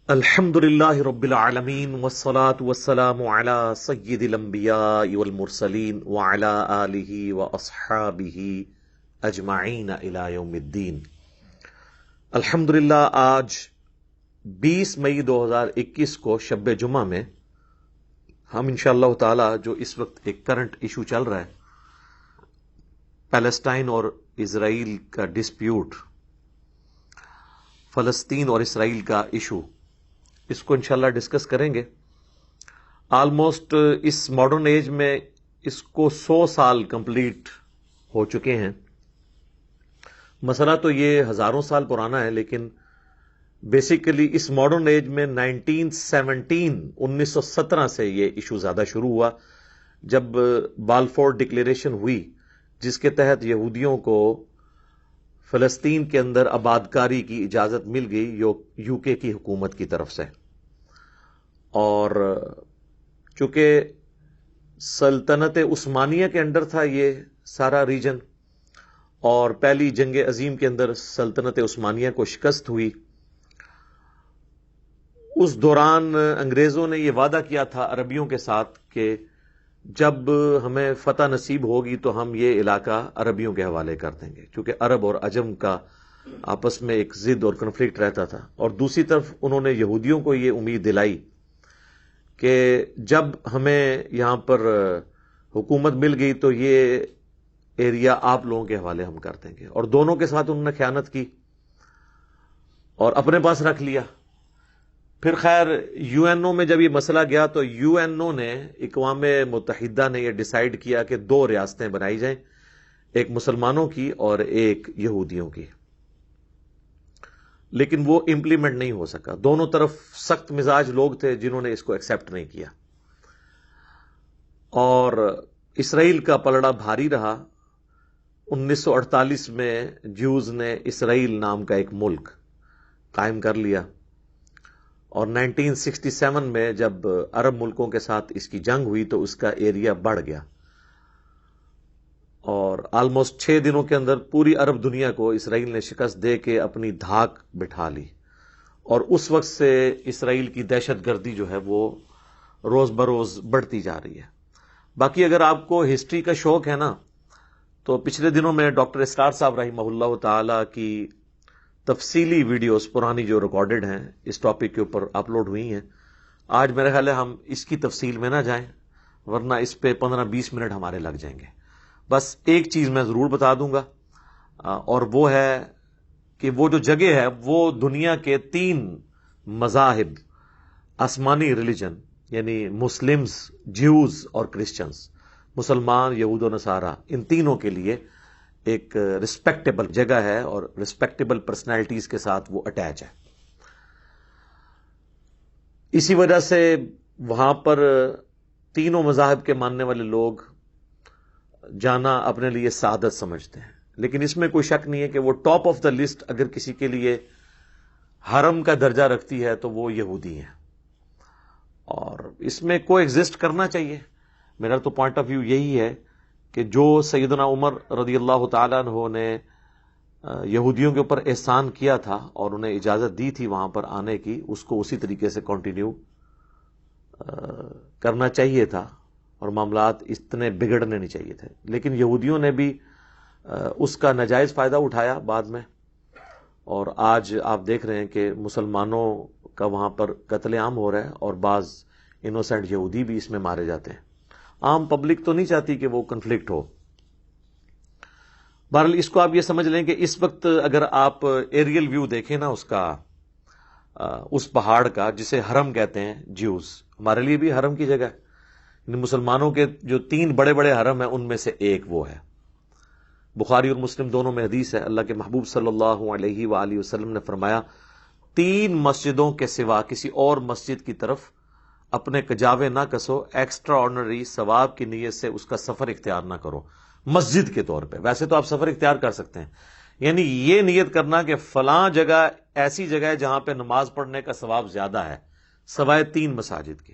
الحمد للہ رب العالمین والصلاة والسلام علی سید الانبیاء والمرسلین وعلی آلہ واصحابہ اجمعین الی یوم الدین۔ الحمد للہ آج 20 مئی 2021 کو شب جمعہ میں ہم انشاءاللہ تعالی جو اس وقت ایک کرنٹ ایشو چل رہا ہے پیلسٹائن اور اسرائیل کا ڈسپیوٹ، فلسطین اور اسرائیل کا ایشو، اس کو انشاءاللہ ڈسکس کریں گے۔ آلموسٹ اس ماڈرن ایج میں اس کو 100 سال کمپلیٹ ہو چکے ہیں۔ مسئلہ تو یہ ہزاروں سال پرانا ہے، لیکن بیسیکلی اس ماڈرن ایج میں 1917 سے یہ ایشو زیادہ شروع ہوا، جب بالفور ڈکلیریشن ہوئی، جس کے تحت یہودیوں کو فلسطین کے اندر آباد کاری کی اجازت مل گئی یو کے کی حکومت کی طرف سے۔ اور چونکہ سلطنت عثمانیہ کے انڈر تھا یہ سارا ریجن، اور پہلی جنگ عظیم کے اندر سلطنت عثمانیہ کو شکست ہوئی، اس دوران انگریزوں نے یہ وعدہ کیا تھا عربیوں کے ساتھ کہ جب ہمیں فتح نصیب ہوگی تو ہم یہ علاقہ عربیوں کے حوالے کر دیں گے، کیونکہ عرب اور عجم کا آپس میں ایک ضد اور کنفلکٹ رہتا تھا۔ اور دوسری طرف انہوں نے یہودیوں کو یہ امید دلائی کہ جب ہمیں یہاں پر حکومت مل گئی تو یہ ایریا آپ لوگوں کے حوالے ہم کر دیں گے، اور دونوں کے ساتھ انہوں نے خیانت کی اور اپنے پاس رکھ لیا۔ پھر خیر یو این او میں جب یہ مسئلہ گیا تو یو این او نے، اقوام متحدہ نے یہ ڈیسائیڈ کیا کہ 2 ریاستیں بنائی جائیں، ایک مسلمانوں کی اور ایک یہودیوں کی، لیکن وہ امپلیمنٹ نہیں ہو سکا۔ دونوں طرف سخت مزاج لوگ تھے جنہوں نے اس کو ایکسیپٹ نہیں کیا، اور اسرائیل کا پلڑا بھاری رہا۔ 1948 میں جوز نے اسرائیل نام کا ایک ملک قائم کر لیا، اور 1967 میں جب عرب ملکوں کے ساتھ اس کی جنگ ہوئی تو اس کا ایریا بڑھ گیا، اور آلموسٹ 6 دنوں کے اندر پوری عرب دنیا کو اسرائیل نے شکست دے کے اپنی دھاک بٹھا لی، اور اس وقت سے اسرائیل کی دہشت گردی جو ہے وہ روز بروز بڑھتی جا رہی ہے۔ باقی اگر آپ کو ہسٹری کا شوق ہے نا، تو پچھلے دنوں میں ڈاکٹر اسرار صاحب رحمہ اللہ تعالی کی تفصیلی ویڈیوز پرانی جو ریکارڈڈ ہیں اس ٹاپک کے اوپر اپلوڈ ہوئی ہیں۔ آج میرے خیال ہے ہم اس کی تفصیل میں نہ جائیں، ورنہ اس پہ 15-20 منٹ ہمارے لگ جائیں گے۔ بس ایک چیز میں ضرور بتا دوں گا، اور وہ ہے کہ وہ جو جگہ ہے وہ دنیا کے 3 مذاہب، آسمانی ریلیجن یعنی مسلمز، جیوز اور کرسچنز، مسلمان، یہود و نصارہ، ان تینوں کے لیے ایک رسپیکٹیبل جگہ ہے، اور رسپیکٹیبل پرسنالٹیز کے ساتھ وہ اٹیچ ہے۔ اسی وجہ سے وہاں پر تینوں مذاہب کے ماننے والے لوگ جانا اپنے لیے سعادت سمجھتے ہیں، لیکن اس میں کوئی شک نہیں ہے کہ وہ ٹاپ آف دا لسٹ اگر کسی کے لیے حرم کا درجہ رکھتی ہے تو وہ یہودی ہیں، اور اس میں کو ایگزسٹ کرنا چاہیے۔ میرا تو پوائنٹ آف ویو یہی ہے کہ جو سیدنا عمر رضی اللہ تعالیٰ عنہ نے یہودیوں کے اوپر احسان کیا تھا اور انہیں اجازت دی تھی وہاں پر آنے کی، اس کو اسی طریقے سے کنٹینیو کرنا چاہیے تھا، اور معاملات اتنے بگڑنے نہیں چاہیے تھے۔ لیکن یہودیوں نے بھی اس کا ناجائز فائدہ اٹھایا بعد میں، اور آج آپ دیکھ رہے ہیں کہ مسلمانوں کا وہاں پر قتل عام ہو رہا ہے، اور بعض انوسینٹ یہودی بھی اس میں مارے جاتے ہیں۔ عام پبلک تو نہیں چاہتی کہ وہ کنفلکٹ ہو۔ بہرحال اس کو آپ یہ سمجھ لیں کہ اس وقت اگر آپ ایریل ویو دیکھیں نا اس کا، اس پہاڑ کا جسے حرم کہتے ہیں جیوز، ہمارے لیے بھی حرم کی جگہ ہے، یعنی مسلمانوں کے جو 3 بڑے بڑے حرم ہیں ان میں سے ایک وہ ہے۔ بخاری اور مسلم دونوں میں حدیث ہے، اللہ کے محبوب صلی اللہ علیہ وآلہ وسلم نے فرمایا 3 مسجدوں کے سوا کسی اور مسجد کی طرف اپنے کجاوے نہ کسو، ایکسٹرا آرڈنری ثواب کی نیت سے اس کا سفر اختیار نہ کرو مسجد کے طور پہ۔ ویسے تو آپ سفر اختیار کر سکتے ہیں، یعنی یہ نیت کرنا کہ فلاں جگہ ایسی جگہ ہے جہاں پہ نماز پڑھنے کا ثواب زیادہ ہے سوائے 3 مساجد کے۔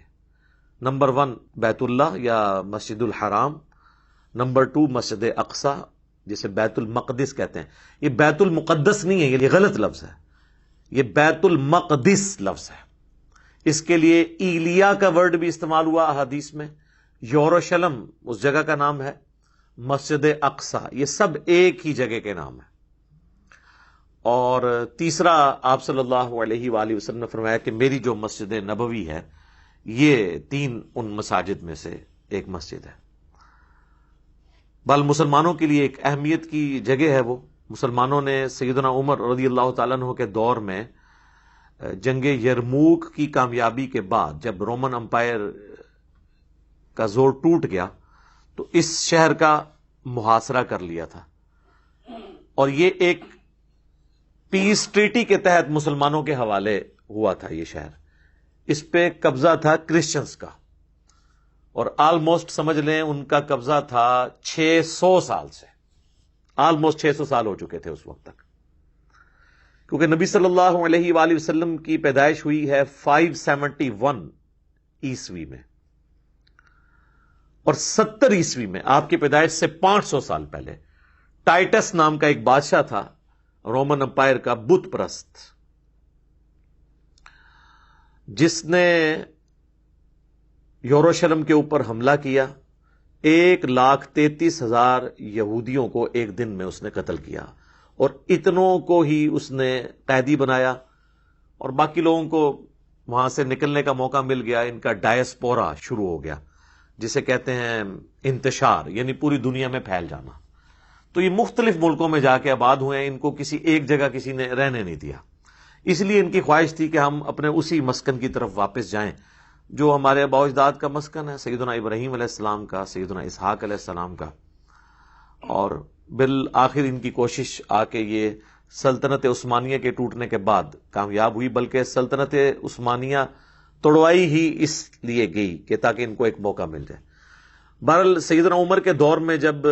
نمبر 1 بیت اللہ یا مسجد الحرام، نمبر 2 مسجد اقصی جسے بیت المقدس کہتے ہیں۔ یہ بیت المقدس نہیں ہے، یہ غلط لفظ ہے، یہ بیت المقدس لفظ ہے، اس کے لیے ایلیا کا ورڈ بھی استعمال ہوا احادیث میں. یروشلم اس جگہ کا نام ہے، مسجد اقصی یہ سب ایک ہی جگہ کے نام ہیں. اور تیسرا آپ صلی اللہ علیہ وآلہ وسلم نے فرمایا کہ میری جو مسجد نبوی ہے یہ 3 ان مساجد میں سے ایک مسجد ہے. بل مسلمانوں کے لیے ایک اہمیت کی جگہ ہے وہ. مسلمانوں نے سیدنا عمر رضی اللہ تعالیٰ عنہ کے دور میں جنگ یرموک کی کامیابی کے بعد جب رومن امپائر کا زور ٹوٹ گیا تو اس شہر کا محاصرہ کر لیا تھا، اور یہ ایک پیس ٹریٹی کے تحت مسلمانوں کے حوالے ہوا تھا. یہ شہر، اس پہ قبضہ تھا کرسچنز کا، اور آلموسٹ سمجھ لیں ان کا قبضہ تھا 600 سال سے. آلموسٹ 600 سال ہو چکے تھے اس وقت تک، کیونکہ نبی صلی اللہ علیہ وآلہ وسلم کی پیدائش ہوئی ہے 571 عیسوی میں، اور 70 عیسوی میں آپ کی پیدائش سے 500 سال پہلے ٹائٹس نام کا ایک بادشاہ تھا رومن امپائر کا بت پرست، جس نے یروشلم کے اوپر حملہ کیا. 1,33,000 یہودیوں کو ایک دن میں اس نے قتل کیا، اور اتنوں کو ہی اس نے قیدی بنایا، اور باقی لوگوں کو وہاں سے نکلنے کا موقع مل گیا. ان کا ڈائسپورا شروع ہو گیا، جسے کہتے ہیں انتشار، یعنی پوری دنیا میں پھیل جانا. تو یہ مختلف ملکوں میں جا کے آباد ہوئے ہیں. ان کو کسی ایک جگہ کسی نے رہنے نہیں دیا، اس لیے ان کی خواہش تھی کہ ہم اپنے اسی مسکن کی طرف واپس جائیں جو ہمارے آباء و اجداد کا مسکن ہے، سیدنا ابراہیم علیہ السلام کا، سیدنا اسحاق علیہ السلام کا. اور بالآخر ان کی کوشش آ کے یہ سلطنت عثمانیہ کے ٹوٹنے کے بعد کامیاب ہوئی، بلکہ سلطنت عثمانیہ توڑوائی ہی اس لیے گئی کہ تاکہ ان کو ایک موقع مل جائے. بہرحال سیدنا عمر کے دور میں جب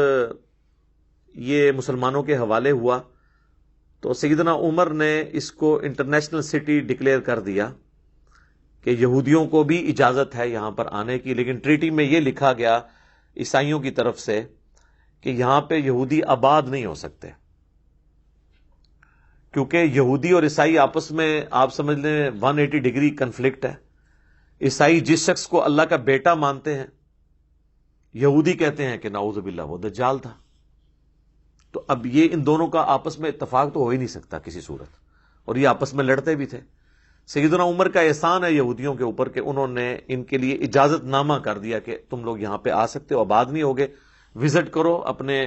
یہ مسلمانوں کے حوالے ہوا تو سیدنا عمر نے اس کو انٹرنیشنل سٹی ڈکلیئر کر دیا کہ یہودیوں کو بھی اجازت ہے یہاں پر آنے کی، لیکن ٹریٹی میں یہ لکھا گیا عیسائیوں کی طرف سے کہ یہاں پہ یہودی آباد نہیں ہو سکتے، کیونکہ یہودی اور عیسائی آپس میں آپ سمجھ لیں 180 ڈگری کنفلکٹ ہے. عیسائی جس شخص کو اللہ کا بیٹا مانتے ہیں، یہودی کہتے ہیں کہ نعوذ باللہ وہ دجال تھا. تو اب یہ ان دونوں کا آپس میں اتفاق تو ہو ہی نہیں سکتا کسی صورت، اور یہ آپس میں لڑتے بھی تھے. سیدنا عمر کا احسان ہے یہودیوں کے اوپر کہ انہوں نے ان کے لیے اجازت نامہ کر دیا کہ تم لوگ یہاں پہ آ سکتے ہو، آباد نہیں ہوگے، وزٹ کرو اپنے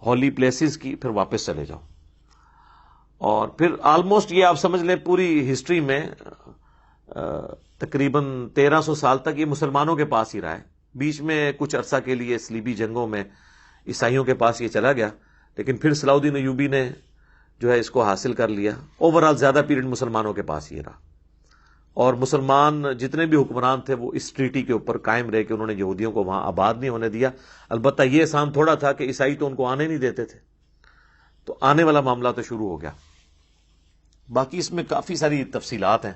ہولی پلیسز کی، پھر واپس چلے جاؤ. اور پھر آلموسٹ یہ آپ سمجھ لیں پوری ہسٹری میں تقریباً 1300 سال تک یہ مسلمانوں کے پاس ہی رہا ہے. بیچ میں کچھ عرصہ کے لیے صلیبی جنگوں میں عیسائیوں کے پاس یہ چلا گیا، لیکن پھر صلاح الدین ایوبی نے جو ہے اس کو حاصل کر لیا. اوورآل زیادہ پیریڈ مسلمانوں کے پاس ہی رہا، اور مسلمان جتنے بھی حکمران تھے وہ اس ٹریٹی کے اوپر قائم رہے کہ انہوں نے یہودیوں کو وہاں آباد نہیں ہونے دیا. البتہ یہ احسان تھوڑا تھا کہ عیسائی تو ان کو آنے نہیں دیتے تھے، تو آنے والا معاملہ تو شروع ہو گیا. باقی اس میں کافی ساری تفصیلات ہیں،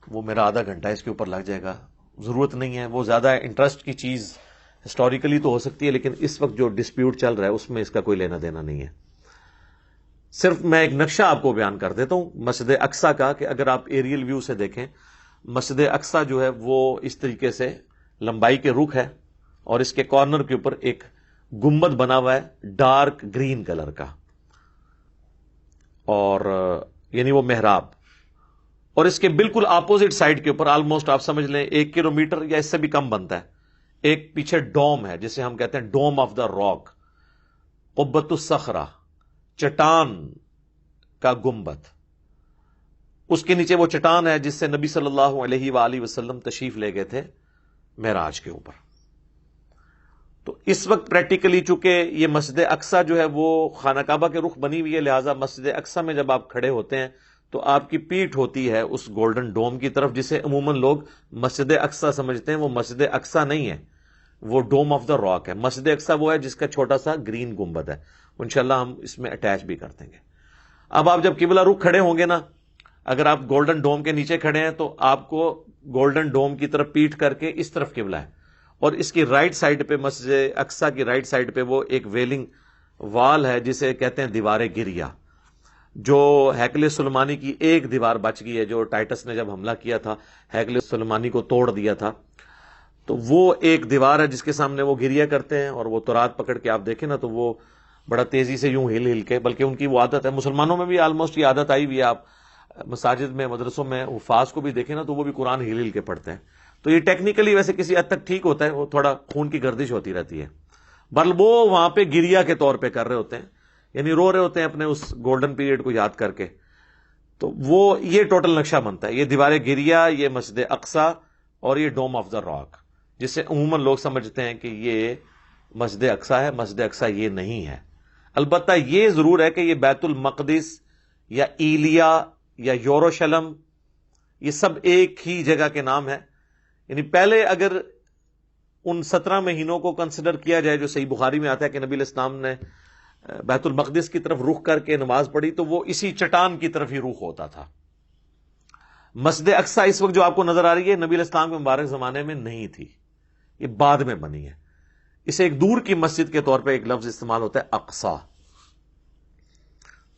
وہ میرا آدھا گھنٹہ اس کے اوپر لگ جائے گا، ضرورت نہیں ہے. وہ زیادہ انٹرسٹ کی چیز ہسٹوریکلی تو ہو سکتی ہے، لیکن اس وقت جو ڈسپیوٹ چل رہا ہے اس میں اس کا کوئی لینا دینا نہیں ہے. صرف میں ایک نقشہ آپ کو بیان کر دیتا ہوں مسجد اقصی کا، کہ اگر آپ ایریل ویو سے دیکھیں مسجد اقصی جو ہے وہ اس طریقے سے لمبائی کے رخ ہے، اور اس کے کارنر کے اوپر ایک گنبد بنا ہوا ہے ڈارک گرین کلر کا، اور یعنی وہ محراب. اور اس کے بالکل اپوزٹ سائڈ کے اوپر آلموسٹ آپ سمجھ لیں 1 کلومیٹر یا اس سے بھی کم بنتا ہے، ایک پیچھے ڈوم ہے جسے ہم کہتے ہیں ڈوم آف دا راک، قبۃ الصخرہ، چٹان کا گنبد. اس کے نیچے وہ چٹان ہے جس سے نبی صلی اللہ علیہ وآلہ وسلم تشریف لے گئے تھے معراج کے اوپر. تو اس وقت پریکٹیکلی چونکہ یہ مسجد اقصی جو ہے وہ خانہ کعبہ کے رخ بنی ہوئی ہے، لہٰذا مسجد اقصی میں جب آپ کھڑے ہوتے ہیں تو آپ کی پیٹھ ہوتی ہے اس گولڈن ڈوم کی طرف، جسے عموماً لوگ مسجد اقصی سمجھتے ہیں. وہ مسجد اقصی نہیں ہے، وہ ڈوم آف دا راک ہے. مسجد اقصی وہ ہے جس کا چھوٹا سا گرین گنبد ہے، انشاءاللہ ہم اس میں اٹیچ بھی کر دیں گے. اب آپ جب قبلہ رخ کھڑے ہوں گے نا، اگر آپ گولڈن ڈوم کے نیچے کھڑے ہیں تو آپ کو گولڈن ڈوم کی طرف پیٹھ کر کے اس طرف قبلہ ہے، اور اس کی رائٹ سائڈ پہ مسجد اقصی کی رائٹ سائڈ پہ وہ ایک ویلنگ وال ہے جسے کہتے ہیں دیوار گریا. جو ہیکل سلیمانی کی ایک دیوار بچ گئی ہے، جو ٹائٹس نے جب حملہ کیا تھا ہیکل سلیمانی کو توڑ دیا تھا، تو وہ ایک دیوار ہے جس کے سامنے وہ گریا کرتے ہیں، اور وہ تورات پکڑ کے آپ دیکھیں نا تو وہ بڑا تیزی سے یوں ہل ہل کے، بلکہ ان کی وہ عادت ہے، مسلمانوں میں بھی آلموسٹ یہ عادت آئی ہوئی ہے، آپ مساجد میں مدرسوں میں حفاظ کو بھی دیکھیں نا تو وہ بھی قرآن ہل ہل کے پڑھتے ہیں. تو یہ ٹیکنیکلی ویسے کسی حد تک ٹھیک ہوتا ہے، وہ تھوڑا خون کی گردش ہوتی رہتی ہے، بل وہ وہاں پہ گریا کے طور پہ کر رہے ہوتے ہیں، یعنی رو رہے ہوتے ہیں اپنے اس گولڈن پیریڈ کو یاد کر کے. تو وہ یہ ٹوٹل نقشہ بنتا ہے، یہ دیوار گریا، یہ مسجد اقصی، اور یہ ڈوم آف دا راک، جسے عموماً لوگ سمجھتے ہیں کہ یہ مسجد اقصی ہے. مسجد اقصی یہ نہیں ہے. البتہ یہ ضرور ہے کہ یہ بیت المقدس یا ایلیا یا یوروشلم، یہ سب ایک ہی جگہ کے نام ہے. یعنی پہلے اگر ان 17 مہینوں کو کنسیڈر کیا جائے جو صحیح بخاری میں آتا ہے کہ نبی علیہ السلام نے بیت المقدس کی طرف رخ کر کے نماز پڑھی، تو وہ اسی چٹان کی طرف ہی رخ ہوتا تھا. مسجد اقصی اس وقت جو آپ کو نظر آ رہی ہے نبی علیہ السلام کے مبارک زمانے میں نہیں تھی، یہ بعد میں بنی ہے. اسے ایک دور کی مسجد کے طور پہ ایک لفظ استعمال ہوتا ہے اقصی،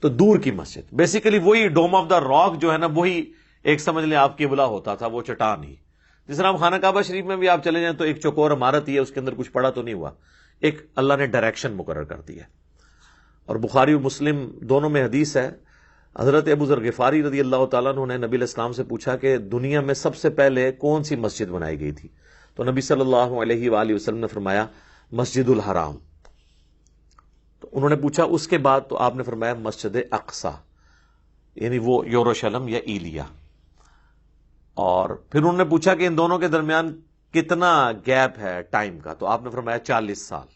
تو دور کی مسجد. بیسیکلی وہی ڈوم آف دا راک جو ہے نا، وہی ایک سمجھ لیں آپ قبلہ ہوتا تھا، وہ چٹان ہی. جس طرح خانہ کعبہ شریف میں بھی آپ چلے جائیں تو ایک چوکور عمارت ہی ہے، اس کے اندر کچھ پڑا تو نہیں ہوا، ایک اللہ نے ڈائریکشن مقرر کر دی ہے. اور بخاری و مسلم دونوں میں حدیث ہے، حضرت ابو ذر غفاری رضی اللہ تعالیٰ عنہ نے نبی علیہ السلام سے پوچھا کہ دنیا میں سب سے پہلے کون سی مسجد بنائی گئی تھی؟ تو نبی صلی اللہ علیہ وآلہ وسلم نے فرمایا مسجد الحرام. تو انہوں نے پوچھا اس کے بعد، تو آپ نے فرمایا مسجد اقصی، یعنی وہ یوروشلم یا ایلیا. اور پھر انہوں نے پوچھا کہ ان دونوں کے درمیان کتنا گیپ ہے ٹائم کا؟ تو آپ نے فرمایا 40 سال،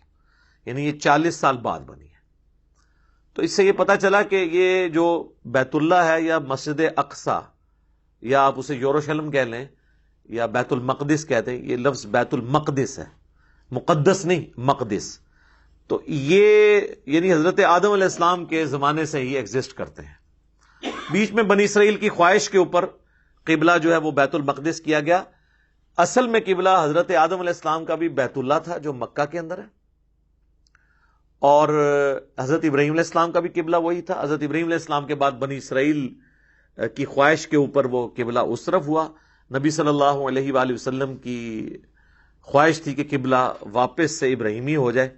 یعنی یہ 40 سال بعد بنی ہے. تو اس سے یہ پتا چلا کہ یہ جو بیت اللہ ہے یا مسجد اقصی، یا آپ اسے یوروشلم کہہ لیں یا بیت المقدس کہتے ہیں، یہ لفظ بیت المقدس ہے، مقدس نہیں، مقدس. تو یہ یعنی حضرت آدم علیہ السلام کے زمانے سے ہی ایگزسٹ کرتے ہیں. بیچ میں بنی اسرائیل کی خواہش کے اوپر قبلہ جو ہے وہ بیت المقدس کیا گیا. اصل میں قبلہ حضرت آدم علیہ السلام کا بھی بیت اللہ تھا جو مکہ کے اندر ہے، اور حضرت ابراہیم علیہ السلام کا بھی قبلہ وہی تھا. حضرت ابراہیم علیہ السلام کے بعد بنی اسرائیل کی خواہش کے اوپر وہ قبلہ اس طرف ہوا. نبی صلی اللہ علیہ وآلہ وسلم کی خواہش تھی کہ قبلہ واپس سے ابراہیمی ہو جائے،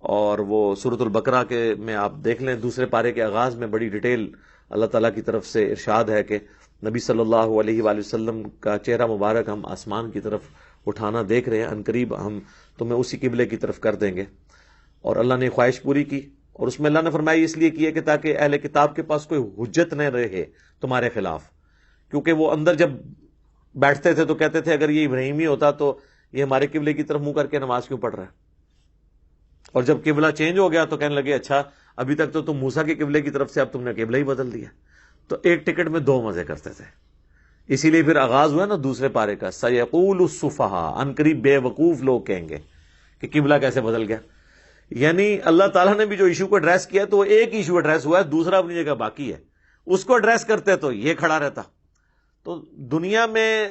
اور وہ سورۃ البقرہ کے میں آپ دیکھ لیں، دوسرے پارے کے آغاز میں بڑی ڈیٹیل اللہ تعالیٰ کی طرف سے ارشاد ہے کہ نبی صلی اللہ علیہ وآلہ وسلم کا چہرہ مبارک ہم آسمان کی طرف اٹھانا دیکھ رہے ہیں، عنقریب ہم تمہیں اسی قبلے کی طرف کر دیں گے. اور اللہ نے خواہش پوری کی، اور اس میں اللہ نے فرمایا اس لیے کی ہے کہ تاکہ اہل کتاب کے پاس کوئی حجت نہ رہے تمہارے خلاف، کیونکہ وہ اندر جب بیٹھتے تھے تو کہتے تھے اگر یہ ابراہیمی ہوتا تو یہ ہمارے قبلے کی طرف منہ کر کے نماز کیوں پڑھ رہا ہے. اور جب قبلہ چینج ہو گیا تو کہنے لگے اچھا ابھی تک تو تم موسیٰ کے قبلے کی طرف سے اب تم نے قبلہ ہی بدل دیا. تو ایک ٹکٹ میں 2 مزے کرتے تھے. اسی لیے پھر آغاز ہوا نا دوسرے پارے کا، سیقول السفہاء، عنقریب بے وقوف لوگ کہیں گے کہ قبلہ کیسے بدل گیا. یعنی اللہ تعالیٰ نے بھی جو ایشو کو ایڈریس کیا تو وہ ایک ایشو ایڈریس ہوا ہے، دوسرا اپنی جگہ باقی ہے. اس کو ایڈریس کرتے تو یہ کھڑا رہتا. تو دنیا میں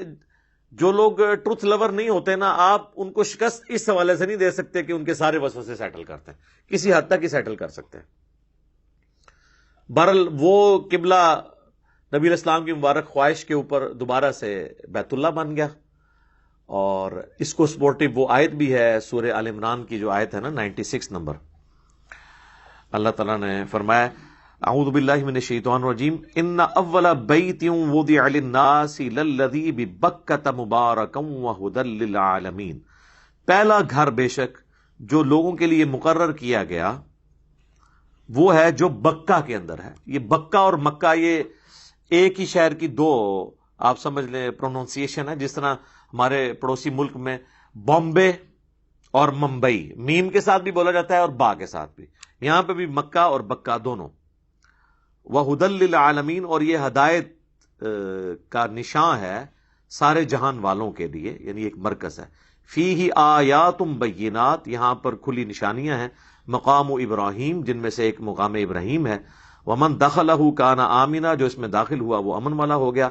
جو لوگ ٹروتھ لور نہیں ہوتے نا، آپ ان کو شکست اس حوالے سے نہیں دے سکتے کہ ان کے سارے وسوسے سیٹل کرتے ہیں، کسی حد تک ہی سیٹل کر سکتے ہیں. بہرحال وہ قبلہ نبی علیہ السلام کی مبارک خواہش کے اوپر دوبارہ سے بیت اللہ بن گیا. اور اس کو سپورٹو وہ آیت بھی ہے سورہ آل عمران کی جو آیت ہے نا 96 نمبر. اللہ تعالیٰ نے فرمایا اعوذ باللہ من الشیطان الرجیم ان اول بیت وضع للناس للذی ببکۃ مبارکا وہدی للعالمین، پہلا گھر بے شک جو لوگوں کے لیے مقرر کیا گیا وہ ہے جو بکہ کے اندر ہے. یہ بکہ اور مکہ یہ ایک ہی شہر کی 2 آپ سمجھ لیں پروننسیشن ہے. جس طرح ہمارے پڑوسی ملک میں بامبے اور ممبئی میم کے ساتھ بھی بولا جاتا ہے اور با کے ساتھ بھی، یہاں پہ بھی مکہ اور بکہ دونوں. وَهُدًى لِّلْعَالَمِينَ، اور یہ ہدایت کا نشان ہے سارے جہان والوں کے لیے، یعنی ایک مرکز ہے. فِيهِ آیاتٌ بَيِّنَاتٌ، یہاں پر کھلی نشانیاں ہیں. مقام ابراہیم، جن میں سے ایک مقام ابراہیم ہے. وَمَن دَخَلَهُ كَانَ آمِنًا، جو اس میں داخل ہوا وہ امن والا ہو گیا.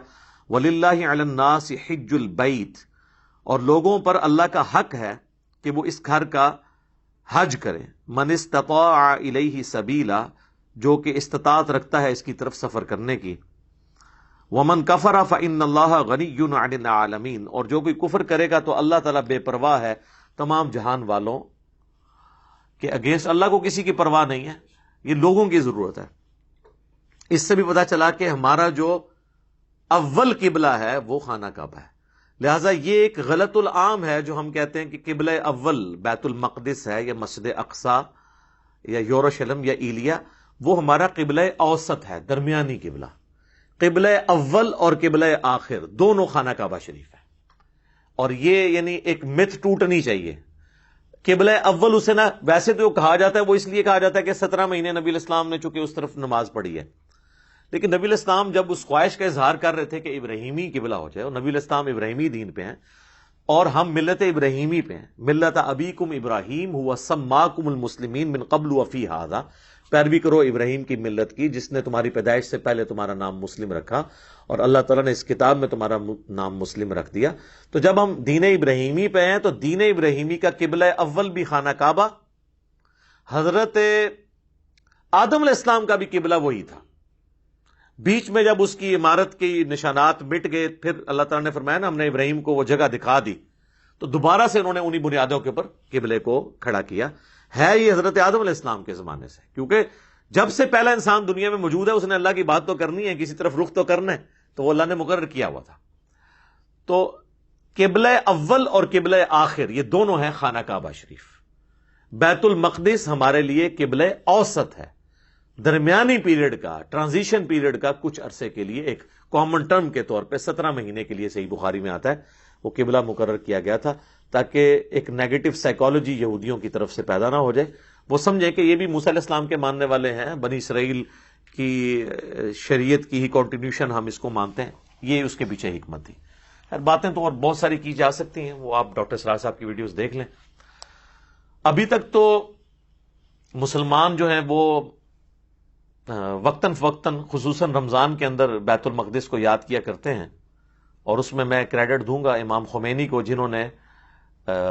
وَلِلَّهِ عَلَى النَّاسِ حِجُّ الْبَيْتِ، اور لوگوں پر اللہ کا حق ہے کہ وہ اس گھر کا حج کریں. مَنِ اسْتَطَاعَ إِلَيْهِ سَبِيلًا، جو کہ استطاعت رکھتا ہے اس کی طرف سفر کرنے کی. ومن کفر فإن اللہ غنی عن العالمین، اور جو کوئی کفر کرے گا تو اللہ تعالیٰ بے پرواہ ہے تمام جہان والوں کے اگینسٹ. اللہ کو کسی کی پرواہ نہیں ہے، یہ لوگوں کی ضرورت ہے. اس سے بھی پتا چلا کہ ہمارا جو اول قبلہ ہے وہ خانہ کعبہ ہے. لہٰذا یہ ایک غلط العام ہے جو ہم کہتے ہیں کہ قبلہ اول بیت المقدس ہے یا مسجد اقصی یا یروشلم یا ایلیا. وہ ہمارا قبلہ اوسط ہے، درمیانی قبلہ. قبلہ اول اور قبلہ آخر دونوں خانہ کعبہ شریف ہے. اور یہ یعنی ایک مت ٹوٹنی چاہیے. قبلہ اول اسے نہ ویسے تو کہا جاتا ہے، وہ اس لیے کہا جاتا ہے کہ 17 مہینے نبی الاسلام نے چونکہ اس طرف نماز پڑھی ہے. لیکن نبی الاسلام جب اس خواہش کا اظہار کر رہے تھے کہ ابراہیمی قبلہ ہو جائے، اور نبی الاسلام ابراہیمی دین پہ ہیں اور ہم ملت ابراہیمی پہ ہیں، ملت ابیکم ابراہیم هو سماکم المسلمین من قبل وفی ھذا، پیروی کرو ابراہیم کی ملت کی جس نے تمہاری پیدائش سے پہلے تمہارا نام مسلم رکھا اور اللہ تعالیٰ نے اس کتاب میں تمہارا نام مسلم رکھ دیا. تو جب ہم دین ابراہیمی پہ ہیں تو دین ابراہیمی کا قبلہ اول بھی خانہ کعبہ، حضرت آدم علیہ السلام کا بھی قبلہ وہی تھا. بیچ میں جب اس کی عمارت کی نشانات مٹ گئے، پھر اللہ تعالیٰ نے فرمایا نا ہم نے ابراہیم کو وہ جگہ دکھا دی، تو دوبارہ سے انہوں نے انہی بنیادوں کے اوپر قبلے کو کھڑا کیا. ہے یہ حضرت آدم علیہ السلام کے زمانے سے، کیونکہ جب سے پہلا انسان دنیا میں موجود ہے اس نے اللہ کی بات تو کرنی ہے، کسی طرف رخ تو کرنا ہے، تو وہ اللہ نے مقرر کیا ہوا تھا. تو قبلہ اول اور قبلہ آخر یہ دونوں ہیں خانہ کعبہ شریف. بیت المقدس ہمارے لیے قبلہ اوسط ہے، درمیانی پیریڈ کا، ٹرانزیشن پیریڈ کا، کچھ عرصے کے لیے ایک کامن ٹرم کے طور پہ 17 مہینے کے لیے صحیح بخاری میں آتا ہے وہ قبلہ مقرر کیا گیا تھا تاکہ ایک نیگیٹو سائیکالوجی یہودیوں کی طرف سے پیدا نہ ہو جائے. وہ سمجھیں کہ یہ بھی موسیٰ علیہ السلام کے ماننے والے ہیں، بنی اسرائیل کی شریعت کی ہی کنٹینیوشن ہم اس کو مانتے ہیں. یہ اس کے پیچھے حکمت تھی. باتیں تو اور بہت ساری کی جا سکتی ہیں، وہ آپ ڈاکٹر سراج صاحب کی ویڈیوز دیکھ لیں. ابھی تک تو مسلمان جو ہیں وہ وقتاً فوقتاً خصوصاً رمضان کے اندر بیت المقدس کو یاد کیا کرتے ہیں، اور اس میں میں کریڈٹ دوں گا امام خمینی کو جنہوں نے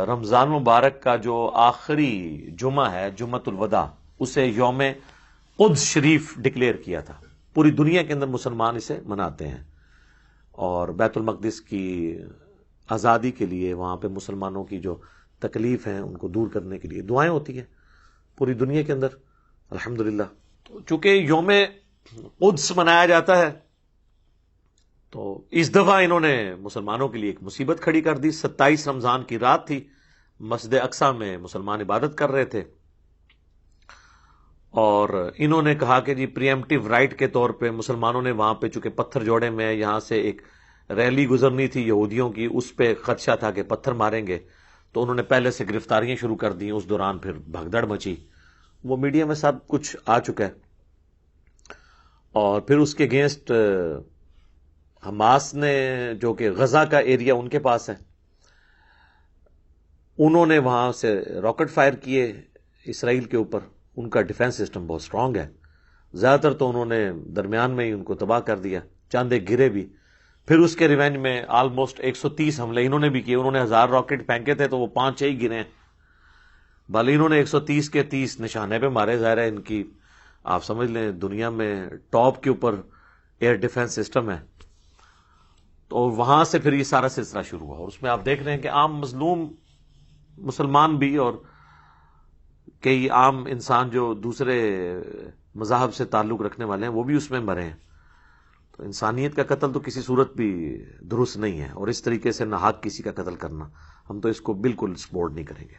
رمضان مبارک کا جو آخری جمعہ ہے جمعۃ الوداع اسے یوم قدس شریف ڈکلیئر کیا تھا. پوری دنیا کے اندر مسلمان اسے مناتے ہیں اور بیت المقدس کی آزادی کے لیے وہاں پہ مسلمانوں کی جو تکلیف ہیں ان کو دور کرنے کے لیے دعائیں ہوتی ہیں پوری دنیا کے اندر الحمدللہ. چونکہ یوم قدس منایا جاتا ہے تو اس دفعہ انہوں نے مسلمانوں کے لیے ایک مصیبت کھڑی کر دی. 27 رمضان کی رات تھی، مسجد اقصی میں مسلمان عبادت کر رہے تھے اور انہوں نے کہا کہ جی پریمپٹیو رائٹ کے طور پہ مسلمانوں نے وہاں پہ چونکہ پتھر جوڑے میں یہاں سے ایک ریلی گزرنی تھی یہودیوں کی، اس پہ خدشہ تھا کہ پتھر ماریں گے، تو انہوں نے پہلے سے گرفتاریاں شروع کر دیں. اس دوران پھر بھگدڑ مچی، وہ میڈیا میں سب کچھ آ چکا ہے. اور پھر اس کے اگینسٹ حماس نے جو کہ غزہ کا ایریا ان کے پاس ہے، انہوں نے وہاں سے راکٹ فائر کیے اسرائیل کے اوپر. ان کا ڈیفنس سسٹم بہت سٹرونگ ہے، زیادہ تر تو انہوں نے درمیان میں ہی ان کو تباہ کر دیا، چاند ایک گرے بھی. پھر اس کے ریونج میں آلموسٹ 130 حملے انہوں نے بھی کیے. انہوں نے 1000 راکٹ پھینکے تھے تو وہ 5 ہی گرے، بھلے انہوں نے 130 کے 30 نشانے پہ مارے. ظاہر ہے ان کی آپ سمجھ لیں دنیا میں ٹاپ کے اوپر ایئر ڈیفنس سسٹم ہے. تو وہاں سے پھر یہ سارا سلسلہ شروع ہوا اور اس میں آپ دیکھ رہے ہیں کہ عام مظلوم مسلمان بھی اور کئی عام انسان جو دوسرے مذاہب سے تعلق رکھنے والے ہیں وہ بھی اس میں مرے ہیں. تو انسانیت کا قتل تو کسی صورت بھی درست نہیں ہے، اور اس طریقے سے ناحق کسی کا قتل کرنا ہم تو اس کو بالکل سپورٹ نہیں کریں گے.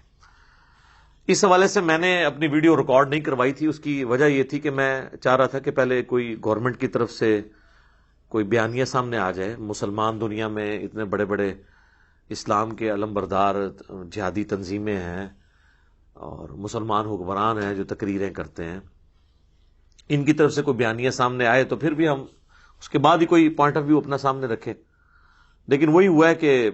اس حوالے سے میں نے اپنی ویڈیو ریکارڈ نہیں کروائی تھی. اس کی وجہ یہ تھی کہ میں چاہ رہا تھا کہ پہلے کوئی گورنمنٹ کی طرف سے کوئی بیانیہ سامنے آ جائے. مسلمان دنیا میں اتنے بڑے بڑے اسلام کے علم بردار جہادی تنظیمیں ہیں اور مسلمان حکمران ہیں جو تقریریں کرتے ہیں، ان کی طرف سے کوئی بیانیہ سامنے آئے تو پھر بھی ہم اس کے بعد ہی کوئی پوائنٹ آف ویو اپنا سامنے رکھے. لیکن وہی ہوا ہے کہ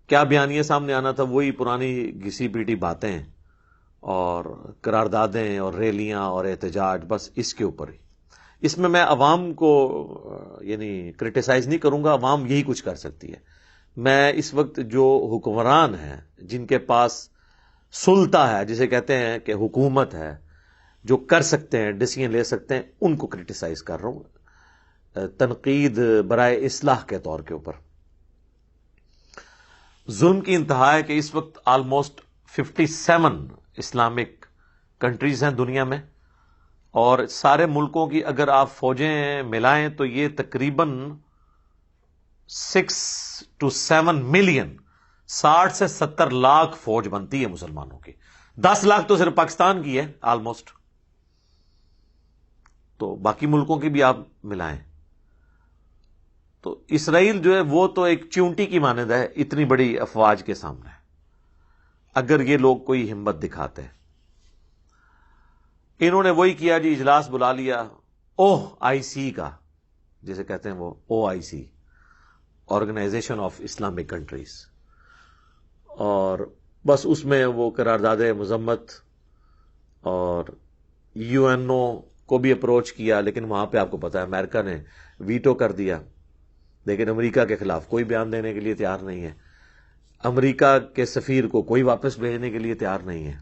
کیا بیانیہ سامنے آنا تھا، وہی پرانی گھسی پیٹی باتیں اور قراردادیں اور ریلیاں اور احتجاج، بس اس کے اوپر ہی. اس میں عوام کو یعنی کرٹیسائز نہیں کروں گا، عوام یہی کچھ کر سکتی ہے. میں اس وقت جو حکمران ہیں جن کے پاس سلطہ ہے، جسے کہتے ہیں کہ حکومت ہے، جو کر سکتے ہیں، ڈیسیژن لے سکتے ہیں، ان کو کرٹیسائز کر رہا ہوں، تنقید برائے اصلاح کے طور کے اوپر۔ ظلم کی انتہا ہے کہ اس وقت آلموسٹ 57 اسلامک کنٹریز ہیں دنیا میں، اور سارے ملکوں کی اگر آپ فوجیں ملائیں تو یہ تقریباً 6 to 7 ملین، 60 سے 70 لاکھ فوج بنتی ہے مسلمانوں کی۔ 10 لاکھ تو صرف پاکستان کی ہے آلموسٹ، تو باقی ملکوں کی بھی آپ ملائیں تو اسرائیل جو ہے وہ تو ایک چونٹی کی مانند ہے اتنی بڑی افواج کے سامنے، اگر یہ لوگ کوئی ہمت دکھاتے ہیں۔ انہوں نے وہی کیا جی، اجلاس بلا لیا OIC کا، جسے کہتے ہیں وہ OIC، organization of Islamic countries, اور بس اس میں وہ قرارداد مذمت اور UNO کو بھی اپروچ کیا، لیکن وہاں پہ آپ کو پتا ہے امریکہ نے ویٹو کر دیا، لیکن امریکہ کے خلاف کوئی بیان دینے کے لیے تیار نہیں ہے، امریکہ کے سفیر کو کوئی واپس بھیجنے کے لیے تیار نہیں ہے۔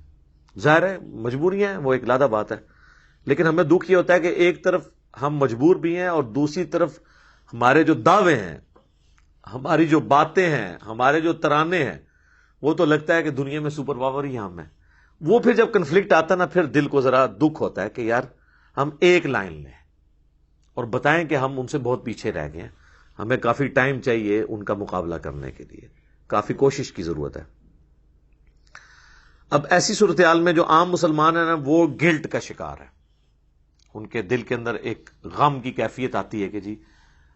ظاہر ہے مجبوریاں ہیں، وہ ایک علیحدہ بات ہے، لیکن ہمیں دکھ یہ ہوتا ہے کہ ایک طرف ہم مجبور بھی ہیں اور دوسری طرف ہمارے جو دعوے ہیں، ہماری جو باتیں ہیں، ہمارے جو ترانے ہیں، وہ تو لگتا ہے کہ دنیا میں سپر پاور ہی ہم ہیں۔ وہ پھر جب کنفلکٹ آتا نا، پھر دل کو ذرا دکھ ہوتا ہے کہ یار ہم ایک لائن لیں اور بتائیں کہ ہم ان سے بہت پیچھے رہ گئے ہیں، ہمیں کافی ٹائم چاہیے ان کا مقابلہ کرنے کے لیے، کافی کوشش کی ضرورت ہے۔ اب ایسی صورتحال میں جو عام مسلمان ہیں نا، وہ گلٹ کا شکار ہے، ان کے دل کے اندر ایک غم کی کیفیت آتی ہے کہ جی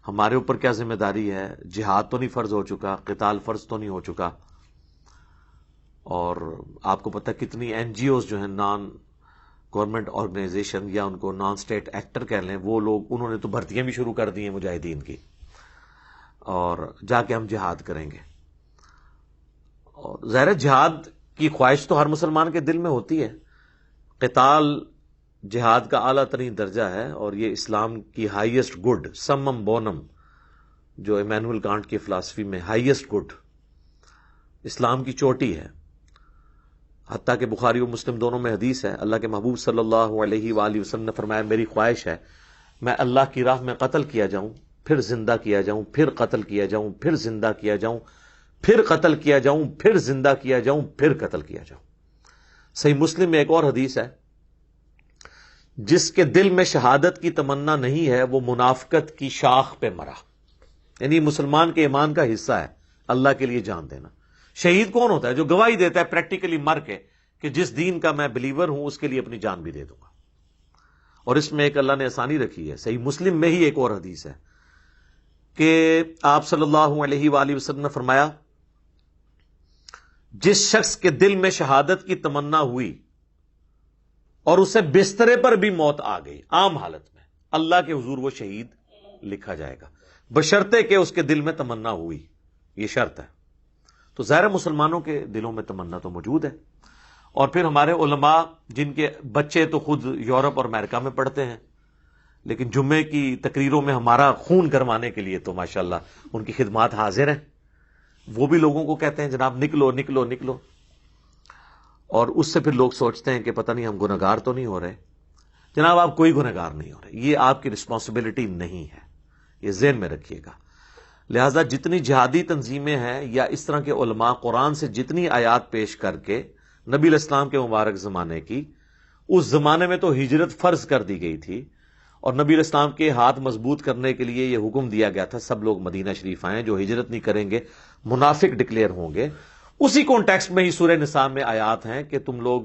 ہمارے اوپر کیا ذمہ داری ہے، جہاد تو نہیں فرض ہو چکا، قتال فرض تو نہیں ہو چکا۔ اور آپ کو پتہ کتنی NGOs جو ہیں، نان گورنمنٹ آرگنائزیشن، یا ان کو نان اسٹیٹ ایکٹر کہہ لیں، وہ لوگ انہوں نے تو بھرتیاں بھی شروع کر دی ہیں مجاہدین کی، اور جا کے ہم جہاد کریں گے۔ اور ظاہر جہاد کی خواہش تو ہر مسلمان کے دل میں ہوتی ہے، قتال جہاد کا اعلیٰ ترین درجہ ہے، اور یہ اسلام کی ہائیسٹ گڈ، سمم بونم، جو ایمینول کانٹ کی فلسفی میں ہائیسٹ گڈ، اسلام کی چوٹی ہے۔ حتیٰ کہ بخاری و مسلم دونوں میں حدیث ہے، اللہ کے محبوب صلی اللہ علیہ وآلہ وسلم نے فرمایا میری خواہش ہے میں اللہ کی راہ میں قتل کیا جاؤں، پھر زندہ کیا جاؤں، پھر قتل کیا جاؤں، پھر زندہ کیا جاؤں، پھر قتل کیا جاؤں، پھر زندہ کیا جاؤں، پھر قتل کیا جاؤں۔ صحیح مسلم میں ایک اور حدیث ہے، جس کے دل میں شہادت کی تمنا نہیں ہے وہ منافقت کی شاخ پہ مرا، یعنی مسلمان کے ایمان کا حصہ ہے اللہ کے لیے جان دینا۔ شہید کون ہوتا ہے؟ جو گواہی دیتا ہے پریکٹیکلی مر کے کہ جس دین کا میں بلیور ہوں اس کے لیے اپنی جان بھی دے دوں گا۔ اور اس میں ایک اللہ نے آسانی رکھی ہے، صحیح مسلم میں ہی ایک اور حدیث ہے کہ آپ صلی اللہ علیہ وآلہ وسلم نے فرمایا جس شخص کے دل میں شہادت کی تمنا ہوئی اور اسے بسترے پر بھی موت آ گئی عام حالت میں، اللہ کے حضور وہ شہید لکھا جائے گا، بشرطے کہ اس کے دل میں تمنا ہوئی، یہ شرط ہے۔ تو ظاہر مسلمانوں کے دلوں میں تمنا تو موجود ہے، اور پھر ہمارے علماء جن کے بچے تو خود یورپ اور امریکہ میں پڑھتے ہیں، لیکن جمعے کی تقریروں میں ہمارا خون گرمانے کے لیے تو ماشاءاللہ ان کی خدمات حاضر ہیں، وہ بھی لوگوں کو کہتے ہیں جناب نکلو نکلو نکلو، اور اس سے پھر لوگ سوچتے ہیں کہ پتہ نہیں ہم گنہگار تو نہیں ہو رہے۔ جناب آپ کوئی گنہگار نہیں ہو رہے، یہ آپ کی رسپانسبلٹی نہیں ہے، یہ ذہن میں رکھیے گا۔ لہذا جتنی جہادی تنظیمیں ہیں یا اس طرح کے علماء قرآن سے جتنی آیات پیش کر کے نبی علیہ السلام کے مبارک زمانے کی، اس زمانے میں تو ہجرت فرض کر دی گئی تھی، اور نبی علیہ السلام کے ہاتھ مضبوط کرنے کے لیے یہ حکم دیا گیا تھا سب لوگ مدینہ شریف آئیں، جو ہجرت نہیں کریں گے منافق ڈکلیئر ہوں گے۔ اسی کانٹیکسٹ میں ہی سورہ نساء میں آیات ہیں کہ تم لوگ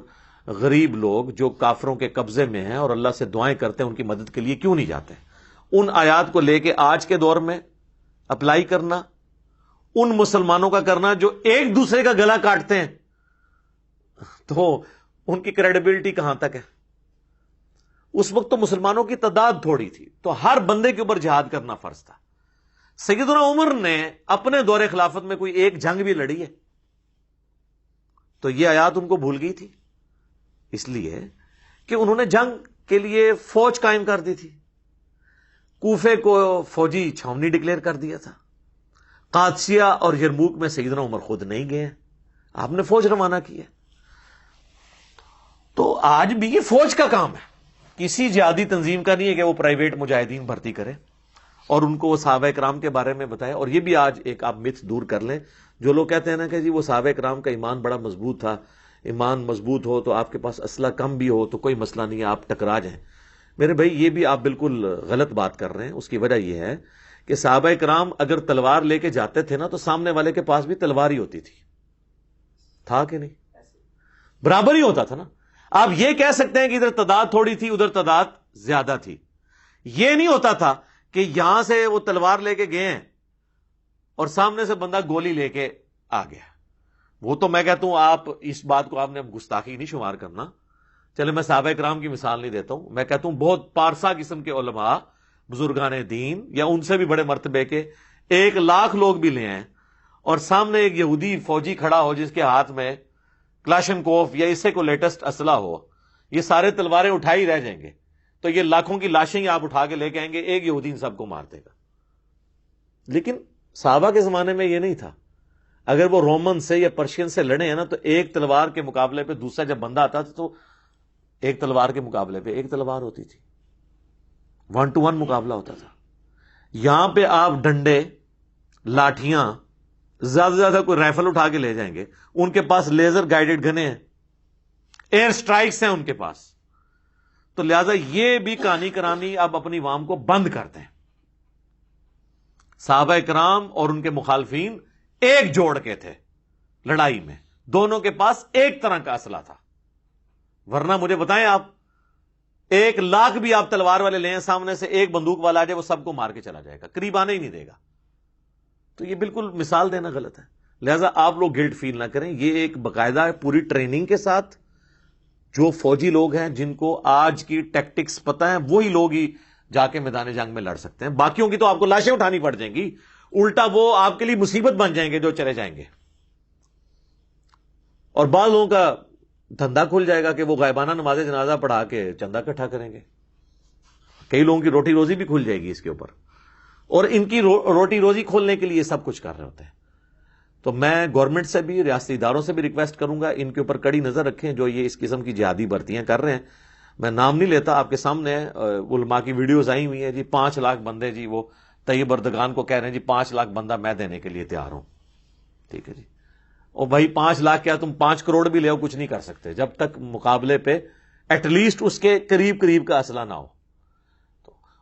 غریب لوگ جو کافروں کے قبضے میں ہیں اور اللہ سے دعائیں کرتے ہیں ان کی مدد کے لیے کیوں نہیں جاتے؟ ان آیات کو لے کے آج کے دور میں اپلائی کرنا، ان مسلمانوں کا کرنا جو ایک دوسرے کا گلا کاٹتے ہیں، تو ان کی کریڈیبلٹی کہاں تک ہے؟ اس وقت تو مسلمانوں کی تعداد تھوڑی تھی، تو ہر بندے کے اوپر جہاد کرنا فرض تھا۔ سیدنا عمر نے اپنے دور خلافت میں کوئی ایک جنگ بھی لڑی ہے؟ تو یہ آیات ان کو بھول گئی تھی، اس لیے کہ انہوں نے جنگ کے لیے فوج قائم کر دی تھی، کوفے کو فوجی چھاونی ڈکلیئر کر دیا تھا، قادسیہ اور یرموک میں سیدنا عمر خود نہیں گئے، آپ نے فوج روانہ کی ہے۔ تو آج بھی یہ فوج کا کام ہے، کسی جہادی تنظیم کا نہیں ہے کہ وہ پرائیویٹ مجاہدین بھرتی کرے اور ان کو وہ صحابہ کرام کے بارے میں بتائے. اور یہ بھی آج ایک آپ متھ دور کر لیں. جو لوگ کہتے ہیں نا کہ جی وہ صحابہ کرام کا ایمان بڑا مضبوط تھا، ایمان مضبوط ہو تو آپ کے پاس اسلحہ کم بھی ہو تو کوئی مسئلہ نہیں ہے، آپ ٹکرا جائیں. میرے بھائی یہ بھی آپ بالکل غلط بات کر رہے ہیں. اس کی وجہ یہ ہے کہ صحابہ کرام اگر تلوار لے کے جاتے تھے نا تو سامنے والے کے پاس بھی تلوار ہی ہوتی تھی. تھا کہ نہیں؟ برابر ہی ہوتا تھا نا. آپ یہ کہہ سکتے ہیں کہ ادھر تعداد تھوڑی تھی ادھر تعداد زیادہ تھی. یہ نہیں ہوتا تھا کہ یہاں سے وہ تلوار لے کے گئے ہیں اور سامنے سے بندہ گولی لے کے آ گیا. وہ تو میں کہتا ہوں آپ اس بات کو آپ نے گستاخی نہیں شمار کرنا. چلے میں صحابہ کرام کی مثال نہیں دیتا ہوں، میں کہتا ہوں بہت پارسا قسم کے علماء بزرگان دین یا ان سے بھی بڑے مرتبے کے 1,00,000 لوگ بھی لے آئیں اور سامنے ایک یہودی فوجی کھڑا ہو جس کے ہاتھ میں کلاشنکوف یا اس سے کوئی لیٹسٹ اسلحہ ہو، یہ سارے تلواریں اٹھائی ہی رہ جائیں گے. تو یہ لاکھوں کی لاشیں ہی آپ اٹھا کے لے کے آئیں گے، ایک یہودی ان سب کو مار دے گا. لیکن صحابہ کے زمانے میں یہ نہیں تھا. اگر وہ رومن سے یا پرشین سے لڑے ہیں نا تو ایک تلوار کے مقابلے پہ دوسرا جب بندہ آتا تھا تو ایک تلوار کے مقابلے پہ ایک تلوار ہوتی تھی. 1 to 1 مقابلہ ہوتا تھا. یہاں پہ آپ ڈنڈے، لاٹھیاں، زیادہ سے زیادہ کوئی رائفل اٹھا کے لے جائیں گے. ان کے پاس لیزر گائیڈڈ گنے ہیں، ایئر سٹرائکس ہیں ان کے پاس. تو لہذا یہ بھی کہانی کرانی اب اپنی عوام کو بند کرتے ہیں. صحابہ کرام اور ان کے مخالفین ایک جوڑ کے تھے لڑائی میں، دونوں کے پاس ایک طرح کا اسلحہ تھا. ورنہ مجھے بتائیں آپ 1,00,000 بھی آپ تلوار والے لیں سامنے سے ایک بندوق والا آ جائے وہ سب کو مار کے چلا جائے گا، قریب آنے ہی نہیں دے گا. تو یہ بالکل مثال دینا غلط ہے. لہذا آپ لوگ گلٹ فیل نہ کریں. یہ ایک باقاعدہ پوری ٹریننگ کے ساتھ جو فوجی لوگ ہیں جن کو آج کی ٹیکٹکس پتہ ہیں وہی لوگ ہی جا کے میدان جنگ میں لڑ سکتے ہیں. باقیوں کی تو آپ کو لاشیں اٹھانی پڑ جائیں گی، الٹا وہ آپ کے لیے مصیبت بن جائیں گے جو چلے جائیں گے. اور بعض لوگوں کا دھندا کھل جائے گا کہ وہ غائبانہ نماز جنازہ پڑھا کے چندہ اکٹھا کریں گے. کئی لوگوں کی روٹی روزی بھی کھل جائے گی اس کے اوپر، اور ان کی روٹی روزی کھولنے کے لیے سب کچھ کر رہے ہوتے ہیں. تو میں گورنمنٹ سے بھی ریاستی اداروں سے بھی ریکویسٹ کروں گا ان کے اوپر کڑی نظر رکھیں جو یہ اس قسم کی جہادی بھرتیاں کر رہے ہیں. میں نام نہیں لیتا، آپ کے سامنے علماء کی ویڈیوز آئی ہوئی ہیں جی. 5,00,000 بندے جی وہ طیب اردگان کو کہہ رہے ہیں جی 5,00,000 بندہ میں دینے کے لیے تیار ہوں. ٹھیک ہے جی. اور بھائی 5,00,000 کیا تم 5 کروڑ بھی لے ہو کچھ نہیں کر سکتے جب تک مقابلے پہ ایٹ لیسٹ اس کے قریب قریب کا اسلحہ نہ ہو.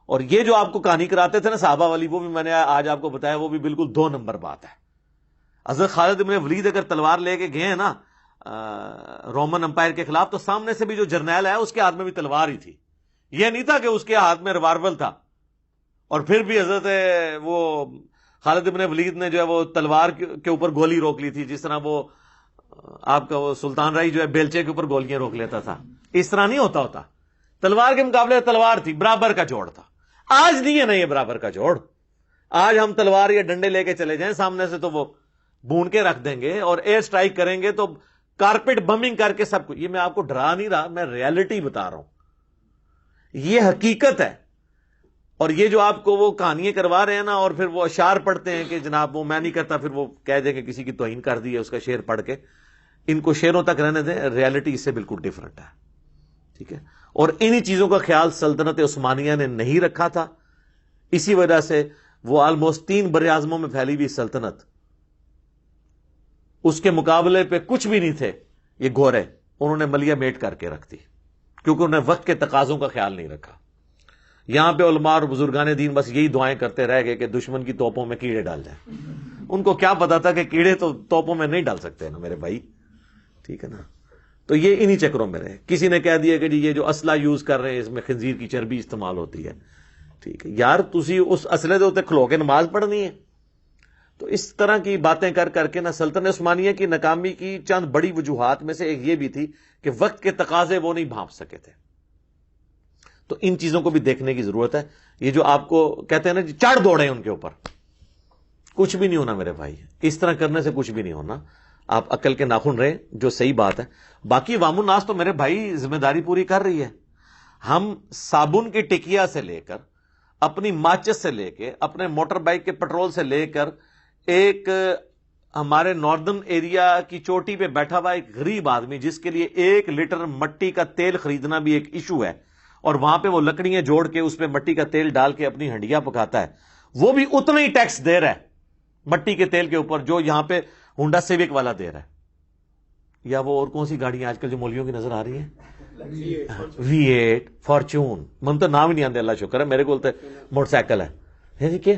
اور یہ جو آپ کو کہانی کراتے تھے نا صحابہ والی، وہ بھی میں نے آج آپ کو بتایا، وہ بھی بالکل 2 نمبر بات ہے. حضرت خالد بن ولید اگر تلوار لے کے گئے ہیں نا رومن امپائر کے خلاف تو سامنے سے بھی جو جرنیل ہے اس کے ہاتھ میں بھی تلوار ہی تھی. یہ نہیں تھا کہ اس کے ہاتھ میں ریوالور تھا اور پھر بھی حضرت وہ خالد بن ولید نے جو ہے وہ تلوار کے اوپر گولی روک لی تھی، جس طرح وہ آپ کا وہ سلطان رائی جو ہے بیلچے کے اوپر گولیاں روک لیتا تھا. اس طرح نہیں ہوتا. تلوار کے مقابلے تلوار تھی، برابر کا جوڑ تھا. آج نہیں ہے نا یہ برابر کا جوڑ. آج ہم تلوار یا ڈنڈے لے کے چلے جائیں سامنے سے تو وہ بون کے رکھ دیں گے اور ایئر سٹرائک کریں گے تو کارپیٹ بمنگ کر کے سب کچھ. یہ میں آپ کو ڈرا نہیں رہا، میں ریالٹی بتا رہا ہوں. یہ حقیقت ہے. اور یہ جو آپ کو وہ کہانیاں کروا رہے ہیں نا اور پھر وہ اشعار پڑھتے ہیں کہ جناب وہ میں نہیں کرتا، پھر وہ کہہ دیں کہ کسی کی توہین کر دی ہے اس کا شعر پڑھ کے. ان کو شعروں تک رہنے دیں، ریالٹی اس سے بالکل ڈیفرنٹ ہے. ٹھیک ہے. اور انہی چیزوں کا خیال سلطنت عثمانیہ نے نہیں رکھا تھا. اسی وجہ سے وہ آلموسٹ 3 براعظموں میں پھیلی ہوئی سلطنت، اس کے مقابلے پہ کچھ بھی نہیں تھے یہ گورے، انہوں نے ملیا میٹ کر کے رکھ دی کیونکہ انہوں نے وقت کے تقاضوں کا خیال نہیں رکھا. یہاں پہ علماء اور بزرگان دین بس یہی دعائیں کرتے رہ گئے کہ دشمن کی توپوں میں کیڑے ڈال جائیں. ان کو کیا پتا تھا کہ کیڑے تو توپوں میں نہیں ڈال سکتے نا میرے بھائی. ٹھیک ہے نا. تو یہ انہی چکروں میں رہے. کسی نے کہہ دیا کہ جی یہ جو اسلحہ یوز کر رہے ہیں اس میں خنزیر کی چربی استعمال ہوتی ہے. ٹھیک ہے یار، تسی اس اسلحے دے اوتے کھلو کے نماز پڑھنی ہے. تو اس طرح کی باتیں کر کر کے نا سلطنت عثمانیہ کی ناکامی کی چند بڑی وجوہات میں سے ایک یہ بھی تھی کہ وقت کے تقاضے وہ نہیں بھانپ سکے تھے. تو ان چیزوں کو بھی دیکھنے کی ضرورت ہے. یہ جو آپ کو کہتے ہیں نا جی چڑھ دوڑے ان کے اوپر، کچھ بھی نہیں ہونا میرے بھائی. اس طرح کرنے سے کچھ بھی نہیں ہونا. آپ عقل کے ناخن رہیں، جو صحیح بات ہے. باقی عوام الناس تو میرے بھائی ذمہ داری پوری کر رہی ہے. ہم صابن کی ٹکیا سے لے کر، اپنی ماچس سے لے کے، اپنے موٹر بائک کے پٹرول سے لے کر ایک ہمارے ناردرن ایریا کی چوٹی پہ بیٹھا ہوا ایک غریب آدمی جس کے لیے 1 لیٹر مٹی کا تیل خریدنا بھی ایک ایشو ہے، اور وہاں پہ وہ لکڑیاں جوڑ کے اس پہ مٹی کا تیل ڈال کے اپنی ہنڈیاں پکاتا ہے، وہ بھی اتنا ہی ٹیکس دے رہا ہے مٹی کے تیل کے اوپر جو یہاں پہ ہونڈا سیوک والا دے رہا ہے، یا وہ اور کون سی گاڑیاں آج کل جو مولویوں کی نظر آ رہی ہیں، V8 فارچون، من تو نام ہی نہیں آتے، اللہ شکر ہے میرے کو موٹر سائیکل ہے کیا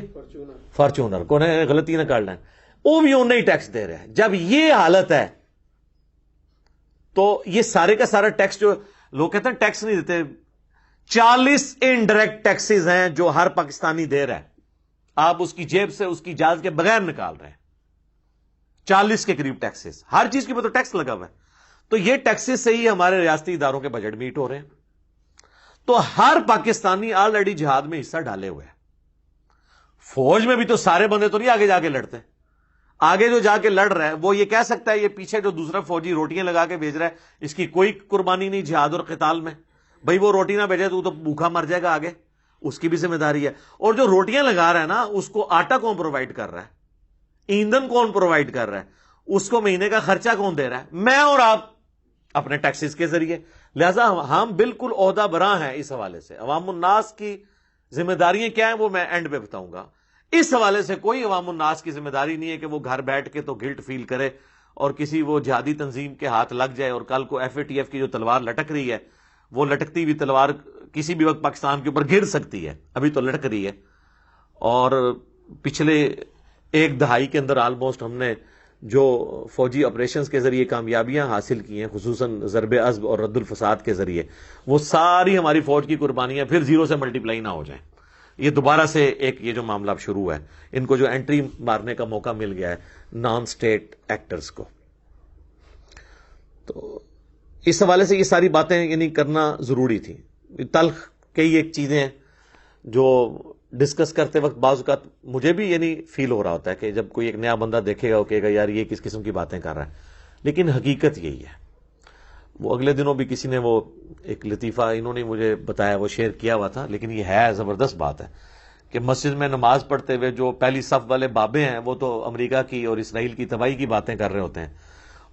فارچونر کو غلطی نہ کر لیں، وہ بھی انہیں ہی ٹیکس دے رہے ہیں۔ جب یہ حالت ہے تو یہ سارے کا سارا ٹیکس جو لوگ کہتے ہیں ٹیکس نہیں دیتے، 40 انڈائریکٹ ٹیکسز ہیں جو ہر پاکستانی دے رہا ہے، آپ اس کی جیب سے اس کی اجازت کے بغیر نکال رہے ہیں، 40 کے قریب ٹیکسز، ہر چیز کے اوپر تو ٹیکس لگا ہوا ہے، تو یہ ٹیکسز سے ہی ہمارے ریاستی اداروں کے بجٹ میٹ ہو رہے ہیں۔ تو ہر پاکستانی آلریڈی جہاد میں حصہ ڈالے ہوئے ہیں، فوج میں بھی تو سارے بندے تو نہیں آگے جا کے لڑتے، آگے جو جا کے لڑ رہا ہے وہ یہ کہہ سکتا ہے یہ پیچھے جو دوسرا فوجی روٹیاں لگا کے بھیج رہا ہے اس کی کوئی قربانی نہیں جہاد اور قتال میں، بھائی وہ روٹی نہ بھیجے تو بھوکا مر جائے گا آگے، اس کی بھی ذمہ داری ہے۔ اور جو روٹیاں لگا رہا ہے نا اس کو آٹا کون پرووائڈ کر رہا ہے، ایندھن کون پرووائڈ کر رہا ہے، اس کو مہینے کا خرچہ کون دے رہا ہے، میں اور آپ اپنے ٹیکسز کے ذریعے۔ لہذا ہم بالکل عہدہ براں ہیں اس حوالے سے۔ عوام الناس کی ذمہ داریاں کیا ہیں وہ میں اینڈ پہ بتاؤں گا۔ اس حوالے سے کوئی عوام الناس کی ذمہ داری نہیں ہے کہ وہ گھر بیٹھ کے تو گلٹ فیل کرے اور کسی وہ جہادی تنظیم کے ہاتھ لگ جائے، اور کل کو FATF کی جو تلوار لٹک رہی ہے وہ لٹکتی ہوئی تلوار کسی بھی وقت پاکستان کے اوپر گر سکتی ہے، ابھی تو لٹک رہی ہے، اور پچھلے 1 دہائی کے اندر آلموسٹ ہم نے جو فوجی آپریشنز کے ذریعے کامیابیاں حاصل کی ہیں، خصوصاً ضرب عضب اور رد الفساد کے ذریعے، وہ ساری ہماری فوج کی قربانیاں پھر 0 سے ملٹیپلائی نہ ہو جائیں۔ یہ دوبارہ سے ایک یہ جو معاملہ اب شروع ہے، ان کو جو انٹری مارنے کا موقع مل گیا ہے نان سٹیٹ ایکٹرز کو، تو اس حوالے سے یہ ساری باتیں یعنی کرنا ضروری تھی۔ تلخ کئی ایک چیزیں ہیں جو ڈسکس کرتے وقت بعض اوقات مجھے بھی یعنی فیل ہو رہا ہوتا ہے کہ جب کوئی ایک نیا بندہ دیکھے گا وہ کہے گا یار یہ کس قسم کی باتیں کر رہا ہے، لیکن حقیقت یہی ہے۔ وہ اگلے دنوں بھی کسی نے وہ ایک لطیفہ انہوں نے مجھے بتایا، وہ شیئر کیا ہوا تھا، لیکن یہ ہے زبردست بات ہے کہ مسجد میں نماز پڑھتے ہوئے جو پہلی صف والے بابے ہیں وہ تو امریکہ کی اور اسرائیل کی تباہی کی باتیں کر رہے ہوتے ہیں،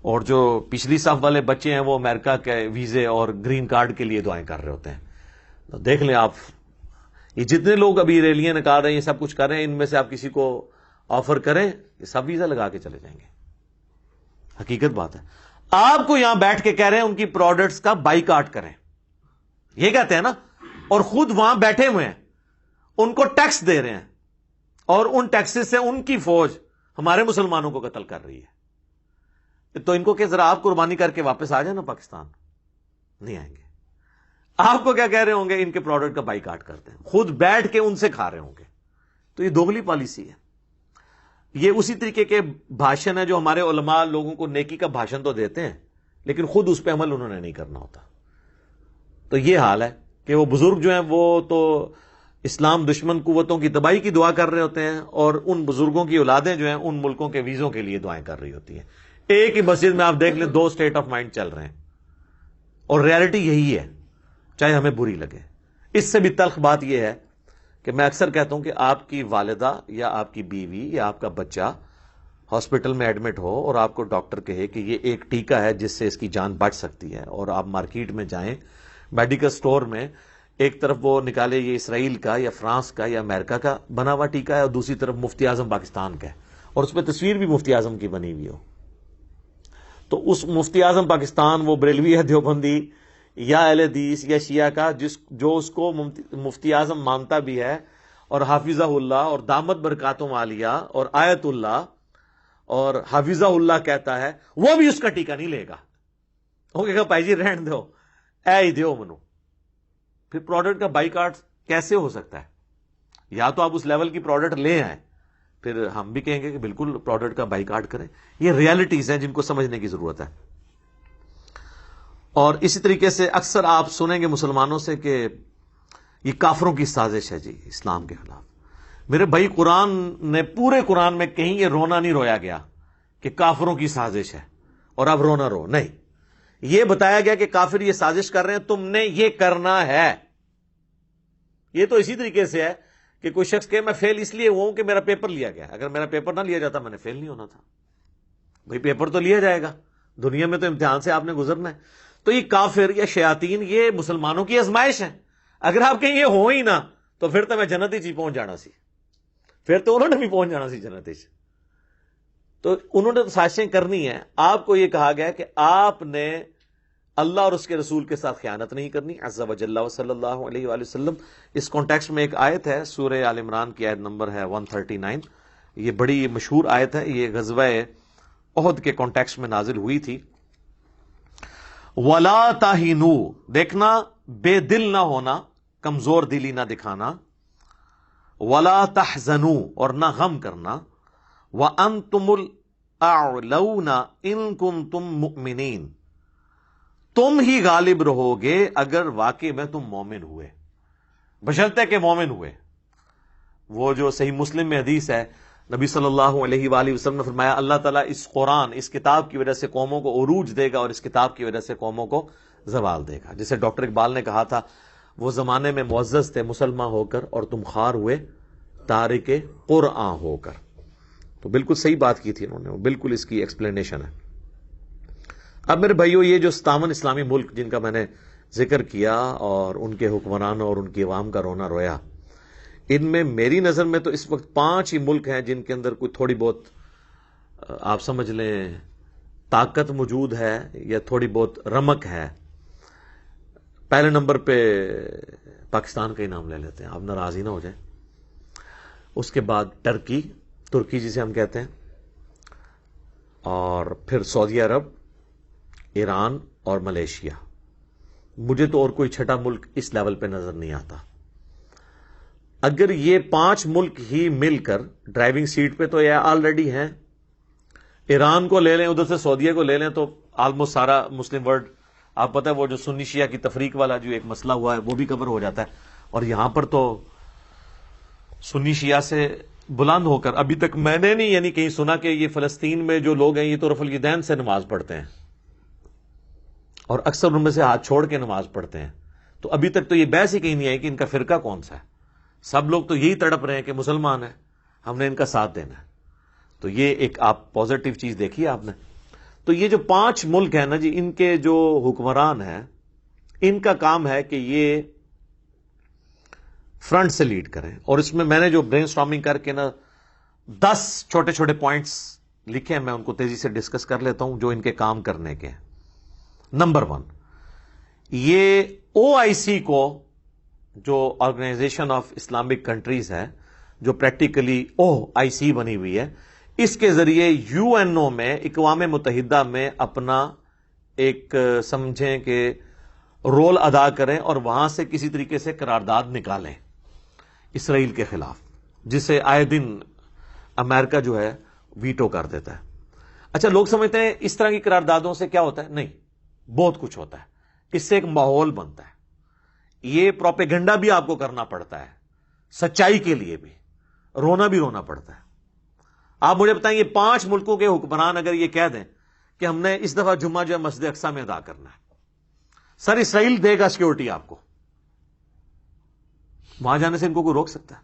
اور جو پچھلی صف والے بچے ہیں وہ امریکہ کے ویزے اور گرین کارڈ کے لیے دعائیں کر رہے ہوتے ہیں۔ تو دیکھ لیں آپ، یہ جتنے لوگ ابھی ریلیاں نکال رہے ہیں، یہ سب کچھ کر رہے ہیں، ان میں سے آپ کسی کو آفر کریں یہ سب ویزا لگا کے چلے جائیں گے۔ حقیقت بات ہے، آپ کو یہاں بیٹھ کے کہہ رہے ہیں ان کی پروڈکٹس کا بائیکاٹ کریں، یہ کہتے ہیں نا، اور خود وہاں بیٹھے ہوئے ہیں، ان کو ٹیکس دے رہے ہیں، اور ان ٹیکسز سے ان کی فوج ہمارے مسلمانوں کو قتل کر رہی ہے۔ تو ان کو کہ ذرا آپ قربانی کر کے واپس آ جائیں نا پاکستان، نہیں آئیں گے۔ آپ کو کیا کہہ رہے ہوں گے، ان کے پروڈکٹ کا بائیکاٹ کرتے ہیں، خود بیٹھ کے ان سے کھا رہے ہوں گے۔ تو یہ دوگلی پالیسی ہے۔ یہ اسی طریقے کے بھاشن ہے جو ہمارے علماء لوگوں کو نیکی کا بھاشن تو دیتے ہیں لیکن خود اس پہ عمل انہوں نے نہیں کرنا ہوتا۔ تو یہ حال ہے کہ وہ بزرگ جو ہیں وہ تو اسلام دشمن قوتوں کی تباہی کی دعا کر رہے ہوتے ہیں، اور ان بزرگوں کی اولادیں جو ہیں ان ملکوں کے ویزوں کے لیے دعائیں کر رہی ہوتی ہیں۔ ایک ہی مسجد میں آپ دیکھ لیں 2 اسٹیٹ آف مائنڈ چل رہے ہیں، اور ریالٹی یہی ہے، چاہے ہمیں بری لگے۔ اس سے بھی تلخ بات یہ ہے کہ میں اکثر کہتا ہوں کہ آپ کی والدہ یا آپ کی بیوی یا آپ کا بچہ ہاسپٹل میں ایڈمٹ ہو اور آپ کو ڈاکٹر کہے کہ یہ ایک ٹیکہ ہے جس سے اس کی جان بچ سکتی ہے، اور آپ مارکیٹ میں جائیں میڈیکل سٹور میں، ایک طرف وہ نکالے یہ اسرائیل کا یا فرانس کا یا امریکہ کا بنا ہوا ٹیکہ ہے، اور دوسری طرف مفتی اعظم پاکستان کا ہے، اور اس پہ تصویر بھی مفتی اعظم کی بنی ہوئی ہو، تو اس مفتی اعظم پاکستان وہ بریلوی ہے، دیوبندی یا اہل حدیث یا شیعہ کا جو اس کو مفتی اعظم مانتا بھی ہے، اور حافظہ اللہ اور دامت برکاتہم عالیہ اور آیت اللہ اور حافظہ اللہ کہتا ہے، وہ بھی اس کا ٹیکہ نہیں لے گا، وہ کہے گا بھائی جی رہن دو، اے ہی دیو منو۔ پھر پروڈکٹ کا بائیکاٹ کیسے ہو سکتا ہے؟ یا تو آپ اس لیول کی پروڈکٹ لے آئیں، پھر ہم بھی کہیں گے کہ بالکل پروڈکٹ کا بائیکاٹ کریں۔ یہ ریالٹیز ہیں جن کو سمجھنے کی ضرورت ہے۔ اور اسی طریقے سے اکثر آپ سنیں گے مسلمانوں سے کہ یہ کافروں کی سازش ہے جی اسلام کے خلاف۔ میرے بھائی قرآن نے پورے قرآن میں کہیں یہ رونا نہیں رویا گیا کہ کافروں کی سازش ہے اور اب رونا رو، نہیں، یہ بتایا گیا کہ کافر یہ سازش کر رہے ہیں، تم نے یہ کرنا ہے۔ یہ تو اسی طریقے سے ہے کہ کوئی شخص کہ میں فیل اس لیے ہوا ہوں کہ میرا پیپر لیا گیا، اگر میرا پیپر نہ لیا جاتا میں نے فیل نہیں ہونا تھا۔ بھئی پیپر تو لیا جائے گا، دنیا میں تو امتحان سے آپ نے گزرنا ہے. تو یہ کافر یا شیاطین یہ مسلمانوں کی آزمائش ہے. اگر آپ کہیں یہ ہو ہی نہ تو پھر تو میں جنت ہی پہنچ جانا سی، پھر تو انہوں نے بھی پہنچ جانا سی جنت ہی. تو انہوں نے تو سازشیں کرنی ہے. آپ کو یہ کہا گیا کہ آپ نے اللہ اور اس کے رسول کے ساتھ خیانت نہیں کرنی. عز وجل صلی اللہ علیہ وآلہ وسلم. اس کانٹیکسٹ میں ایک آیت ہے سورہ آل عمران کی آیت نمبر ہے 139. یہ بڑی مشہور آیت ہے، یہ غزوہ احد کے کانٹیکسٹ میں نازل ہوئی تھی. وَلَا تَهِنُوا، دیکھنا بے دل نہ ہونا، کمزور دلی نہ دکھانا. وَلَا تَحْزَنُوا، اور نہ غم کرنا. وَأَنْتُمُ الْأَعْلَوْنَ إِن كُنتُم مُؤْمِنِينَ، تم ہی غالب رہو گے اگر واقعی میں تم مومن ہوئے، بشرطے کہ مومن ہوئے. وہ جو صحیح مسلم میں حدیث ہے، نبی صلی اللہ علیہ وآلہ وسلم نے فرمایا اللہ تعالیٰ اس قرآن، اس کتاب کی وجہ سے قوموں کو عروج دے گا اور اس کتاب کی وجہ سے قوموں کو زوال دے گا. جسے ڈاکٹر اقبال نے کہا تھا وہ زمانے میں معزز تھے مسلمان ہو کر اور تم خوار ہوئے تارک قرآن ہو کر. تو بالکل صحیح بات کی تھی انہوں نے، بالکل اس کی ایکسپلینیشن ہے. اب میرے بھائیو، یہ جو 57 اسلامی ملک جن کا میں نے ذکر کیا اور ان کے حکمرانوں اور ان کی عوام کا رونا رویا، ان میں میری نظر میں تو اس وقت 5 ہی ملک ہیں جن کے اندر کوئی تھوڑی بہت آپ سمجھ لیں طاقت موجود ہے یا تھوڑی بہت رمق ہے. پہلے نمبر پہ پاکستان کا ہی نام لے لیتے ہیں، آپ ناراض ہی نہ ہو جائیں. اس کے بعد ترکی جسے ہم کہتے ہیں، اور پھر سعودی عرب، ایران اور ملیشیا. مجھے تو اور کوئی چھٹا ملک اس لیول پہ نظر نہیں آتا. اگر یہ 5 ملک ہی مل کر ڈرائیونگ سیٹ پہ تو یہ آلریڈی ہیں. ایران کو لے لیں، ادھر سے سعودیہ کو لے لیں تو آلموسٹ سارا مسلم ورلڈ، آپ پتہ ہے وہ جو سنی شیعہ کی تفریق والا جو ایک مسئلہ ہوا ہے وہ بھی کور ہو جاتا ہے. اور یہاں پر تو سنی شیعہ سے بلند ہو کر ابھی تک میں نے نہیں یعنی کہیں سنا کہ یہ فلسطین میں جو لوگ ہیں یہ تو رفع الیدین سے نماز پڑھتے ہیں اور اکثر ان میں سے ہاتھ چھوڑ کے نماز پڑھتے ہیں. تو ابھی تک تو یہ بحث ہی کہیں نہیں آئی کہ ان کا فرقہ کون سا ہے. سب لوگ تو یہی تڑپ رہے ہیں کہ مسلمان ہیں، ہم نے ان کا ساتھ دینا ہے. تو یہ ایک آپ پازیٹیو چیز دیکھی آپ نے. تو یہ جو 5 ملک ہیں نا جی، ان کے جو حکمران ہیں ان کا کام ہے کہ یہ فرنٹ سے لیڈ کریں. اور اس میں نے جو برین سٹارمنگ کر کے نا 10 چھوٹے چھوٹے پوائنٹس لکھے ہیں، میں ان کو تیزی سے ڈسکس کر لیتا ہوں جو ان کے کام کرنے کے ہیں. نمبر 1، یہ OIC کو جو آرگنائزیشن آف اسلامک کنٹریز ہے، جو پریکٹیکلی OIC بنی ہوئی ہے، اس کے ذریعے UNO میں، اقوام متحدہ میں اپنا ایک سمجھیں کہ رول ادا کریں اور وہاں سے کسی طریقے سے قرارداد نکالیں اسرائیل کے خلاف، جسے آئے دن امریکہ جو ہے ویٹو کر دیتا ہے. اچھا، لوگ سمجھتے ہیں اس طرح کی قراردادوں سے کیا ہوتا ہے؟ نہیں، بہت کچھ ہوتا ہے. اس سے ایک ماحول بنتا ہے. یہ پروپیگنڈا بھی آپ کو کرنا پڑتا ہے، سچائی کے لیے بھی رونا پڑتا ہے. آپ مجھے بتائیں، یہ 5 ملکوں کے حکمران اگر یہ کہہ دیں کہ ہم نے اس دفعہ جمعہ جو ہے مسجد اقصی میں ادا کرنا ہے، سر اسرائیل دے گا سیکورٹی آپ کو، وہاں جانے سے ان کو کوئی روک سکتا ہے؟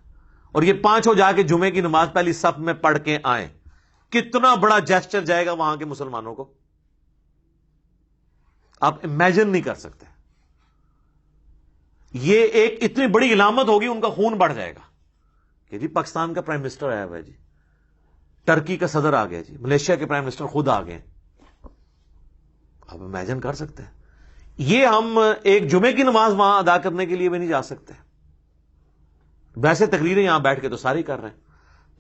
اور یہ 5 جا کے جمعے کی نماز پہلی صف میں پڑھ کے آئیں، کتنا بڑا جیسچر جائے گا وہاں کے مسلمانوں کو، آپ امیجن نہیں کر سکتے. یہ ایک اتنی بڑی علامت ہوگی، ان کا خون بڑھ جائے گا کہ جی پاکستان کا پرائم منسٹر آیا ہوا ہے، جی ٹرکی کا صدر آ گیا، جی ملیشیا کے پرائم منسٹر خود آ گئے. آپ امیجن کر سکتے ہیں؟ یہ ہم ایک جمعے کی نماز وہاں ادا کرنے کے لیے بھی نہیں جا سکتے. ویسے تقریریں یہاں بیٹھ کے تو ساری کر رہے ہیں.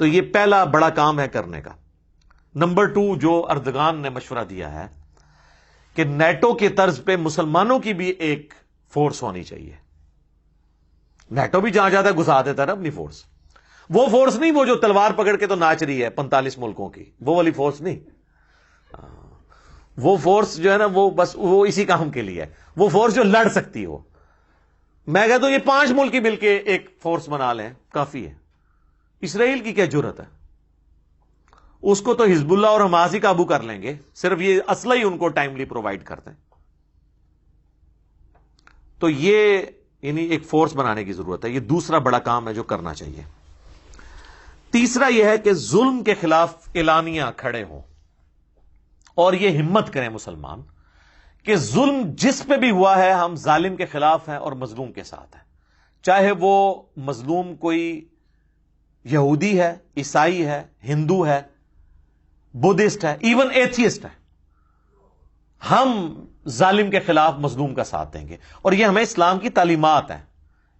تو یہ پہلا بڑا کام ہے کرنے کا. نمبر 2 جو اردگان نے مشورہ دیا ہے کہ نیٹو کے طرز پہ مسلمانوں کی بھی ایک فورس ہونی چاہیے. نیٹو بھی جہاں جاتا ہے گھسا دیتا ہے اپنی فورس. وہ فورس نہیں وہ جو تلوار پکڑ کے تو ناچ رہی ہے 45 ملکوں کی، وہ والی فورس نہیں. وہ فورس جو ہے نا وہ بس وہ اسی کام کے لیے ہے. وہ فورس جو لڑ سکتی ہو. میں کہتا ہوں یہ 5 ملک ہی مل کے ایک فورس بنا لیں، کافی ہے. اسرائیل کی کیا جرت ہے؟ اس کو تو حزب اللہ اور حماس ہی قابو کر لیں گے، صرف یہ اسلحہ ہی ان کو ٹائملی پرووائڈ کرتے ہیں. تو یہ یعنی ایک فورس بنانے کی ضرورت ہے. یہ دوسرا بڑا کام ہے جو کرنا چاہیے. تیسرا یہ ہے کہ ظلم کے خلاف اعلانیہ کھڑے ہوں. اور یہ ہمت کریں مسلمان کہ ظلم جس پہ بھی ہوا ہے ہم ظالم کے خلاف ہیں اور مظلوم کے ساتھ ہیں، چاہے وہ مظلوم کوئی یہودی ہے، عیسائی ہے، ہندو ہے، بدھسٹ ہے، ایون ایتھیسٹ ہے، ہم ظالم کے خلاف مظلوم کا ساتھ دیں گے. اور یہ ہمیں اسلام کی تعلیمات ہیں،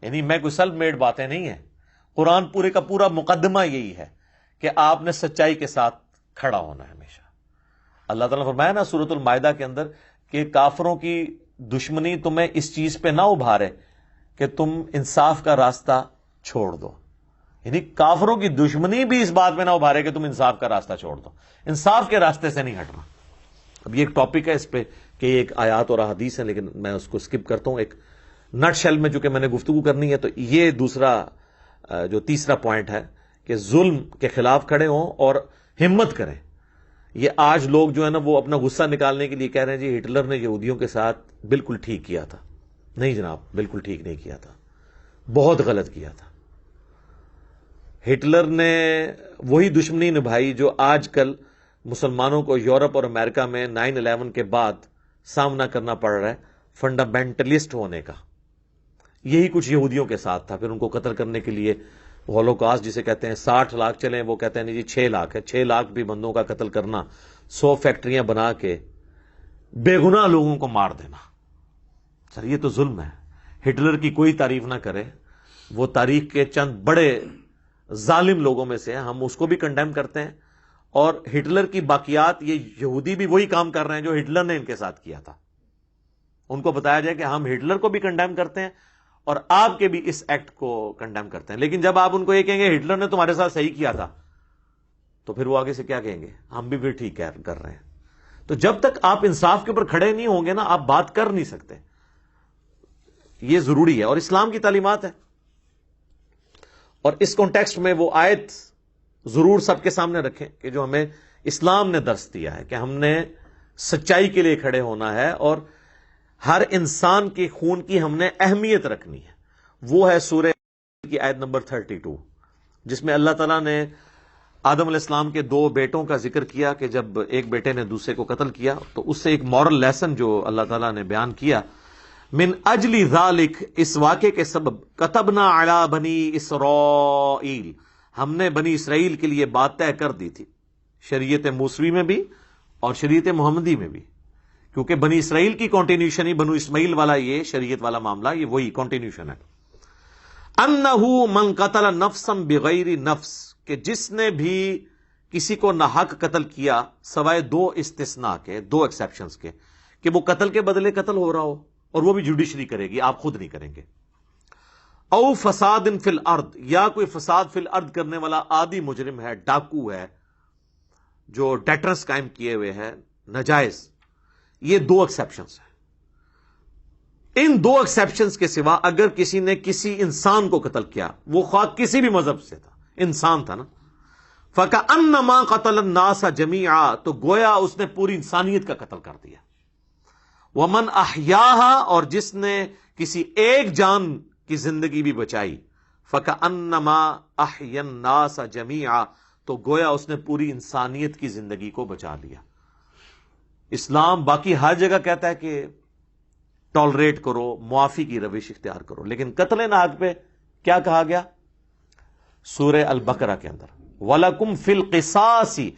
یعنی میں کوئی سیلف میڈ باتیں نہیں ہیں. قرآن پورے کا پورا مقدمہ یہی ہے کہ آپ نے سچائی کے ساتھ کھڑا ہونا ہے ہمیشہ. اللہ تعالیٰ نے فرمایا نا سورۃ المائدہ کے اندر کہ کافروں کی دشمنی تمہیں اس چیز پہ نہ ابھارے کہ تم انصاف کا راستہ چھوڑ دو. یعنی کافروں کی دشمنی بھی اس بات میں نہ ابھارے کہ تم انصاف کا راستہ چھوڑ دو، انصاف کے راستے سے نہیں ہٹنا. اب یہ ایک ٹاپک ہے اس پہ کہ ایک آیات اور احادیث ہیں، لیکن میں اس کو سکپ کرتا ہوں. ایک نٹ شیل میں چونکہ میں نے گفتگو کرنی ہے تو یہ دوسرا جو تیسرا پوائنٹ ہے کہ ظلم کے خلاف کھڑے ہوں اور ہمت کریں. یہ آج لوگ جو ہے نا وہ اپنا غصہ نکالنے کے لیے کہہ رہے ہیں جی ہٹلر نے یہودیوں کے ساتھ بالکل ٹھیک کیا تھا. نہیں جناب، بالکل ٹھیک نہیں کیا تھا، بہت غلط کیا تھا. ہٹلر نے وہی دشمنی نبھائی جو آج کل مسلمانوں کو یورپ اور امریکہ میں 9/11 کے بعد سامنا کرنا پڑ رہا ہے، فنڈامنٹلسٹ ہونے کا. یہی کچھ یہودیوں کے ساتھ تھا. پھر ان کو قتل کرنے کے لیے ہولوکاسٹ جسے کہتے ہیں 60 لاکھ چلیں، وہ کہتے ہیں نہیں جی 6 لاکھ ہے. 6 لاکھ بھی بندوں کا قتل کرنا، 100 فیکٹریاں بنا کے بے گناہ لوگوں کو مار دینا، سر یہ تو ظلم ہے. ہٹلر کی کوئی تعریف نہ کرے، وہ تاریخ کے چند بڑے ظالم لوگوں میں سے ہیں، ہم اس کو بھی کنڈیم کرتے ہیں. اور ہٹلر کی باقیات، یہ یہودی بھی وہی کام کر رہے ہیں جو ہٹلر نے ان کے ساتھ کیا تھا. ان کو بتایا جائے کہ ہم ہٹلر کو بھی کنڈیم کرتے ہیں اور آپ کے بھی اس ایکٹ کو کنڈیم کرتے ہیں. لیکن جب آپ ان کو یہ کہیں گے ہٹلر نے تمہارے ساتھ صحیح کیا تھا، تو پھر وہ آگے سے کیا کہیں گے؟ ہم بھی پھر ٹھیک کر رہے ہیں. تو جب تک آپ انصاف کے اوپر کھڑے نہیں ہوں گے نا، آپ بات کر نہیں سکتے. یہ ضروری ہے اور اسلام کی تعلیمات ہے. اور اس کانٹیکسٹ میں وہ آیت ضرور سب کے سامنے رکھیں کہ جو ہمیں اسلام نے درس دیا ہے کہ ہم نے سچائی کے لیے کھڑے ہونا ہے اور ہر انسان کے خون کی ہم نے اہمیت رکھنی ہے. وہ ہے سورہ کی آیت نمبر 32، جس میں اللہ تعالیٰ نے آدم علیہ السلام کے 2 بیٹوں کا ذکر کیا کہ جب ایک بیٹے نے دوسرے کو قتل کیا تو اس سے ایک مورل لیسن جو اللہ تعالیٰ نے بیان کیا، من اجل ذالک، اس واقعے کے سبب، کتبنا علی بنی اسرائیل، ہم نے بنی اسرائیل کے لیے بات طے کر دی تھی، شریعت موسوی میں بھی اور شریعت محمدی میں بھی، کیونکہ بنی اسرائیل کی کنٹینیوشن ہی بنو اسماعیل والا یہ شریعت والا معاملہ، یہ وہی کنٹینیوشن ہے. انہو من قتل نفسا بغیر نفس، کہ جس نے بھی کسی کو ناحق قتل کیا سوائے 2 استثناء کے، 2 ایکسیپشنز کے، کہ وہ قتل کے بدلے قتل ہو رہا ہو اور وہ بھی جوڈیشری کرے گی، آپ خود نہیں کریں گے. او فساد فی الارض، یا کوئی فساد فی الارض کرنے والا عادی مجرم ہے، ڈاکو ہے، جو ڈیٹرس قائم کیے ہوئے ہے ناجائز. یہ 2 ایکسیپشنز ہیں. ان 2 ایکسیپشنز کے سوا اگر کسی نے کسی انسان کو قتل کیا، وہ خواہ کسی بھی مذہب سے تھا، انسان تھا نا، فَكَأَنَّمَا قَتَلَ النَّاسَ جَمِيعًا، تو گویا اس نے پوری انسانیت کا قتل کر دیا. وَمَنْ أَحْيَاهَا، اور جس نے کسی ایک جان کی زندگی بھی بچائی، فَكَأَنَّمَا أَحْيَا النَّاسَ جَمِيعًا، تو گویا اس نے پوری انسانیت کی زندگی کو بچا لیا. اسلام باقی ہر جگہ کہتا ہے کہ ٹالریٹ کرو، معافی کی روش اختیار کرو، لیکن قتل ناحق پہ کیا کہا گیا؟ سورہ البقرہ کے اندر وَلَكُمْ فِي الْقِصَاصِ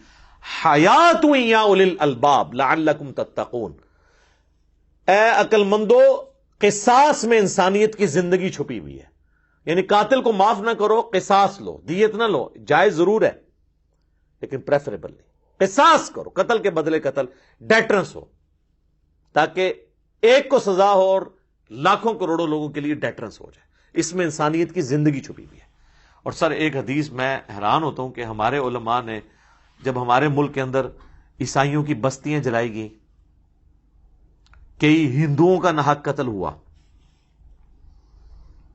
حَيَاةٌ يَا أُولِي الْأَلْبَابِ لَعَلَّكُمْ تَتَّقُونَ، اے عقل مندو، قصاص میں انسانیت کی زندگی چھپی ہوئی ہے. یعنی قاتل کو معاف نہ کرو، قصاص لو، دیت نہ لو، جائز ضرور ہے لیکن پریفریبل نہیں. قصاص کرو، قتل کے بدلے قتل، ڈیٹرنس ہو، تاکہ ایک کو سزا ہو اور لاکھوں کروڑوں لوگوں کے لیے ڈیٹرنس ہو جائے. اس میں انسانیت کی زندگی چھپی ہوئی ہے. اور سر ایک حدیث میں حیران ہوتا ہوں کہ ہمارے علماء نے جب ہمارے ملک کے اندر عیسائیوں کی بستیاں جلائی گئیں، کئی ہندوؤں کا ناحق قتل ہوا،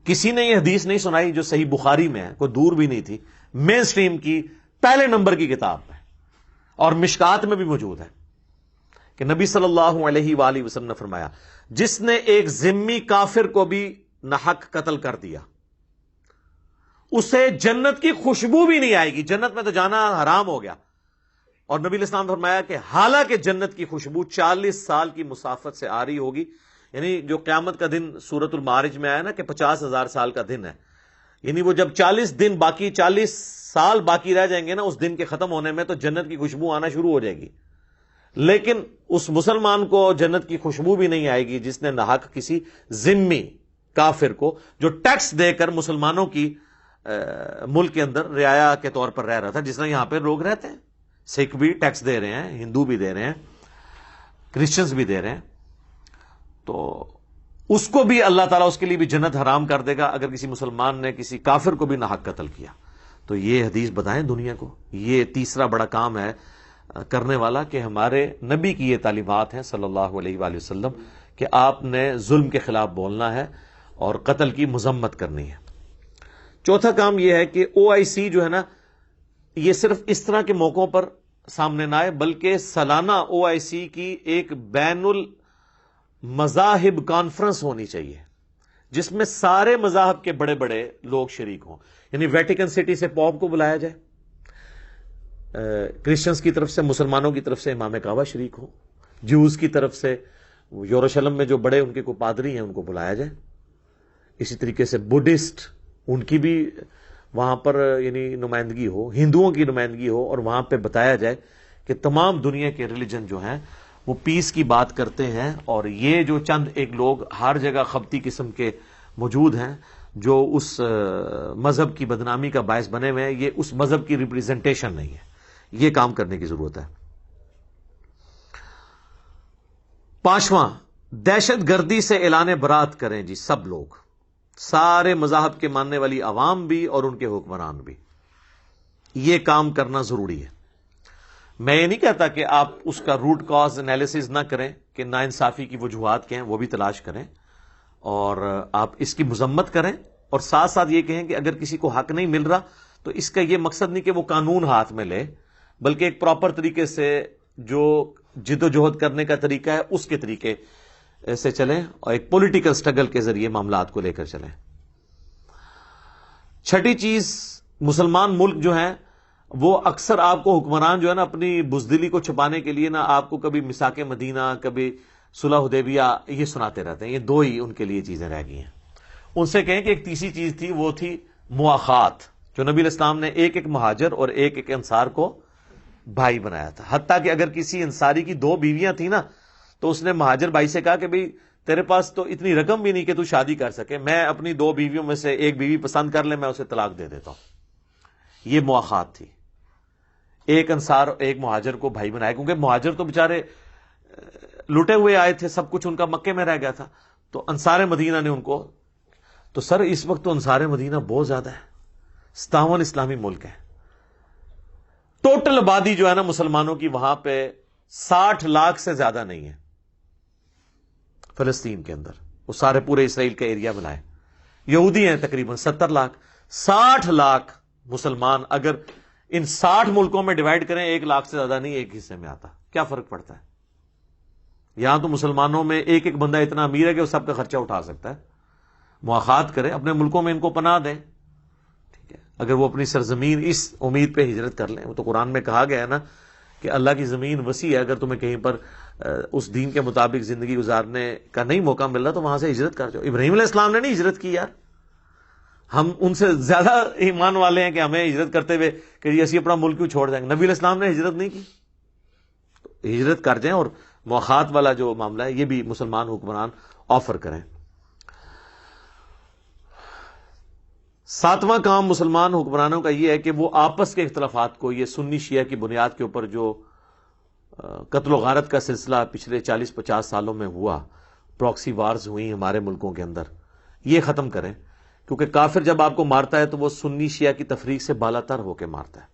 کسی نے یہ حدیث نہیں سنائی جو صحیح بخاری میں ہے، کوئی دور بھی نہیں تھی، مین سٹریم کی پہلے نمبر کی کتاب میں اور مشکات میں بھی موجود ہے، کہ نبی صلی اللہ علیہ وآلہ وسلم نے فرمایا جس نے ایک ذمی کافر کو بھی ناحق قتل کر دیا، اسے جنت کی خوشبو بھی نہیں آئے گی، جنت میں تو جانا حرام ہو گیا، اور نبی علیہ السلام نے فرمایا کہ حالانکہ جنت کی خوشبو 40 سال کی مسافت سے آ رہی ہوگی، یعنی جو قیامت کا دن سورۃ المعارج میں آیا نا کہ 50,000 سال کا دن ہے، یعنی وہ جب 40 سال باقی رہ جائیں گے نا اس دن کے ختم ہونے میں، تو جنت کی خوشبو آنا شروع ہو جائے گی. لیکن اس مسلمان کو جنت کی خوشبو بھی نہیں آئے گی جس نے ناحق کسی ذمی کافر کو، جو ٹیکس دے کر مسلمانوں کی ملک کے اندر رعایا کے طور پر رہ رہا تھا، جس طرح یہاں پہ لوگ رہتے ہیں. سکھ بھی ٹیکس دے رہے ہیں، ہندو بھی دے رہے ہیں، کرسچنز بھی دے رہے ہیں، تو اس کو بھی اللہ تعالیٰ اس کے لیے بھی جنت حرام کر دے گا اگر کسی مسلمان نے کسی کافر کو بھی ناحق قتل کیا. تو یہ حدیث بتائیں دنیا کو. یہ تیسرا بڑا کام ہے کرنے والا کہ ہمارے نبی کی یہ تعلیمات ہیں صلی اللہ علیہ وآلہ وسلم کہ آپ نے ظلم کے خلاف بولنا ہے اور قتل کی مذمت کرنی ہے. چوتھا کام یہ ہے کہ OIC جو ہے نا، یہ صرف اس طرح کے موقعوں پر سامنے نہ آئے بلکہ سالانہ OIC کی ایک بین المذاہب کانفرنس ہونی چاہیے جس میں سارے مذاہب کے بڑے بڑے لوگ شریک ہوں. یعنی ویٹیکن سٹی سے پوپ کو بلایا جائے، کرسچنز کی طرف سے، مسلمانوں کی طرف سے امام کعبہ شریک ہوں، جوز کی طرف سے یروشلم میں جو بڑے ان کے کوئی پادری ہیں ان کو بلایا جائے. اسی طریقے سے بدھسٹ ان کی بھی وہاں پر یعنی نمائندگی ہو، ہندوؤں کی نمائندگی ہو، اور وہاں پہ بتایا جائے کہ تمام دنیا کے ریلیجن جو ہیں وہ پیس کی بات کرتے ہیں، اور یہ جو چند ایک لوگ ہر جگہ خبتی قسم کے موجود ہیں جو اس مذہب کی بدنامی کا باعث بنے ہوئے ہیں، یہ اس مذہب کی ریپریزنٹیشن نہیں ہے. یہ کام کرنے کی ضرورت ہے. پانچواں، دہشت گردی سے اعلان برات کریں جی سب لوگ، سارے مذاہب کے ماننے والی عوام بھی اور ان کے حکمران بھی. یہ کام کرنا ضروری ہے. میں یہ نہیں کہتا کہ آپ اس کا روٹ کاز انالیسز نہ کریں کہ ناانصافی کی وجوہات کیا ہیں، وہ بھی تلاش کریں اور آپ اس کی مذمت کریں، اور ساتھ ساتھ یہ کہیں کہ اگر کسی کو حق نہیں مل رہا تو اس کا یہ مقصد نہیں کہ وہ قانون ہاتھ میں لے، بلکہ ایک پراپر طریقے سے جو جد و جہد کرنے کا طریقہ ہے اس کے طریقے سے چلیں اور ایک پولیٹیکل سٹرگل کے ذریعے معاملات کو لے کر چلیں. چھٹی چیز، مسلمان ملک جو ہیں وہ اکثر آپ کو حکمران جو ہے نا اپنی بزدلی کو چھپانے کے لیے نا آپ کو کبھی میثاق مدینہ، کبھی صلح حدیبیہ یہ سناتے رہتے ہیں. یہ دو ہی ان کے لیے چیزیں رہ گئی ہیں. ان سے کہیں کہ ایک تیسری چیز تھی، وہ تھی مواخات، جو نبی علیہ السلام نے ایک ایک مہاجر اور ایک ایک انصار کو بھائی بنایا تھا. حتیٰ کہ اگر کسی انصاری کی 2 بیویاں تھیں نا تو اس نے مہاجر بھائی سے کہا کہ بھئی تیرے پاس تو اتنی رقم بھی نہیں کہ تو شادی کر سکے، میں اپنی 2 بیویوں میں سے ایک بیوی پسند کر لے، میں اسے طلاق دے دیتا ہوں. یہ مواخات تھی. ایک انصار ایک مہاجر کو بھائی بنایا، کیونکہ مہاجر تو بیچارے لٹے ہوئے آئے تھے، سب کچھ ان کا مکے میں رہ گیا تھا، تو انصار مدینہ نے ان کو. تو سر اس وقت تو انصار مدینہ بہت زیادہ ہے، 57 اسلامی ملک ہیں. ٹوٹل آبادی جو ہے نا مسلمانوں کی وہاں پہ 60 لاکھ سے زیادہ نہیں ہے. فلسطین کے اندر وہ سارے پورے اسرائیل کا ایریا بنائے، یہودی ہیں تقریباً 70 لاکھ. 60 لاکھ مسلمان اگر ان 60 ملکوں میں ڈیوائیڈ کریں 1 لاکھ سے زیادہ نہیں ایک حصے میں آتا. کیا فرق پڑتا ہے؟ یہاں تو مسلمانوں میں ایک ایک بندہ اتنا امیر ہے کہ وہ سب کا خرچہ اٹھا سکتا ہے. مواخات کریں، اپنے ملکوں میں ان کو پناہ دیں. ٹھیک ہے، اگر وہ اپنی سرزمین اس امید پہ ہجرت کر لیں. وہ تو قرآن میں کہا گیا ہے نا کہ اللہ کی زمین وسیع ہے، اگر تمہیں کہیں پر اس دین کے مطابق زندگی گزارنے کا نہیں موقع مل رہا تو وہاں سے ہجرت کر جاؤ. ابراہیم علیہ السلام نے نہیں ہجرت کی یار، ہم ان سے زیادہ ایمان والے ہیں کہ ہمیں ہجرت کرتے ہوئے کہ یہ اسی اپنا ملک کیوں چھوڑ جائیں گے. نبی علیہ السلام نے ہجرت نہیں کی. تو ہجرت کر جائیں، اور مواخات والا جو معاملہ ہے یہ بھی مسلمان حکمران آفر کریں. 7واں کام مسلمان حکمرانوں کا یہ ہے کہ وہ آپس کے اختلافات کو، یہ سنی شیعہ کی بنیاد کے اوپر جو قتل و غارت کا سلسلہ پچھلے 40-50 سالوں میں ہوا، پراکسی وارز ہوئی ہمارے ملکوں کے اندر، یہ ختم کریں. کیونکہ کافر جب آپ کو مارتا ہے تو وہ سنی شیعہ کی تفریق سے بالا تر ہو کے مارتا ہے.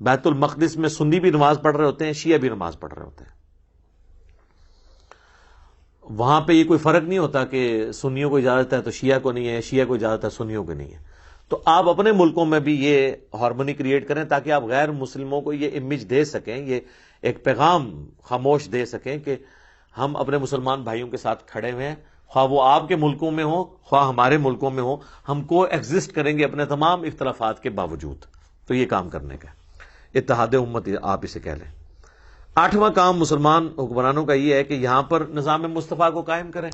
بیت المقدس میں سنی بھی نماز پڑھ رہے ہوتے ہیں، شیعہ بھی نماز پڑھ رہے ہوتے ہیں. وہاں پہ یہ کوئی فرق نہیں ہوتا کہ سنیوں کو اجازت ہے تو شیعہ کو نہیں ہے، شیعہ کو اجازت ہے سنیوں کو نہیں ہے. تو آپ اپنے ملکوں میں بھی یہ ہارمونی کریٹ کریں تاکہ آپ غیر مسلموں کو یہ امیج دے سکیں، یہ ایک پیغام خاموش دے سکیں کہ ہم اپنے مسلمان بھائیوں کے ساتھ کھڑے ہوئے ہیں، خواہ وہ آپ کے ملکوں میں ہوں خواہ ہمارے ملکوں میں ہوں، ہم کو ایگزسٹ کریں گے اپنے تمام اختلافات کے باوجود. تو یہ کام کرنے کا اتحاد امت آپ اسے کہہ لیں. 8واں کام مسلمان حکمرانوں کا یہ ہے کہ یہاں پر نظام مصطفیٰ کو قائم کریں.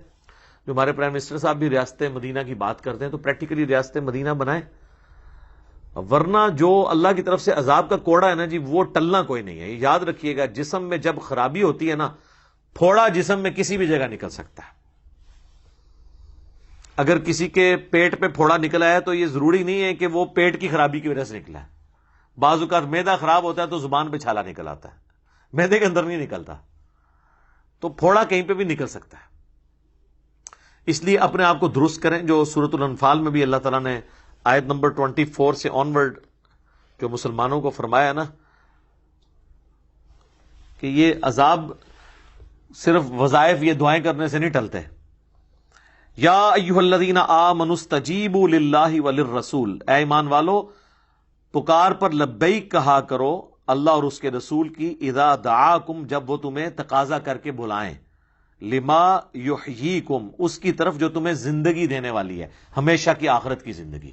جو ہمارے پرائم منسٹر صاحب بھی ریاست مدینہ کی بات کرتے ہیں تو پریکٹیکلی ریاست مدینہ بنائیں، ورنہ جو اللہ کی طرف سے عذاب کا کوڑا ہے نا جی، وہ ٹلنا کوئی نہیں ہے. یاد رکھیے گا، جسم میں جب خرابی ہوتی ہے نا، پھوڑا جسم میں کسی بھی جگہ نکل سکتا ہے. اگر کسی کے پیٹ پہ پھوڑا نکلا ہے تو یہ ضروری نہیں ہے کہ وہ پیٹ کی خرابی کی وجہ سے نکلا ہے. بعض اوقات معدہ خراب ہوتا ہے تو زبان پہ چھالا نکل آتا ہے، معدے کے اندر نہیں نکلتا، تو پھوڑا کہیں پہ بھی نکل سکتا ہے. اس لیے اپنے آپ کو درست کریں. جو سورۃ الانفال میں بھی اللہ تعالیٰ نے آیت نمبر 24 سے آنورڈ جو مسلمانوں کو فرمایا نا کہ یہ عذاب صرف وظائف، یہ دعائیں کرنے سے نہیں ٹلتے. یا ایھا الذین آمنوا استجیبوا للہ وللرسول، اے ایمان والو پکار پر لبیک کہا کرو اللہ اور اس کے رسول کی، اذا دعاکم جب وہ تمہیں تقاضا کر کے بلائیں، لما یحییکم اس کی طرف جو تمہیں زندگی دینے والی ہے، ہمیشہ کی آخرت کی زندگی.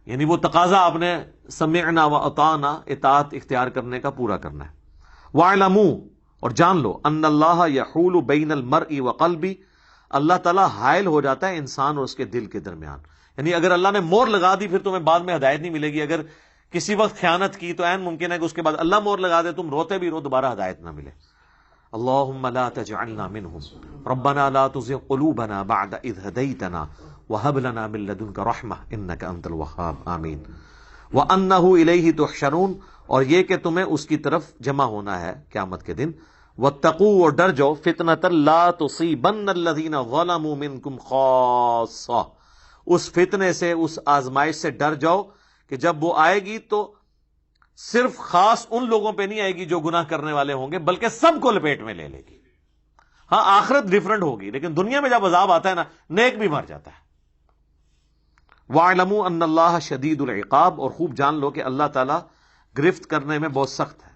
یعنی وہ تقاضا آپ نے سمعنا و اطعنا، اطاعت اختیار کرنے کا پورا کرنا ہے. وَاعْلَمُوا اور جان لو، ان اللہ یحول بین المرء وقلبی، اللہ تعالیٰ حائل ہو جاتا ہے انسان اور اس کے دل کے درمیان. یعنی اگر اللہ نے مور لگا دی پھر تمہیں بعد میں ہدایت نہیں ملے گی. اگر کسی وقت خیانت کی تو عین ممکن ہے کہ اس کے بعد اللہ مور لگا دے، تم روتے بھی رو، دوبارہ ہدایت نہ ملے. اللہم لا تجعلنا منہم ربنا لا تزغ قلوبنا بعد اذ ہدیتنا وہب لنا من لدنک رحمہ انک انت الوہاب. آمین. وانہ الیہ تحشرون اور یہ کہ تمہیں اس کی طرف جمع ہونا ہے قیامت کے دن. واتقوا اور ڈر جاؤ فتنۃ لا تصیبن الذین ظلموا منکم خاصہ، اس فتنے سے، اس آزمائش سے ڈر جاؤ کہ جب وہ آئے گی تو صرف خاص ان لوگوں پہ نہیں آئے گی جو گناہ کرنے والے ہوں گے، بلکہ سب کو لپیٹ میں لے لے گی. ہاں آخرت ڈیفرنٹ ہوگی، لیکن دنیا میں جب عذاب آتا ہے نا، نیک بھی مر جاتا ہے. وَاعْلَمُوا أَنَّ اللَّهَ شَدِيدُ الْعِقَابِ اور خوب جان لو کہ اللہ تعالیٰ گرفت کرنے میں بہت سخت ہے.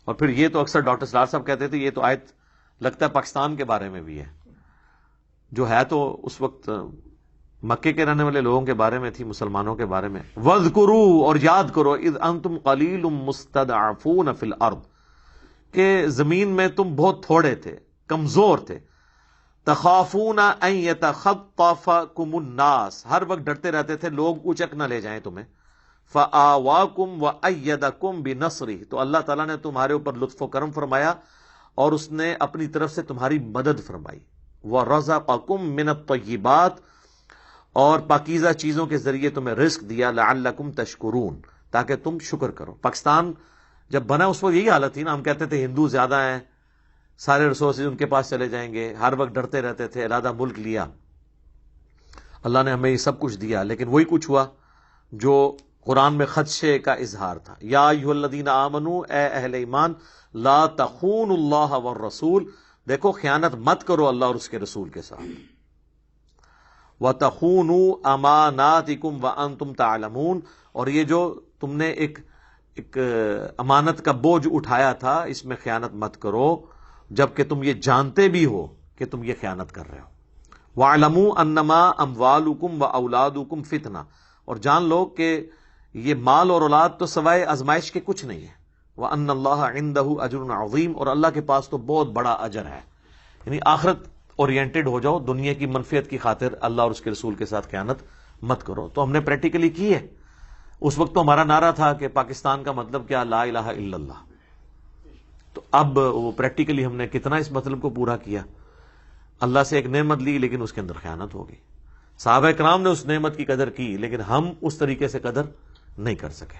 اور پھر یہ تو اکثر ڈاکٹر سرار صاحب کہتے تھے، یہ تو آیت لگتا ہے پاکستان کے بارے میں بھی ہے، جو ہے تو اس وقت مکے کے رہنے والے لوگوں کے بارے میں تھی، مسلمانوں کے بارے میں. وَاذْكُرُوا اور یاد کرو، اذ انتم قلیل مستضعفون فی الارض کہ زمین میں تم بہت تھوڑے تھے، کمزور تھے. تخافون ان یتخطفکم الناس ہر وقت ڈرتے رہتے تھے لوگ اچک نہ لے جائیں تمہیں. فآواکم وأیدکم بنصرہ تو اللہ تعالیٰ نے تمہارے اوپر لطف و کرم فرمایا اور اس نے اپنی طرف سے تمہاری مدد فرمائی. ورزقکم من الطیبات اور پاکیزہ چیزوں کے ذریعے تمہیں رزق دیا. لعلکم تشکرون تاکہ تم شکر کرو. پاکستان جب بنا اس وقت یہی حالت تھی نا، ہم کہتے تھے ہندو زیادہ ہیں، سارے ریسورسز ان کے پاس چلے جائیں گے، ہر وقت ڈرتے رہتے تھے. علیحدہ ملک لیا، اللہ نے ہمیں یہ سب کچھ دیا، لیکن وہی کچھ ہوا جو قرآن میں خدشے کا اظہار تھا. یا ایھا الذین آمنوا اے اہل ایمان، لا تخونوا اللہ والرسول دیکھو خیانت مت کرو اللہ اور اس کے رسول کے ساتھ. وَتَخُونُوا أَمَانَاتِكُمْ وَأَنْتُمْ تَعْلَمُونَ اور یہ جو تم نے ایک امانت کا بوجھ اٹھایا تھا، اس میں خیانت مت کرو جبکہ تم یہ جانتے بھی ہو کہ تم یہ خیانت کر رہے ہو. وَاعْلَمُوا أَنَّمَا أَمْوَالُكُمْ وَأَوْلَادُكُمْ فِتْنَةٌ اور جان لو کہ یہ مال اور اولاد تو سوائے آزمائش کے کچھ نہیں ہے. وَأَنَّ اللَّهَ عِندَهُ أَجْرٌ عَظِيمٌ اور اللہ کے پاس تو بہت بڑا اجر ہے. یعنی آخرت اورینٹڈ ہو جاؤ، دنیا کی منفیت کی خاطر اللہ اور اس کے رسول کے ساتھ خیانت مت کرو. تو ہم نے پریکٹیکلی کی ہے. اس وقت تو ہمارا نعرہ تھا کہ پاکستان کا مطلب کیا، لا الہ الا اللہ. تو اب وہ پریکٹیکلی ہم نے کتنا اس مطلب کو پورا کیا. اللہ سے ایک نعمت لی لیکن اس کے اندر خیانت ہو گئی. صحابہ کرام نے اس نعمت کی قدر کی لیکن ہم اس طریقے سے قدر نہیں کر سکے.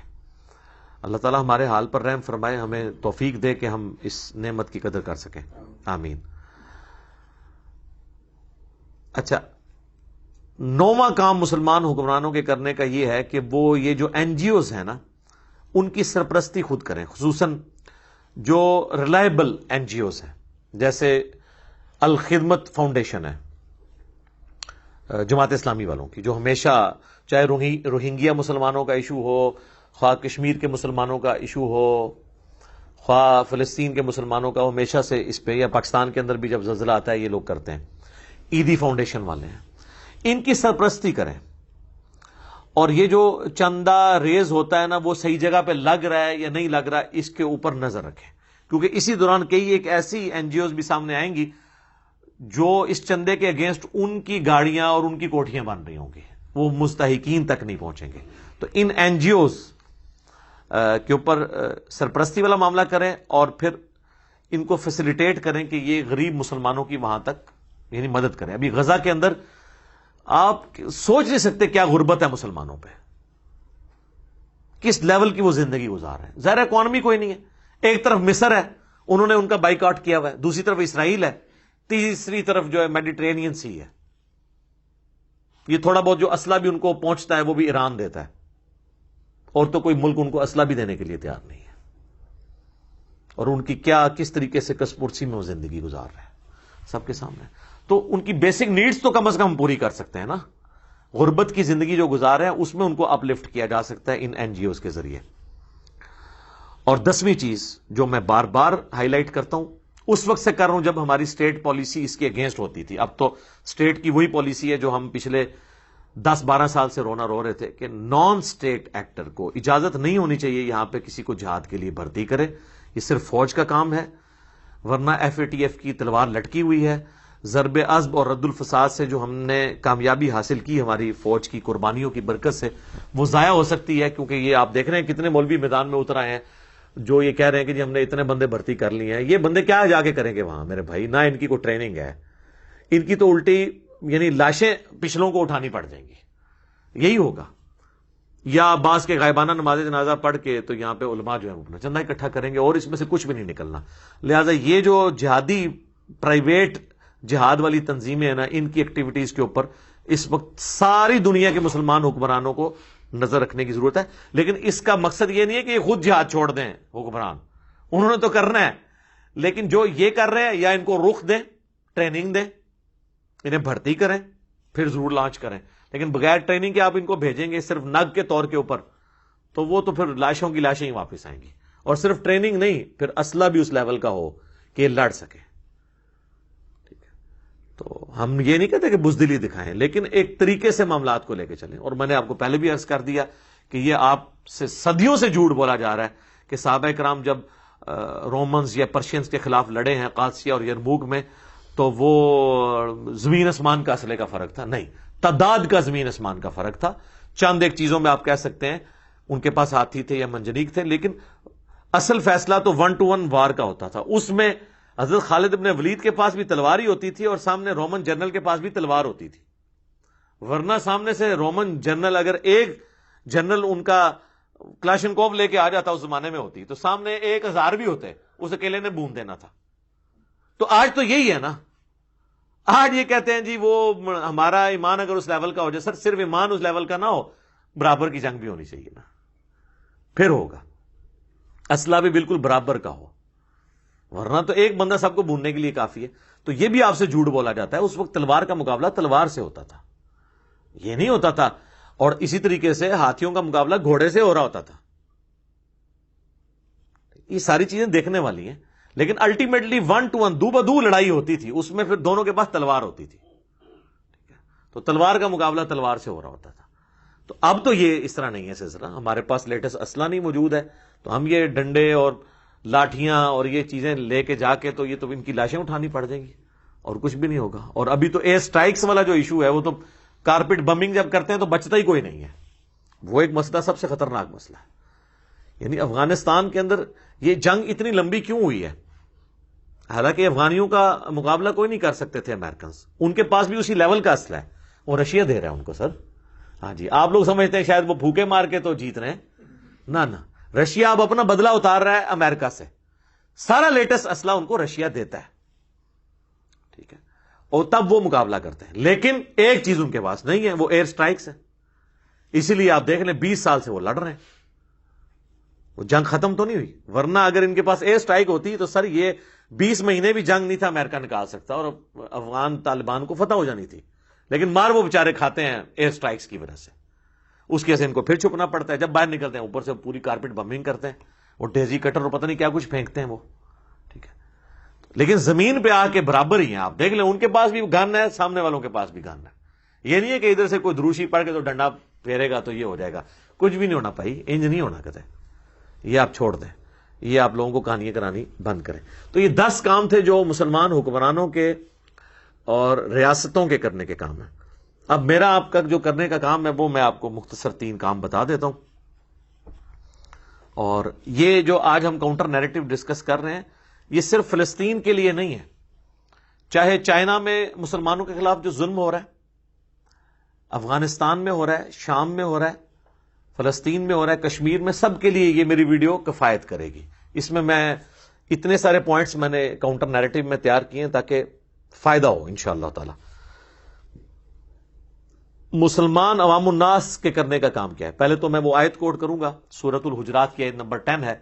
اللہ تعالیٰ ہمارے حال پر رحم فرمائے، ہمیں توفیق دے کہ ہم اس نعمت کی قدر کر سکیں. آمین. اچھا، 9واں کام مسلمان حکمرانوں کے کرنے کا یہ ہے کہ وہ یہ جو این جی اوز ہیں نا، ان کی سرپرستی خود کریں، خصوصاً جو ریلائبل این جی اوز ہیں، جیسے الخدمت فاؤنڈیشن ہے جماعت اسلامی والوں کی، جو ہمیشہ چاہے روہنگیا مسلمانوں کا ایشو ہو، خواہ کشمیر کے مسلمانوں کا ایشو ہو، خواہ فلسطین کے مسلمانوں کا، ہمیشہ سے اس پہ، یا پاکستان کے اندر بھی جب زلزلہ آتا ہے یہ لوگ کرتے ہیں. ایدی فاؤنڈیشن والے ہیں، ان کی سرپرستی کریں. اور یہ جو چندہ ریز ہوتا ہے نا، وہ صحیح جگہ پہ لگ رہا ہے یا نہیں لگ رہا، اس کے اوپر نظر رکھیں. کیونکہ اسی دوران کئی ایک ایسی این جی اوز بھی سامنے آئیں گی جو اس چندے کے اگینسٹ ان کی گاڑیاں اور ان کی کوٹھیاں بن رہی ہوں گی، وہ مستحقین تک نہیں پہنچیں گے. تو ان این جی اوز کے اوپر سرپرستی والا معاملہ کریں اور پھر ان کو فیسیلیٹیٹ کریں کہ یہ غریب مسلمانوں کی وہاں تک یعنی مدد کریں. ابھی غزہ کے اندر آپ سوچ نہیں سکتے کیا غربت ہے مسلمانوں پہ، کس لیول کی وہ زندگی گزار رہے ہیں. ظاہر اکانومی کوئی نہیں ہے. ایک طرف مصر ہے، انہوں نے ان کا بائیکاٹ کیا ہوا ہے، دوسری طرف اسرائیل ہے، تیسری طرف جو ہے میڈیٹرینین سی ہے. یہ تھوڑا بہت جو اسلحہ بھی ان کو پہنچتا ہے وہ بھی ایران دیتا ہے، اور تو کوئی ملک ان کو اسلحہ بھی دینے کے لیے تیار نہیں ہے. اور ان کی کس طریقے سے کس پرسی میں وہ زندگی گزار رہے ہیں سب کے سامنے. تو ان کی بیسک نیڈز تو کم از کم پوری کر سکتے ہیں نا. غربت کی زندگی جو گزار رہے ہیں اس میں ان کو اپ لفٹ کیا جا سکتا ہے ان این جی اوز کے ذریعے. اور 10ویں چیز جو میں بار بار ہائی لائٹ کرتا ہوں، اس وقت سے کر رہا ہوں جب ہماری اسٹیٹ پالیسی اس کے اگینسٹ ہوتی تھی. اب تو اسٹیٹ کی وہی پالیسی ہے جو ہم پچھلے 10-12 سال سے رو رہے تھے کہ نان اسٹیٹ ایکٹر کو اجازت نہیں ہونی چاہیے یہاں پہ کسی کو جہاد کے لیے بھرتی کرے. یہ صرف فوج کا کام ہے، ورنہ ایف اے ٹی ایف کی تلوار لٹکی ہوئی ہے. ضرب عصب اور رد الفساد سے جو ہم نے کامیابی حاصل کی ہماری فوج کی قربانیوں کی برکت سے، وہ ضائع ہو سکتی ہے. کیونکہ یہ آپ دیکھ رہے ہیں کتنے مولوی میدان میں اتر آئے ہیں جو یہ کہہ رہے ہیں کہ جی ہم نے اتنے بندے بھرتی کر لیے ہیں. یہ بندے کیا جا کے کریں گے وہاں میرے بھائی؟ نہ ان کی کوئی ٹریننگ ہے، ان کی تو الٹی یعنی لاشیں پچھلوں کو اٹھانی پڑ جائیں گی. یہی ہوگا. یا عباس کے غائبانہ نماز جنازہ پڑھ کے تو یہاں پہ علماء جو ہے اپنا چندہ اکٹھا کریں گے اور اس میں سے کچھ بھی نہیں نکلنا. لہذا یہ جو جہادی پرائیویٹ جہاد والی تنظیمیں ہیں نا، ان کی ایکٹیویٹیز کے اوپر اس وقت ساری دنیا کے مسلمان حکمرانوں کو نظر رکھنے کی ضرورت ہے. لیکن اس کا مقصد یہ نہیں ہے کہ یہ خود جہاد چھوڑ دیں حکمران، انہوں نے تو کرنا ہے. لیکن جو یہ کر رہے ہیں یا ان کو رخ دیں، ٹریننگ دیں، انہیں بھرتی کریں، پھر ضرور لانچ کریں. لیکن بغیر ٹریننگ کے آپ ان کو بھیجیں گے صرف نگ کے طور کے اوپر، تو وہ تو پھر لاشوں کی لاشیں ہی واپس آئیں گی. اور صرف ٹریننگ نہیں، پھر اسلحہ بھی اس لیول کا ہو کہ لڑ سکے. ٹھیک ہے، تو ہم یہ نہیں کہتے کہ بزدلی دکھائیں، لیکن ایک طریقے سے معاملات کو لے کے چلیں. اور میں نے آپ کو پہلے بھی عرض کر دیا کہ یہ آپ سے صدیوں سے جھوٹ بولا جا رہا ہے کہ صحابہ کرام جب رومنز یا پرشینز کے خلاف لڑے ہیں قادسیہ اور یرموک میں تو وہ زمین آسمان کا اسلحے کا فرق تھا. نہیں، تعداد کا زمین آسمان کا فرق تھا. چند ایک چیزوں میں آپ کہہ سکتے ہیں ان کے پاس ہاتھی تھے یا منجنیق تھے، لیکن اصل فیصلہ تو 1-to-1 وار کا ہوتا تھا. اس میں حضرت خالد ابن ولید کے پاس بھی تلوار ہی ہوتی تھی اور سامنے رومن جنرل کے پاس بھی تلوار ہوتی تھی. ورنہ سامنے سے رومن جنرل اگر ایک جنرل ان کا کلاشنکوف لے کے آ جاتا اس زمانے میں ہوتی تو سامنے 1000 بھی ہوتے، اس اکیلے نے بون دینا تھا. تو آج تو یہی ہے نا. آج یہ کہتے ہیں جی وہ ہمارا ایمان اگر اس لیول کا ہو جائے. سر صرف ایمان اس لیول کا نہ ہو، برابر کی جنگ بھی ہونی چاہیے نا، پھر ہوگا. اسلحہ بھی بالکل برابر کا ہو، ورنہ تو ایک بندہ سب کو بھوننے کے لیے کافی ہے. تو یہ بھی آپ سے جھوٹ بولا جاتا ہے. اس وقت تلوار کا مقابلہ تلوار سے ہوتا تھا، یہ نہیں ہوتا تھا. اور اسی طریقے سے ہاتھیوں کا مقابلہ گھوڑے سے ہو رہا ہوتا تھا. یہ ساری چیزیں دیکھنے والی ہیں. لیکن الٹیمیٹلی 1-to-1 دو بدو لڑائی ہوتی تھی، اس میں پھر دونوں کے پاس تلوار ہوتی تھی. ٹھیک ہے، تو تلوار کا مقابلہ تلوار سے ہو رہا ہوتا تھا. تو اب تو یہ اس طرح نہیں ہے سلسلہ. ہمارے پاس لیٹسٹ اسلحہ نہیں موجود ہے تو ہم یہ ڈنڈے اور لاٹھیاں اور یہ چیزیں لے کے جا کے تو یہ تو ان کی لاشیں اٹھانی پڑ جائیں گی اور کچھ بھی نہیں ہوگا. اور ابھی تو ایئر سٹرائکس والا جو ایشو ہے وہ تو کارپیٹ بمبنگ جب کرتے ہیں تو بچتا ہی کوئی نہیں ہے. وہ ایک مسئلہ سب سے خطرناک مسئلہ ہے. یعنی افغانستان کے اندر یہ جنگ اتنی لمبی کیوں ہوئی ہے؟ حالانکہ افغانیوں کا مقابلہ کوئی نہیں کر سکتے تھے امریکنز، ان کے پاس بھی اسی لیول کا اسلحہ ہے، وہ رشیا دے رہا ہے ان کو. سر ہاں جی، آپ لوگ سمجھتے ہیں شاید وہ بھوکے مار کے تو جیت رہے ہیں. نہ، رشیا اب اپنا بدلہ اتار رہا ہے امریکہ سے. سارا لیٹسٹ اسلحہ ان کو رشیا دیتا ہے. ٹھیک ہے، اور تب وہ مقابلہ کرتے ہیں. لیکن ایک چیز ان کے پاس نہیں ہے، وہ ایئر سٹرائکس ہے. اسی لیے آپ دیکھ لیں 20 سال سے وہ لڑ رہے ہیں. وہ جنگ ختم تو نہیں ہوئی، ورنہ اگر ان کے پاس ایئر سٹرائک ہوتی تو سر یہ 20 مہینے بھی جنگ نہیں تھا امریکہ نکال سکتا اور افغان طالبان کو فتح ہو جانی تھی. لیکن مار وہ بیچارے کھاتے ہیں ایئر سٹرائکس کی وجہ سے. اس کی وجہ سے ان کو پھر چھپنا پڑتا ہے. جب باہر نکلتے ہیں اوپر سے پوری کارپیٹ بمبنگ کرتے ہیں، وہ ڈیزی کٹر اور پتہ نہیں کیا کچھ پھینکتے ہیں وہ. ٹھیک ہے، لیکن زمین پہ آ کے برابر ہی ہیں. آپ دیکھ لیں ان کے پاس بھی گن ہے، سامنے والوں کے پاس بھی گن ہے. یہ نہیں ہے کہ ادھر سے کوئی دروشی پڑھ کے تو ڈنڈا پھیرے گا تو یہ ہو جائے گا. کچھ بھی نہیں ہونا. بھائی انج نہیں ہونا کہتے، یہ آپ چھوڑ دیں. یہ آپ لوگوں کو کہانیاں کرانی بند کریں. تو یہ 10 کام تھے جو مسلمان حکمرانوں کے اور ریاستوں کے کرنے کے کام ہیں. اب میرا آپ کا جو کرنے کا کام ہے وہ میں آپ کو مختصر 3 کام بتا دیتا ہوں. اور یہ جو آج ہم کاؤنٹر نیریٹو ڈسکس کر رہے ہیں یہ صرف فلسطین کے لیے نہیں ہے. چاہے چائنا میں مسلمانوں کے خلاف جو ظلم ہو رہا ہے، افغانستان میں ہو رہا ہے، شام میں ہو رہا ہے، فلسطین میں ہو رہا ہے، کشمیر میں، سب کے لیے یہ میری ویڈیو کفایت کرے گی. اس میں اتنے سارے پوائنٹس میں نے کاؤنٹر نیریٹو میں تیار کیے ہیں تاکہ فائدہ ہو انشاءاللہ تعالی. مسلمان عوام الناس کے کرنے کا کام کیا ہے؟ پہلے تو میں وہ آیت کوٹ کروں گا، سورۃ الحجرات کی آیت نمبر 10 ہے،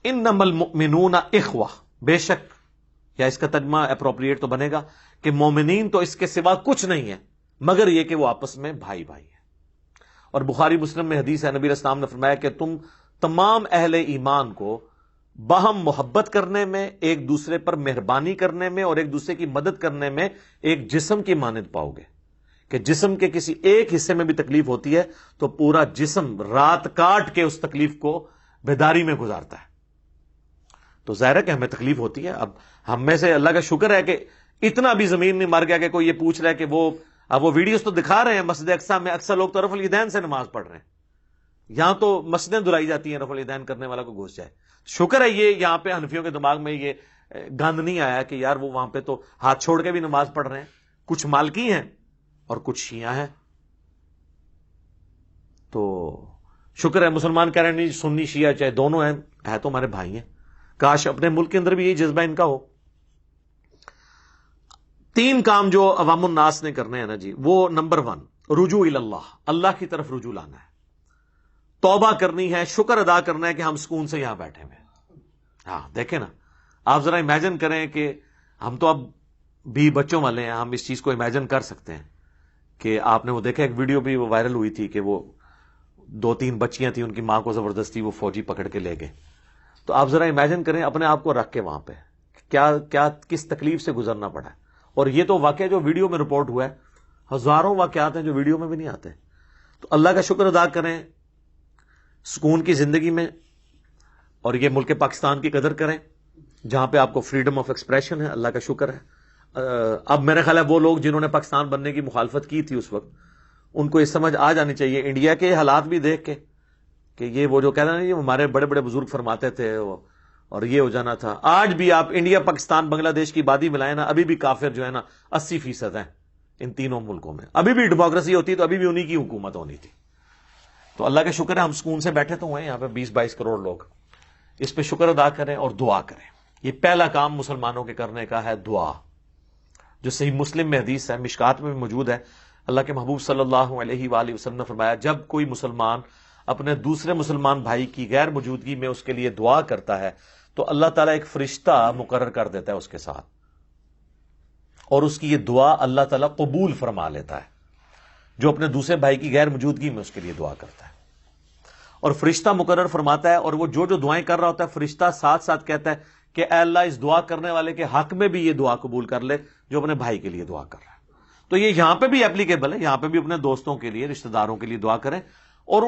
انما المؤمنون اخوہ. بے شک، یا اس کا ترجمہ اپروپریٹ تو بنے گا کہ مومنین تو اس کے سوا کچھ نہیں ہے مگر یہ کہ وہ آپس میں بھائی بھائی ہیں. اور بخاری مسلم میں حدیث ہے، نبی علیہ السلام نے فرمایا کہ تم تمام اہل ایمان کو باہم محبت کرنے میں، ایک دوسرے پر مہربانی کرنے میں اور ایک دوسرے کی مدد کرنے میں ایک جسم کی مانند پاؤ گے کہ جسم کے کسی ایک حصے میں بھی تکلیف ہوتی ہے تو پورا جسم رات کاٹ کے اس تکلیف کو بیداری میں گزارتا ہے. تو ظاہر ہے کہ ہمیں تکلیف ہوتی ہے. اب ہم میں سے اللہ کا شکر ہے کہ اتنا بھی زمین نہیں مر گیا کہ کوئی یہ پوچھ رہا ہے کہ وہ ویڈیوز تو دکھا رہے ہیں مسجد اقصی میں اکثر لوگ تو رفع الیدین سے نماز پڑھ رہے ہیں. یہاں تو مسجدیں دلائی جاتی ہیں رفع الیدین کرنے والا کو گھس جائے. شکر ہے یہ یہاں پہ حنفیوں کے دماغ میں یہ گند نہیں آیا کہ یار وہ وہاں پہ تو ہاتھ چھوڑ کے بھی نماز پڑھ رہے ہیں. کچھ مالکی ہیں اور کچھ شیعہ ہیں. تو شکر ہے مسلمان کہہ رہے ہیں نہیں سنی شیعہ چاہے دونوں ہیں، ہے تو ہمارے بھائی ہیں. کاش اپنے ملک کے اندر بھی یہی جذبہ ان کا ہو. 3 کام جو عوام الناس نے کرنے ہیں نا جی، وہ نمبر 1 رجوع اللہ، اللہ کی طرف رجوع لانا ہے، توبہ کرنی ہے، شکر ادا کرنا ہے کہ ہم سکون سے یہاں بیٹھے ہوئے. ہاں دیکھیں نا، آپ ذرا امیجن کریں کہ ہم تو اب بھی بچوں والے ہیں، ہم اس چیز کو امیجن کر سکتے ہیں کہ آپ نے وہ دیکھا ایک ویڈیو بھی وہ وائرل ہوئی تھی کہ وہ 2-3 بچیاں تھیں، ان کی ماں کو زبردستی وہ فوجی پکڑ کے لے گئے. تو آپ ذرا امیجن کریں اپنے آپ کو رکھ کے وہاں پہ کیا کس تکلیف سے گزرنا پڑا ہے. اور یہ تو واقعہ جو ویڈیو میں رپورٹ ہوا ہے، ہزاروں واقعات ہیں جو ویڈیو میں بھی نہیں آتے. تو اللہ کا شکر ادا کریں سکون کی زندگی میں، اور یہ ملک پاکستان کی قدر کریں جہاں پہ آپ کو فریڈم آف ایکسپریشن ہے. اللہ کا شکر ہے. اب میرا خیال ہے وہ لوگ جنہوں نے پاکستان بننے کی مخالفت کی تھی اس وقت، ان کو یہ سمجھ آ جانی چاہیے انڈیا کے حالات بھی دیکھ کے کہ یہ وہ جو کہہ رہے ہیں یہ ہمارے بڑے بڑے بزرگ فرماتے تھے اور یہ ہو جانا تھا. آج بھی آپ انڈیا، پاکستان، بنگلہ دیش کی بادی ملائیں نا، ابھی بھی کافر جو ہے نا 80% ہیں ان تینوں ملکوں میں. ابھی بھی ڈیموکریسی ہوتی تو ابھی بھی انہی کی حکومت ہونی تھی. تو اللہ کا شکر ہے ہم سکون سے بیٹھے تو ہوئے یہاں پہ 20-22 کروڑ لوگ. اس پہ شکر ادا کریں اور دعا کریں. یہ پہلا کام مسلمانوں کے کرنے کا ہے، دعا، جو صحیح مسلم میں حدیث ہے، مشکات میں بھی موجود ہے. اللہ کے محبوب صلی اللہ علیہ وآلہ وسلم نے فرمایا جب کوئی مسلمان اپنے دوسرے مسلمان بھائی کی غیر موجودگی میں اس کے لیے دعا کرتا ہے تو اللہ تعالیٰ ایک فرشتہ مقرر کر دیتا ہے اس کے ساتھ، اور اس کی یہ دعا اللہ تعالیٰ قبول فرما لیتا ہے جو اپنے دوسرے بھائی کی غیر موجودگی میں اس کے لیے دعا کرتا ہے. اور فرشتہ مقرر فرماتا ہے، اور وہ جو دعائیں کر رہا ہوتا ہے فرشتہ ساتھ ساتھ کہتا ہے کہ اے اللہ اس دعا کرنے والے کے حق میں بھی یہ دعا قبول کر لے جو اپنے بھائی کے لیے دعا کر رہا ہے. تو یہ یہاں پہ بھی اپلیکیبل ہے، یہاں پہ بھی اپنے دوستوں کے لیے، رشتہ داروں کے لیے دعا کریں. اور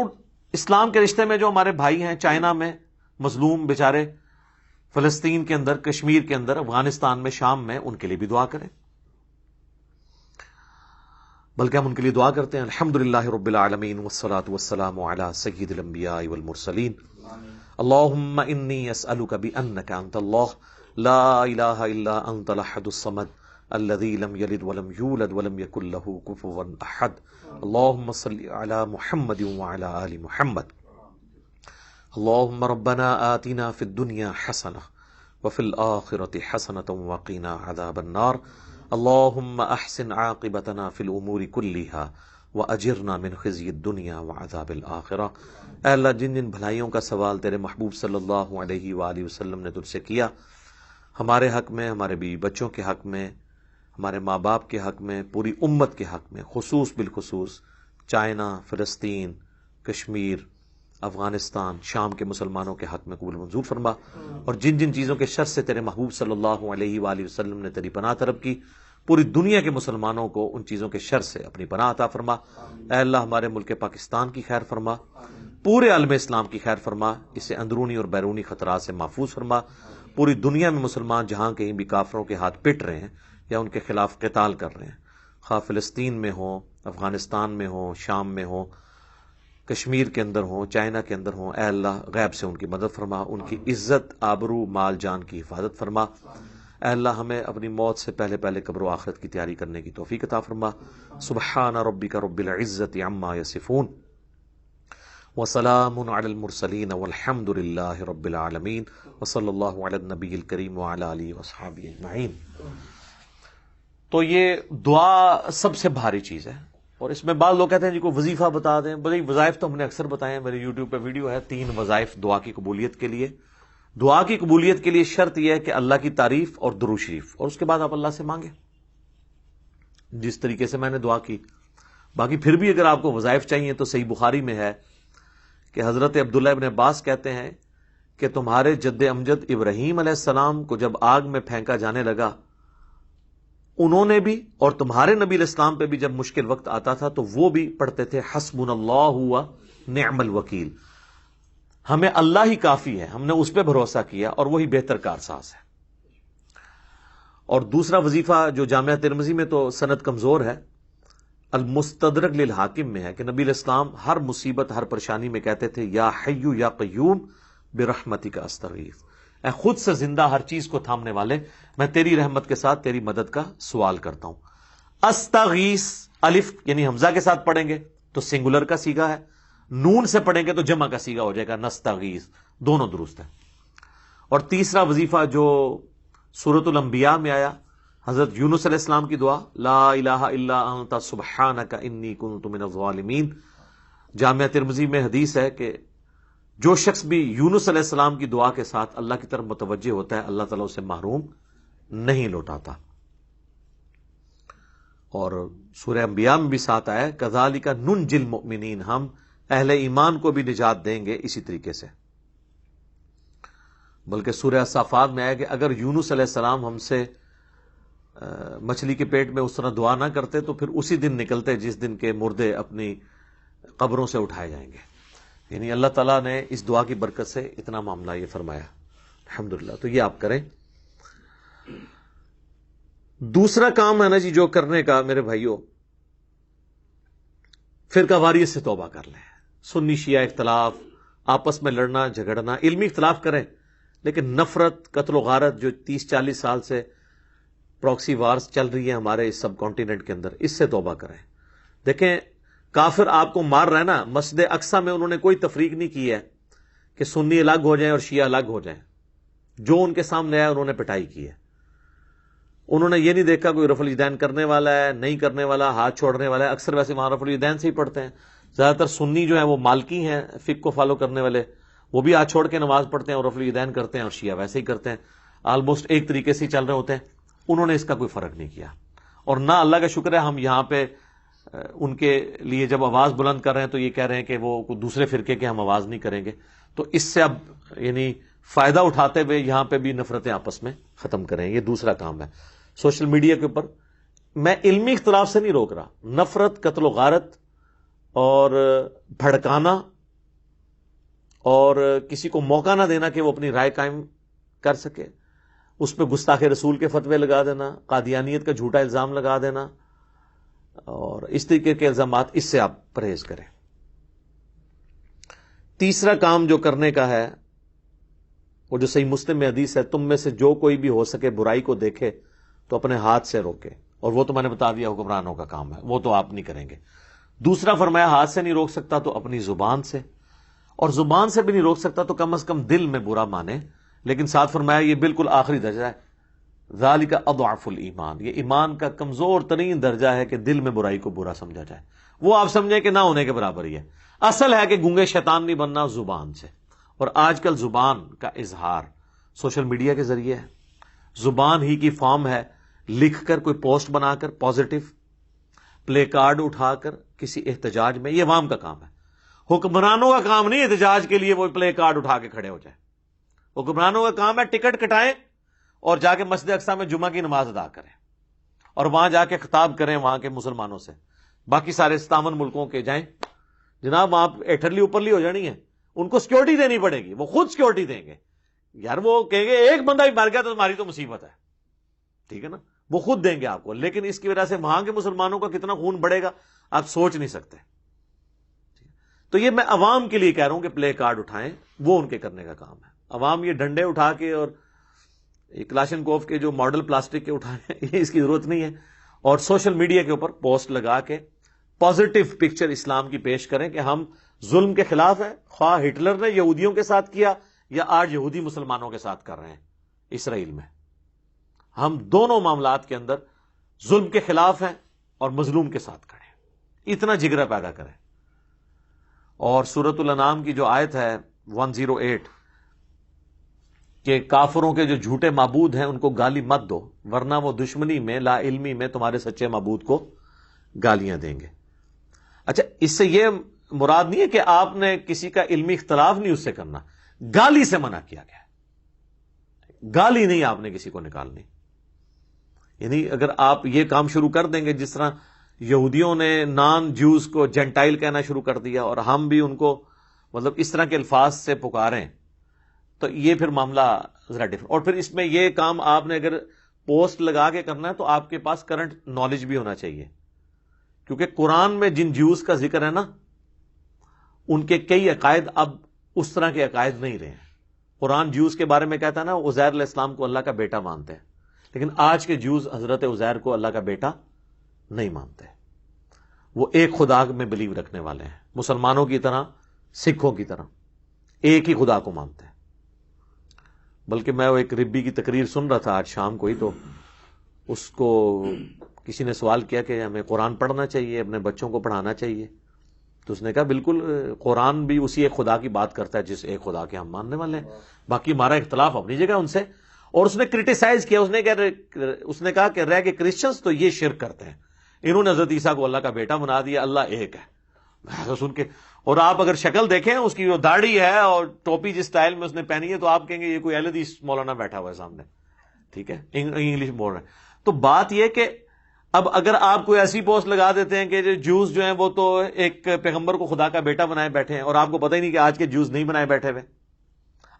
اسلام کے رشتے میں جو ہمارے بھائی ہیں چائنا میں مظلوم بیچارے، فلسطین کے اندر، کشمیر کے اندر، افغانستان میں، شام میں، ان کے لیے بھی دعا کریں. بلکہ ہم ان کے لیے دعا کرتے ہیں. الحمدللہ رب العالمین والصلاة والسلام علی سید الانبیاء والمرسلین. اللہم انی اسألک بانک انت اللہ لا الہ الا انت الاحد الصمد الذي لم يلد ولم يولد ولم يكن له كفوا احد. اللهم صل على محمد وعلى آل محمد. اللهم ربنا آتنا في الدنيا حسنة وفي الآخرة حسنة وقنا عذاب النار. اللهم احسن عاقبتنا في الامور كلها واجرنا من خزي الدنيا وعذاب الآخرة. اے اللہ جن جن بھلائیوں کا سوال تیرے محبوب صلی اللہ علیہ وآلہ وسلم نے تجھ سے کیا، ہمارے حق میں، ہمارے بیوی بچوں کے حق میں، ہمارے ماں باپ کے حق میں، پوری امت کے حق میں، خصوص بالخصوص چائنا، فلسطین، کشمیر، افغانستان، شام کے مسلمانوں کے حق میں قبول منظور فرما. اور جن جن چیزوں کے شر سے تیرے محبوب صلی اللہ علیہ وآلہ وسلم نے تیری پناہ طلب کی، پوری دنیا کے مسلمانوں کو ان چیزوں کے شر سے اپنی پناہ عطا فرما. اے اللہ ہمارے ملک پاکستان کی خیر فرما، پورے عالم اسلام کی خیر فرما، اسے اندرونی اور بیرونی خطرات سے محفوظ فرما، پوری دنیا میں مسلمان جہاں کہیں بھی کافروں کے ہاتھ پٹ رہے ہیں یا ان کے خلاف قتال کر رہے ہیں، خواہ فلسطین میں ہوں، افغانستان میں ہوں، شام میں ہوں، کشمیر کے اندر ہوں، چائنا کے اندر ہوں، اے اللہ غیب سے ان کی مدد فرما، ان کی عزت، آبرو، مال جان کی حفاظت فرما۔ اے اللہ ہمیں اپنی موت سے پہلے پہلے قبر و آخرت کی تیاری کرنے کی توفیق عطا فرما۔ سبحان ربک رب العزت عما یصفون وسلام علی المرسلین والحمد للہ رب العالمین وصلی اللہ علی النبی الکریم وعلی آلہ وصحبہ اجمعین۔ تو یہ دعا سب سے بھاری چیز ہے، اور اس میں بعض لوگ کہتے ہیں جی کو وظیفہ بتا دیں، بھائی وظائف تو ہم نے اکثر بتائے ہیں، میرے یوٹیوب پہ ویڈیو ہے 3 وظائف دعا کی قبولیت کے لیے۔ دعا کی قبولیت کے لیے شرط یہ ہے کہ اللہ کی تعریف اور درود شریف، اور اس کے بعد آپ اللہ سے مانگیں جس طریقے سے میں نے دعا کی۔ باقی پھر بھی اگر آپ کو وظائف چاہیے تو صحیح بخاری میں ہے کہ حضرت عبداللہ ابن عباس کہتے ہیں کہ تمہارے جد امجد ابراہیم علیہ السلام کو جب آگ میں پھینکا جانے لگا، انہوں نے بھی اور تمہارے نبی علیہ السلام پہ بھی جب مشکل وقت آتا تھا تو وہ بھی پڑھتے تھے حسبنا اللہ و نعم الوکیل، ہمیں اللہ ہی کافی ہے، ہم نے اس پہ بھروسہ کیا اور وہی بہتر کارساز ہے۔ اور دوسرا وظیفہ جو جامعہ ترمذی میں تو سند کمزور ہے، المستدرک للحاکم میں ہے کہ نبی علیہ السلام ہر مصیبت، ہر پریشانی میں کہتے تھے یا حی یا قیوم برحمتک استغیث، اے خود سے زندہ ہر چیز کو تھامنے والے، میں تیری رحمت کے ساتھ تیری مدد کا سوال کرتا ہوں۔ استغیث الف یعنی حمزہ کے ساتھ پڑھیں گے تو سنگولر کا صیغہ ہے، نون سے پڑھیں گے تو جمع کا صیغہ ہو جائے گا نستغیث، دونوں درست ہیں۔ اور تیسرا وظیفہ جو سورۃ الانبیاء میں آیا، حضرت یونس علیہ السلام کی دعا، لا الہ الا انت سبحانک انی کنت من الظالمین۔ جامعہ ترمذی میں حدیث ہے کہ جو شخص بھی یونس علیہ السلام کی دعا کے ساتھ اللہ کی طرف متوجہ ہوتا ہے، اللہ تعالیٰ اسے محروم نہیں لوٹاتا۔ اور سورہ انبیاء میں بھی ساتھ آیا کذالک ننجی المؤمنین، ہم اہل ایمان کو بھی نجات دیں گے اسی طریقے سے۔ بلکہ سورہ صافات میں آیا کہ اگر یونس علیہ السلام ہم سے مچھلی کے پیٹ میں اس طرح دعا نہ کرتے تو پھر اسی دن نکلتے جس دن کے مردے اپنی قبروں سے اٹھائے جائیں گے۔ یعنی اللہ تعالیٰ نے اس دعا کی برکت سے اتنا معاملہ یہ فرمایا، الحمدللہ۔ تو یہ آپ کریں۔ دوسرا کام ہے نا جی جو کرنے کا میرے بھائیوں، فرقہ واریت سے توبہ کر لیں۔ سنی شیعہ اختلاف، آپس میں لڑنا جھگڑنا، علمی اختلاف کریں، لیکن نفرت، قتل و غارت جو 30-40 سال سے پراکسی وارز چل رہی ہے ہمارے اس سب کانٹیننٹ کے اندر، اس سے توبہ کریں۔ دیکھیں کافر آپ کو مار رہا ہے نا، مسجد اقصی میں انہوں نے کوئی تفریق نہیں کی ہے کہ سنی الگ ہو جائیں اور شیعہ الگ ہو جائیں، جو ان کے سامنے آیا انہوں نے پٹائی کی ہے۔ انہوں نے یہ نہیں دیکھا کوئی رفع الیدین کرنے والا ہے نہیں کرنے والا، ہاتھ چھوڑنے والا ہے، اکثر ویسے وہاں رفع الیدین سے ہی پڑھتے ہیں۔ زیادہ تر سنی جو ہیں وہ مالکی ہیں، فقہ کو فالو کرنے والے، وہ بھی ہاتھ چھوڑ کے نماز پڑھتے ہیں اور رفع الیدین کرتے ہیں، اور شیعہ ویسے ہی کرتے ہیں، آلموسٹ ایک طریقے سے ہی چل رہے ہوتے ہیں۔ انہوں نے اس کا کوئی فرق نہیں کیا، اور نہ اللہ کا شکر ہے ہم یہاں پہ ان کے لیے جب آواز بلند کر رہے ہیں تو یہ کہہ رہے ہیں کہ وہ کوئی دوسرے فرقے کے ہم آواز نہیں کریں گے۔ تو اس سے اب یعنی فائدہ اٹھاتے ہوئے یہاں پہ بھی نفرتیں آپس میں ختم کریں، یہ دوسرا کام ہے۔ سوشل میڈیا کے اوپر میں علمی اختلاف سے نہیں روک رہا، نفرت، قتل و غارت اور بھڑکانا اور کسی کو موقع نہ دینا کہ وہ اپنی رائے قائم کر سکے، اس پہ گستاخ رسول کے فتوے لگا دینا، قادیانیت کا جھوٹا الزام لگا دینا اور اس طریقے کے الزامات، اس سے آپ پرہیز کریں۔ تیسرا کام جو کرنے کا ہے وہ جو صحیح مسلم میں حدیث ہے، تم میں سے جو کوئی بھی ہو سکے برائی کو دیکھے تو اپنے ہاتھ سے روکے، اور وہ تو میں نے بتا دیا حکمرانوں کا کام ہے، وہ تو آپ نہیں کریں گے۔ دوسرا فرمایا ہاتھ سے نہیں روک سکتا تو اپنی زبان سے، اور زبان سے بھی نہیں روک سکتا تو کم از کم دل میں برا مانے، لیکن ساتھ فرمایا یہ بالکل آخری درجہ ہے، ذالک اضعف الایمان، یہ ایمان کا کمزور ترین درجہ ہے کہ دل میں برائی کو برا سمجھا جائے، وہ آپ سمجھیں کہ نہ ہونے کے برابر ہی ہے۔ اصل ہے کہ گونگے شیطان نہیں بننا زبان سے، اور آج کل زبان کا اظہار سوشل میڈیا کے ذریعے ہے، زبان ہی کی فارم ہے، لکھ کر کوئی پوسٹ بنا کر پازیٹو، پلے کارڈ اٹھا کر کسی احتجاج میں، یہ عوام کا کام ہے۔ حکمرانوں کا کام نہیں احتجاج کے لیے وہ پلے کارڈ اٹھا کے کھڑے ہو جائیں، حکمرانوں کا کام ہے ٹکٹ کٹائیں اور جا کے مسجد اقصی میں جمعہ کی نماز ادا کریں اور وہاں جا کے خطاب کریں وہاں کے مسلمانوں سے۔ باقی سارے 57 ملکوں کے جائیں، جناب آپ ایٹھرلی اوپرلی ہو جانی ہے، ان کو سیکورٹی دینی پڑے گی، وہ خود سیکورٹی دیں گے یار، وہ کہیں گے ایک بندہ بھی مر گیا تو تمہاری تو مصیبت ہے، ٹھیک ہے نا، وہ خود دیں گے آپ کو، لیکن اس کی وجہ سے وہاں کے مسلمانوں کا کتنا خون بڑھے گا آپ سوچ نہیں سکتے۔ تو یہ میں عوام کے لیے کہہ رہا ہوں کہ پلے کارڈ اٹھائیں، وہ ان کے کرنے کا کام ہے۔ عوام یہ ڈنڈے اٹھا کے اور کلاشن کوف کے جو ماڈل پلاسٹک کے اٹھائیں، یہ اس کی ضرورت نہیں ہے، اور سوشل میڈیا کے اوپر پوسٹ لگا کے پازیٹو پکچر اسلام کی پیش کریں کہ ہم ظلم کے خلاف ہیں، خواہ ہٹلر نے یہودیوں کے ساتھ کیا یا آج یہودی مسلمانوں کے ساتھ کر رہے ہیں اسرائیل میں، ہم دونوں معاملات کے اندر ظلم کے خلاف ہیں اور مظلوم کے ساتھ کھڑے ہیں، اتنا جگرہ پیدا کریں۔ اور سورۃ الانعام کی جو آیت ہے 108 کہ کافروں کے جو جھوٹے معبود ہیں ان کو گالی مت دو ورنہ وہ دشمنی میں لا علمی میں تمہارے سچے معبود کو گالیاں دیں گے۔ اچھا، اس سے یہ مراد نہیں ہے کہ آپ نے کسی کا علمی اختلاف نہیں اس سے کرنا، گالی سے منع کیا گیا، گالی نہیں آپ نے کسی کو نکالنی۔ یعنی اگر آپ یہ کام شروع کر دیں گے، جس طرح یہودیوں نے نان جوز کو جینٹائل کہنا شروع کر دیا اور ہم بھی ان کو مطلب اس طرح کے الفاظ سے پکاریں، تو یہ پھر معاملہ ذرا ڈفرنٹ۔ اور پھر اس میں یہ کام آپ نے اگر پوسٹ لگا کے کرنا ہے تو آپ کے پاس کرنٹ نالج بھی ہونا چاہیے، کیونکہ قرآن میں جن جیوز کا ذکر ہے نا، ان کے کئی عقائد اب اس طرح کے عقائد نہیں رہے ہیں۔ قرآن جیوز کے بارے میں کہتا ہے نا عزیر علیہ السلام کو اللہ کا بیٹا مانتے ہیں، لیکن آج کے جیوز حضرت عزیر کو اللہ کا بیٹا نہیں مانتے، وہ ایک خدا میں بلیو رکھنے والے ہیں، مسلمانوں کی طرح سکھوں کی طرح ایک ہی خدا کو مانتے ہیں۔ بلکہ میں وہ ایک ربی کی تقریر سن رہا تھا آج شام کو ہی، تو اس کو کسی نے سوال کیا کہ ہمیں قرآن پڑھنا چاہیے، اپنے بچوں کو پڑھانا چاہیے، تو اس نے کہا بالکل، قرآن بھی اسی ایک خدا کی بات کرتا ہے جس ایک خدا کے ہم ماننے والے ہیں، باقی ہمارا اختلاف اپنی جگہ ان سے۔ اور اس نے کرٹیسائز کیا، اس نے کہا کہ رہ کے کرسچنز تو یہ شرک کرتے ہیں، انہوں نے حضرت عیسیٰ کو اللہ کا بیٹا بنا دیا، اللہ ایک ہے۔ میں تو سن کے، اور آپ اگر شکل دیکھیں اس کی جو داڑھی ہے اور ٹوپی جس سٹائل میں اس نے پہنی ہے تو آپ کہیں گے یہ کوئی اہل حدیث مولانا بیٹھا ہوا ہے سامنے، ٹھیک ہے، انگلش بول رہے ہیں۔ تو بات یہ کہ اب اگر آپ کوئی ایسی پوسٹ لگا دیتے ہیں کہ جو جوز جو ہیں وہ تو ایک پیغمبر کو خدا کا بیٹا بنائے بیٹھے ہیں، اور آپ کو پتہ ہی نہیں کہ آج کے جوز نہیں بنائے بیٹھے ہوئے،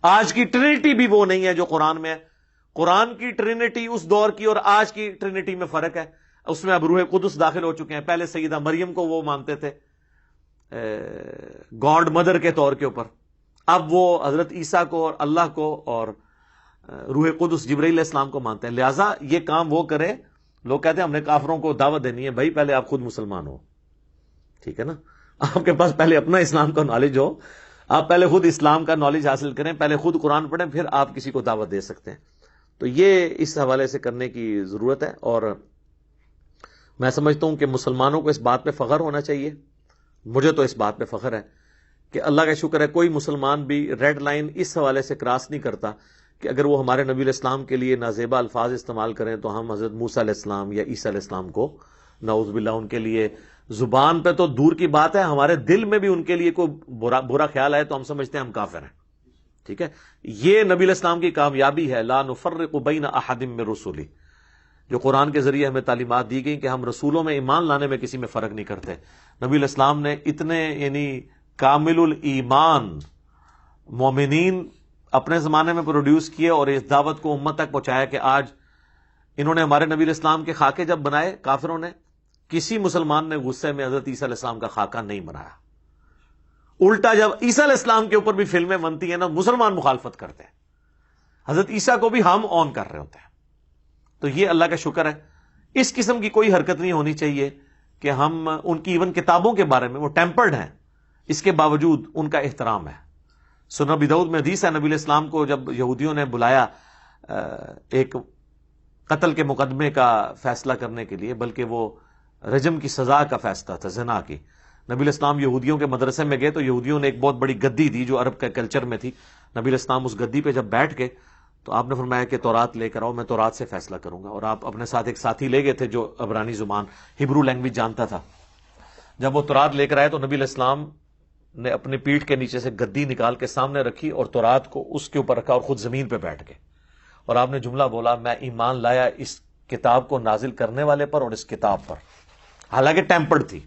آج کی ٹرینٹی بھی وہ نہیں ہے جو قرآن میں ہے۔ قرآن کی ٹرینٹی اس دور کی اور آج کی ٹرینٹی میں فرق ہے، اس میں اب روح قدس داخل ہو چکے ہیں۔ پہلے سیدہ مریم کو وہ مانتے تھے گاڈ مدر کے طور کے اوپر، اب وہ حضرت عیسیٰ کو اور اللہ کو اور روح قدس جبرائیل علیہ السلام کو مانتے ہیں۔ لہٰذا یہ کام وہ کرے، لوگ کہتے ہیں ہم نے کافروں کو دعوت دینی ہے، بھائی پہلے آپ خود مسلمان ہو، ٹھیک ہے نا، آپ کے پاس پہلے اپنا اسلام کا نالج ہو، آپ پہلے خود اسلام کا نالج حاصل کریں، پہلے خود قرآن پڑھیں، پھر آپ کسی کو دعوت دے سکتے ہیں۔ تو یہ اس حوالے سے کرنے کی ضرورت ہے، اور میں سمجھتا ہوں کہ مسلمانوں کو اس بات پہ فخر ہونا چاہیے، مجھے تو اس بات پہ فخر ہے کہ اللہ کا شکر ہے کوئی مسلمان بھی ریڈ لائن اس حوالے سے کراس نہیں کرتا کہ اگر وہ ہمارے نبی علیہ السلام کے لیے نازیبا الفاظ استعمال کریں تو ہم حضرت موسیٰ علیہ السلام یا عیسیٰ علیہ السلام کو نعوذ باللہ ان کے لیے، زبان پہ تو دور کی بات ہے، ہمارے دل میں بھی ان کے لیے کوئی برا خیال آئے تو ہم سمجھتے ہیں ہم کافر ہیں، ٹھیک ہے۔ یہ نبی علیہ السلام کی کامیابی ہے، لا نفرق بین احد من رسلی، جو قرآن کے ذریعے ہمیں تعلیمات دی گئی کہ ہم رسولوں میں ایمان لانے میں کسی میں فرق نہیں کرتے۔ نبی علیہ السلام نے اتنے یعنی کامل الایمان مومنین اپنے زمانے میں پروڈیوس کیے اور اس دعوت کو امت تک پہنچایا کہ آج انہوں نے ہمارے نبی علیہ السلام کے خاکے جب بنائے کافروں نے، کسی مسلمان نے غصے میں حضرت عیسیٰ علیہ السلام کا خاکہ نہیں بنایا۔ الٹا جب عیسیٰ علیہ السلام کے اوپر بھی فلمیں بنتی ہیں نا، مسلمان مخالفت کرتے ہیں، حضرت عیسیٰ کو بھی ہم آن کر رہے ہوتے ہیں۔ تو یہ اللہ کا شکر ہے، اس قسم کی کوئی حرکت نہیں ہونی چاہیے کہ ہم ان کی ایون کتابوں کے بارے میں وہ ٹیمپرڈ ہیں، اس کے باوجود ان کا احترام ہے۔ سنن ابی داؤد میں حدیث ہے، نبی علیہ السلام کو جب یہودیوں نے بلایا ایک قتل کے مقدمے کا فیصلہ کرنے کے لیے، بلکہ وہ رجم کی سزا کا فیصلہ تھا، زنا کی، نبی علیہ السلام یہودیوں کے مدرسے میں گئے تو یہودیوں نے ایک بہت بڑی گدی دی جو عرب کے کلچر میں تھی، نبی علیہ السلام اس گدی پہ جب بیٹھ گئے تو آپ نے فرمایا کہ تورات لے کر آؤ، میں تورات سے فیصلہ کروں گا، اور آپ اپنے ساتھ ایک ساتھی لے گئے تھے جو عبرانی زبان ہبرو لینگویج جانتا تھا۔ جب وہ تورات لے کر آئے تو نبی علیہ السلام نے اپنی پیٹھ کے نیچے سے گدی نکال کے سامنے رکھی اور تورات کو اس کے اوپر رکھا اور خود زمین پہ بیٹھ گئے، اور آپ نے جملہ بولا، میں ایمان لایا اس کتاب کو نازل کرنے والے پر اور اس کتاب پر، حالانکہ ٹیمپرڈ تھی،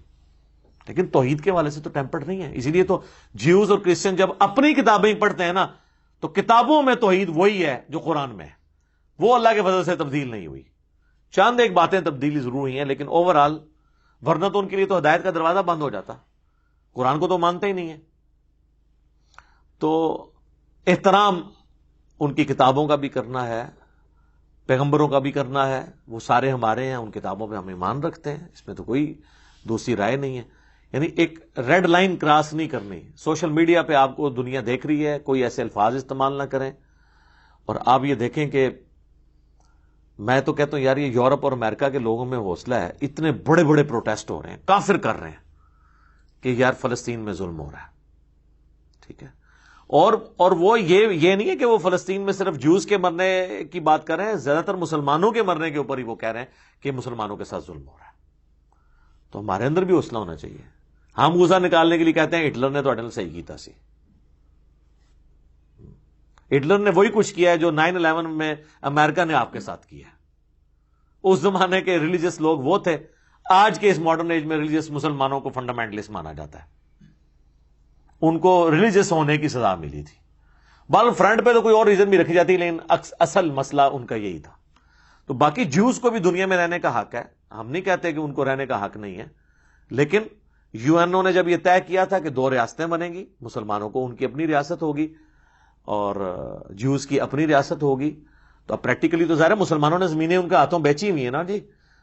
لیکن توحید کے والے سے تو ٹیمپرڈ نہیں ہے. اسی لیے تو جیوز اور کرسچن جب اپنی کتابیں پڑھتے ہیں نا تو کتابوں میں توحید وہی ہے جو قرآن میں ہے, وہ اللہ کے فضل سے تبدیل نہیں ہوئی. چاند ایک باتیں تبدیلی ضرور ہوئی ہیں لیکن اوورآل, ورنہ تو ان کے لیے تو ہدایت کا دروازہ بند ہو جاتا. قرآن کو تو مانتے ہی نہیں ہے. تو احترام ان کی کتابوں کا بھی کرنا ہے, پیغمبروں کا بھی کرنا ہے. وہ سارے ہمارے ہیں, ان کتابوں پہ ہم ایمان رکھتے ہیں, اس میں تو کوئی دوسری رائے نہیں ہے. یعنی ایک ریڈ لائن کراس نہیں کرنی. سوشل میڈیا پہ آپ کو دنیا دیکھ رہی ہے, کوئی ایسے الفاظ استعمال نہ کریں. اور آپ یہ دیکھیں کہ میں تو کہتا ہوں یار یہ یورپ اور امریکہ کے لوگوں میں حوصلہ ہے, اتنے بڑے بڑے پروٹیسٹ ہو رہے ہیں, کافر کر رہے ہیں کہ یار فلسطین میں ظلم ہو رہا ہے. ٹھیک ہے, اور وہ یہ نہیں ہے کہ وہ فلسطین میں صرف جوز کے مرنے کی بات کر رہے ہیں, زیادہ تر مسلمانوں کے مرنے کے اوپر ہی وہ کہہ رہے ہیں کہ مسلمانوں کے ساتھ ظلم ہو رہا ہے. تو ہمارے اندر بھی حوصلہ ہونا چاہیے. ہم غوزہ نکالنے کے لیے کہتے ہیں ہٹلر نے تو اٹل صحیح کیتا سی. ہٹلر نے وہی کچھ کیا ہے جو 9/11 میں امریکہ نے آپ کے ساتھ کیا ہے. اس زمانے کے ریلیجس لوگ وہ تھے, آج کے اس ماڈرن ایج میں ریلیجس مسلمانوں کو فنڈامنٹلسٹ مانا جاتا ہے. ان کو ریلیجس ہونے کی سزا ملی تھی. بال فرنٹ پہ تو کوئی اور ریزن بھی رکھی جاتی لیکن اصل مسئلہ ان کا یہی تھا. تو باقی جیوز کو بھی دنیا میں رہنے کا حق ہے, ہم نہیں کہتے کہ ان کو رہنے کا حق نہیں ہے, لیکن یو این او نے جب یہ طے کیا تھا کہ 2 ریاستیں بنیں گی, مسلمانوں کو ان کی اپنی ریاست ہوگی اور جیوز کی اپنی ریاست ہوگی, تو اب پریکٹیکلی تو ظاہر ہے مسلمانوں نے زمینیں ان کے ہاتھوں بیچی ہوئی ہیں نا جی.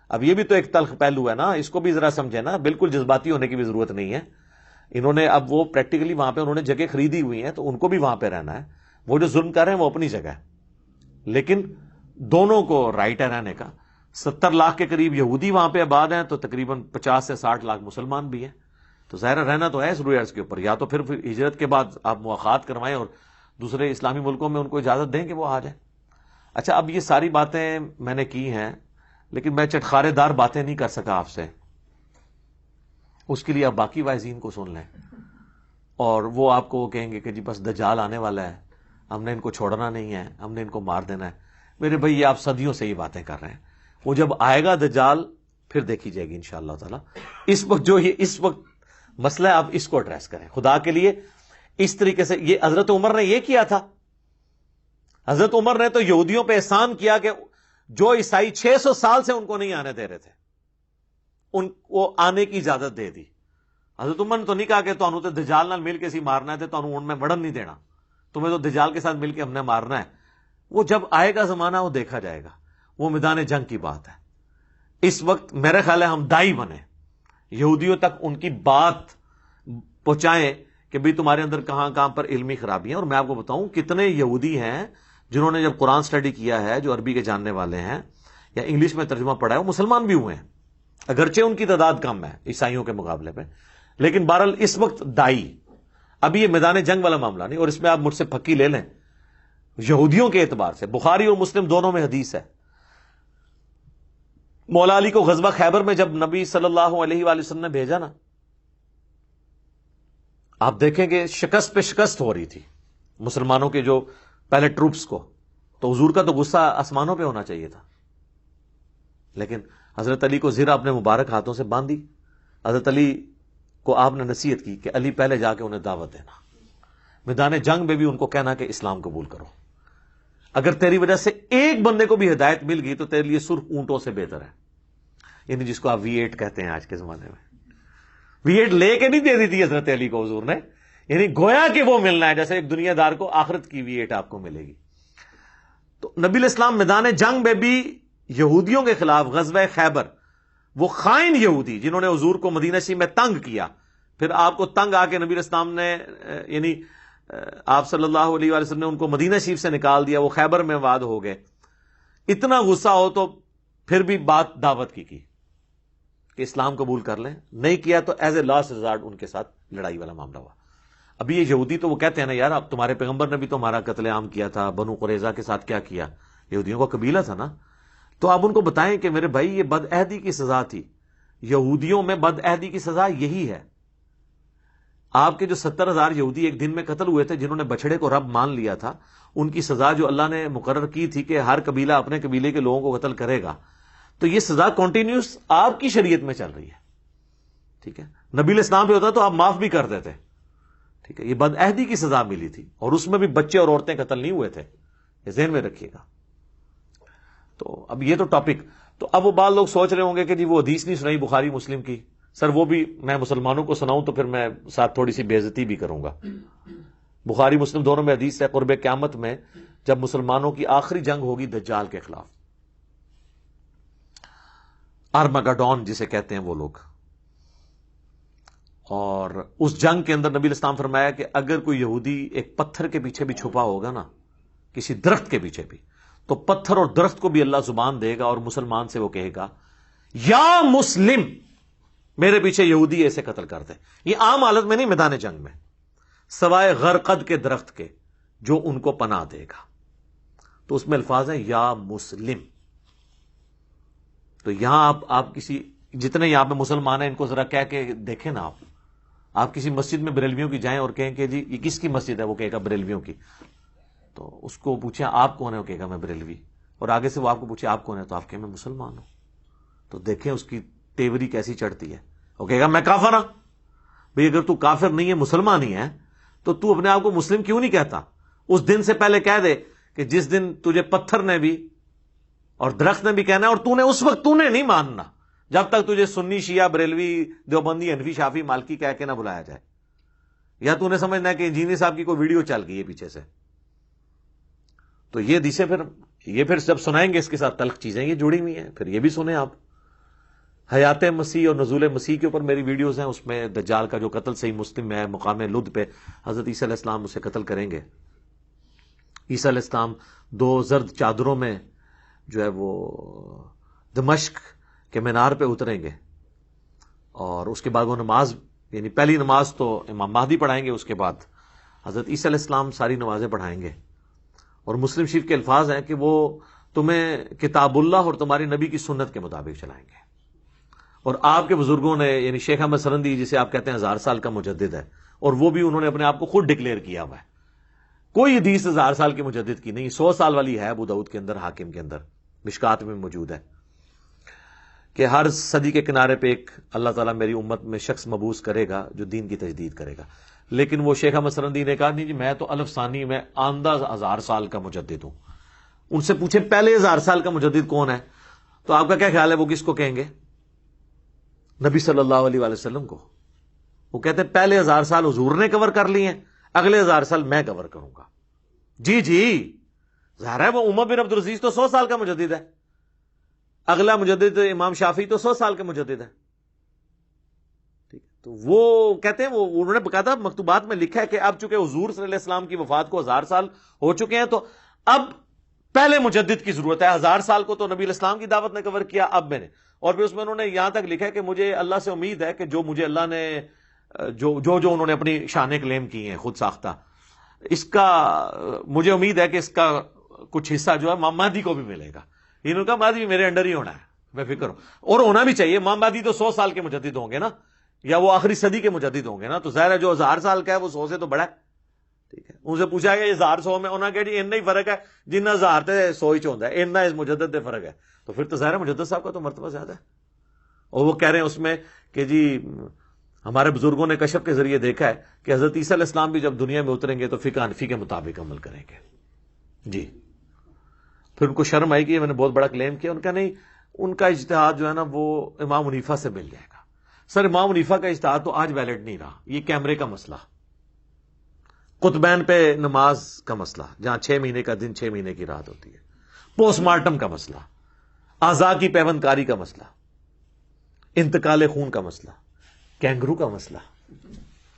اب یہ بھی تو ایک تلخ پہلو ہے نا, اس کو بھی ذرا سمجھے نا, بالکل جذباتی ہونے کی بھی ضرورت نہیں ہے. انہوں نے اب وہ پریکٹیکلی وہاں پہ انہوں نے جگہ خریدی ہوئی ہیں تو ان کو بھی وہاں پہ رہنا ہے. وہ جو ظلم کر رہے ہیں وہ اپنی جگہ ہے, لیکن دونوں کو رائٹ ہے رہنے کا. 70 لاکھ کے قریب یہودی وہاں پہ آباد ہیں, تو تقریباً 50 سے 60 لاکھ مسلمان بھی ہیں. تو ظاہر رہنا تو ہے ضروریات کے اوپر, یا تو پھر ہجرت کے بعد آپ مواخات کروائیں اور دوسرے اسلامی ملکوں میں ان کو اجازت دیں کہ وہ آ جائیں. اچھا, اب یہ ساری باتیں میں نے کی ہیں لیکن میں چٹخارے دار باتیں نہیں کر سکا آپ سے. اس کے لیے آپ باقی وائزین کو سن لیں, اور وہ آپ کو کہیں گے کہ جی بس دجال آنے والا ہے, ہم نے ان کو چھوڑنا نہیں ہے, ہم نے ان کو مار دینا ہے. میرے بھائی یہ آپ صدیوں سے یہ باتیں کر رہے ہیں. وہ جب آئے گا دجال پھر دیکھی جائے گی انشاءاللہ تعالی. اس وقت جو یہ اس وقت مسئلہ ہے, آپ اس کو ایڈریس کریں خدا کے لیے. اس طریقے سے یہ حضرت عمر نے یہ کیا تھا. حضرت عمر نے تو یہودیوں پہ احسان کیا کہ جو عیسائی 600 سال سے ان کو نہیں آنے دے رہے تھے, ان کو آنے کی اجازت دے دی. حضرت عمر نے تو نہیں کہا کہ تو تے دجال نال مل کے سی مارنا ہے, تو ان میں وڑن نہیں دینا, تمہیں تو دجال کے ساتھ مل کے ہم نے مارنا ہے. وہ جب آئے گا زمانہ وہ دیکھا جائے گا, وہ میدان جنگ کی بات ہے. اس وقت میرے خیال ہے ہم دائی بنے, یہودیوں تک ان کی بات پہنچائیں کہ بھی تمہارے اندر کہاں کہاں پر علمی خرابیاں. اور میں آپ کو بتاؤں کتنے یہودی ہیں جنہوں نے جب قرآن سٹڈی کیا ہے, جو عربی کے جاننے والے ہیں یا انگلش میں ترجمہ پڑھا ہے, وہ مسلمان بھی ہوئے ہیں, اگرچہ ان کی تعداد کم ہے عیسائیوں کے مقابلے پہ. لیکن بہرحال اس وقت دائی, ابھی یہ میدان جنگ والا معاملہ نہیں. اور اس میں آپ مجھ سے پھکی لے لیں, یہودیوں کے اعتبار سے بخاری اور مسلم دونوں میں حدیث ہے, مولا علی کو غزوہ خیبر میں جب نبی صلی اللہ علیہ وآلہ وسلم نے بھیجا نا, آپ دیکھیں کہ شکست پہ شکست ہو رہی تھی مسلمانوں کے جو پہلے ٹروپس کو, تو حضور کا تو غصہ آسمانوں پہ ہونا چاہیے تھا. لیکن حضرت علی کو زرہ اپنے مبارک ہاتھوں سے باندھی. حضرت علی کو آپ نے نصیحت کی کہ علی پہلے جا کے انہیں دعوت دینا, میدان جنگ میں بھی ان کو کہنا کہ اسلام قبول کرو. اگر تیری وجہ سے ایک بندے کو بھی ہدایت مل گئی تو تیرے لیے سرخ اونٹوں سے بہتر ہے. یعنی جس کو آپ V8 کہتے ہیں آج کے زمانے میں. V8 لے کے نہیں دے دی تھی حضرت علی کو حضور نے, یعنی گویا کہ وہ ملنا ہے جیسے ایک دنیا دار کو آخرت کی V8 آپ کو ملے گی. تو نبی الاسلام میدان جنگ میں بھی یہودیوں کے خلاف غزوہ خیبر, وہ خائن یہودی جنہوں نے حضور کو مدینہ شریف میں تنگ کیا, پھر آپ کو تنگ آ کے نبی الاسلام نے یعنی آپ صلی اللہ علیہ وآلہ وسلم نے ان کو مدینہ شریف سے نکال دیا, وہ خیبر میں واد ہو گئے. اتنا غصہ ہو تو پھر بھی بات دعوت کی کہ اسلام قبول کر لیں, نہیں کیا تو ایز اے لاسٹ ریزارٹ ان کے ساتھ لڑائی والا معاملہ ہوا. ابھی یہ یہودی تو وہ کہتے ہیں نا یار اب تمہارے پیغمبر نے بھی تو ہمارا قتل عام کیا تھا, بنو قریظہ کے ساتھ کیا کیا, یہودیوں کا قبیلہ تھا نا. تو آپ ان کو بتائیں کہ میرے بھائی یہ بد عہدی کی سزا تھی, یہودیوں میں بد عہدی کی سزا یہی ہے. آپ کے جو 70,000 یہودی ایک دن میں قتل ہوئے تھے جنہوں نے بچڑے کو رب مان لیا تھا, ان کی سزا جو اللہ نے مقرر کی تھی کہ ہر قبیلہ اپنے قبیلے کے لوگوں کو قتل کرے گا, تو یہ سزا کنٹینیوس آپ کی شریعت میں چل رہی ہے. ٹھیک ہے, نبی علیہ السلام پہ ہوتا تو آپ معاف بھی کر دیتے. ٹھیک ہے, یہ بد عہدی کی سزا ملی تھی, اور اس میں بھی بچے اور عورتیں قتل نہیں ہوئے تھے, یہ ذہن میں رکھیے گا. تو اب یہ تو ٹاپک. تو اب وہ بعض لوگ سوچ رہے ہوں گے کہ جی وہ حدیث نہیں سنائی بخاری مسلم کی. سر وہ بھی میں مسلمانوں کو سناؤں تو پھر میں ساتھ تھوڑی سی بے عزتی بھی کروں گا. بخاری مسلم دونوں میں حدیث ہے, قرب قیامت میں جب مسلمانوں کی آخری جنگ ہوگی دجال کے خلاف, آرمگڈون جسے کہتے ہیں وہ لوگ, اور اس جنگ کے اندر نبی علیہ السلام فرمایا کہ اگر کوئی یہودی ایک پتھر کے پیچھے بھی چھپا ہوگا نا, کسی درخت کے پیچھے بھی, تو پتھر اور درخت کو بھی اللہ زبان دے گا اور مسلمان سے وہ کہے گا یا مسلم, میرے پیچھے یہودی ایسے قتل کر دے. یہ عام حالت میں نہیں, میدان جنگ میں, سوائے غرقد کے درخت کے جو ان کو پناہ دے گا. تو اس میں الفاظ ہیں یا مسلم. تو یہاں آپ کسی, جتنے یہاں پہ مسلمان ہیں ان کو ذرا کہہ کے دیکھیں نا, آپ کسی مسجد میں بریلویوں کی جائیں اور کہیں کہ جی یہ کس کی مسجد ہے, وہ کہے گا بریلویوں کی. تو اس کو پوچھیں آپ کون ہے, وہ کہے گا میں بریلوی, اور آگے سے وہ آپ کو پوچھے آپ کون ہے, تو آپ کہیں میں مسلمان ہوں. تو دیکھیں اس کی تیوری کیسی چڑھتی ہے. وہ کہے گا میں کافر ہوں. بھئی اگر تو کافر نہیں ہے, مسلمان ہی ہے, تو تو اپنے آپ کو مسلم کیوں نہیں کہتا؟ اس دن سے پہلے کہہ دے کہ جس دن تجھے پتھر نے بھی اور درخت نے بھی کہنا ہے, اور تو نے اس وقت تو نے نہیں ماننا جب تک تجھے سنی, شیعہ, بریلوی, دیوبندی, حنفی, شافی, مالکی کہہ کے نہ بلایا جائے, یا تو نے سمجھنا ہے کہ انجینئر صاحب کی کوئی ویڈیو چل گئی ہے پیچھے سے. تو یہ دیسے پھر جب سنائیں گے اس کے ساتھ تلخ چیزیں یہ جڑی ہوئی ہیں, پھر یہ بھی سنیں آپ. حیات مسیح اور نزول مسیح کے اوپر میری ویڈیوز ہیں, اس میں دجال کا جو قتل صحیح مسلم میں ہے, مقام لد پہ حضرت عیسیٰ علیہ السلام اسے قتل کریں گے. عیسیٰ علیہ السلام 2 زرد چادروں میں جو ہے وہ دمشق کے مینار پہ اتریں گے, اور اس کے بعد وہ نماز, یعنی پہلی نماز تو امام مہدی پڑھائیں گے, اس کے بعد حضرت عیسیٰ علیہ السلام ساری نمازیں پڑھائیں گے. اور مسلم شریف کے الفاظ ہیں کہ وہ تمہیں کتاب اللہ اور تمہاری نبی کی سنت کے مطابق چلائیں گے. اور آپ کے بزرگوں نے, یعنی شیخ احمد سرندی جسے آپ کہتے ہیں 1000 سال کا مجدد ہے, اور وہ بھی انہوں نے اپنے آپ کو خود ڈکلیئر کیا ہوا ہے. کوئی حدیث 1000 سال کے مجدد کی نہیں, 100 سال والی ہے ابو داؤد کے اندر, حاکم کے اندر, مشکات میں موجود ہے کہ ہر صدی کے کنارے پہ ایک اللہ تعالیٰ میری امت میں شخص مبعوث کرے گا جو دین کی تجدید کرے گا. لیکن وہ شیخ احمد سرندی نے کہا نہیں جی میں تو الف ثانی میں آندہ 1000 سال کا مجدد ہوں. ان سے پوچھیں پہلے 1000 سال کا مجدد کون ہے, تو آپ کا کیا خیال ہے وہ کس کو کہیں گے؟ نبی صلی اللہ علیہ وآلہ وسلم کو. وہ کہتے ہیں پہلے 1000 سال حضور نے کور کر لیے ہیں, اگلے 1000 سال میں کور کروں گا. جی ظاہر ہے وہ عمر بن عبد العزیز تو 100 سال کا مجدد ہے, اگلا مجدد امام شافعی تو 100 سال کا مجدد ہے. ٹھیک ہے, تو وہ کہتے ہیں, وہ انہوں نے باقاعدہ مکتوبات میں لکھا ہے کہ اب چونکہ حضور صلی اللہ علیہ وسلم کی وفات کو 1000 سال ہو چکے ہیں, تو اب پہلے مجدد کی ضرورت ہے. 1000 سال کو تو نبی علیہ السلام کی دعوت نے کور کیا, اب میں نے. اور پھر اس میں انہوں نے یہاں تک لکھا ہے کہ مجھے اللہ سے امید ہے کہ جو مجھے اللہ نے جو انہوں نے اپنی شانیں کلیم کی ہیں خود ساختہ, اس کا مجھے امید ہے کہ اس کا کچھ حصہ جو ہے امام مہدی کو بھی ملے گا. انہوں نے کہا مہدی بھی میرے انڈر ہی ہونا ہے, میں فکر ہوں, اور ہونا بھی چاہیے. امام مہدی تو 100 سال کے مجدد ہوں گے نا, یا وہ آخری صدی کے مجدد ہوں گے نا, تو ظاہر ہے جو 1000 سال کا ہے وہ 100 سے تو بڑا ہے. ٹھیک ہے, ان سے پوچھا گیا یہ 1000 میں, انہوں نے کہا جی اتنا ہی فرق ہے جن 1000 تے 100 ہی چوندا ہے, اتنا اس مجدد دے فرق ہے. تو پھر تو ظاہر ہے مجدد صاحب کا تو مرتبہ زیادہ ہے. اور وہ کہہ رہے ہیں اس میں کہ جی ہمارے بزرگوں نے کشف کے ذریعے دیکھا ہے کہ حضرت عیسیٰ علیہ السلام بھی جب دنیا میں اتریں گے تو فقہ حنفی کے مطابق عمل کریں گے. جی پھر ان کو شرم آئی کہ میں نے بہت بڑا کلیم کیا. ان کا نہیں, ان کا اجتہاد جو ہے نا وہ امام حنیفہ سے مل جائے گا. سر امام حنیفہ کا اجتہاد تو آج ویلڈ نہیں رہا. یہ کیمرے کا مسئلہ, قطبین پہ نماز کا مسئلہ, جہاں 6 مہینے کا دن 6 مہینے کی رات ہوتی ہے, پوسٹ مارٹم کا مسئلہ, اعضاء کی پیوند کاری کا مسئلہ, انتقال خون کا مسئلہ, کینگرو کا مسئلہ.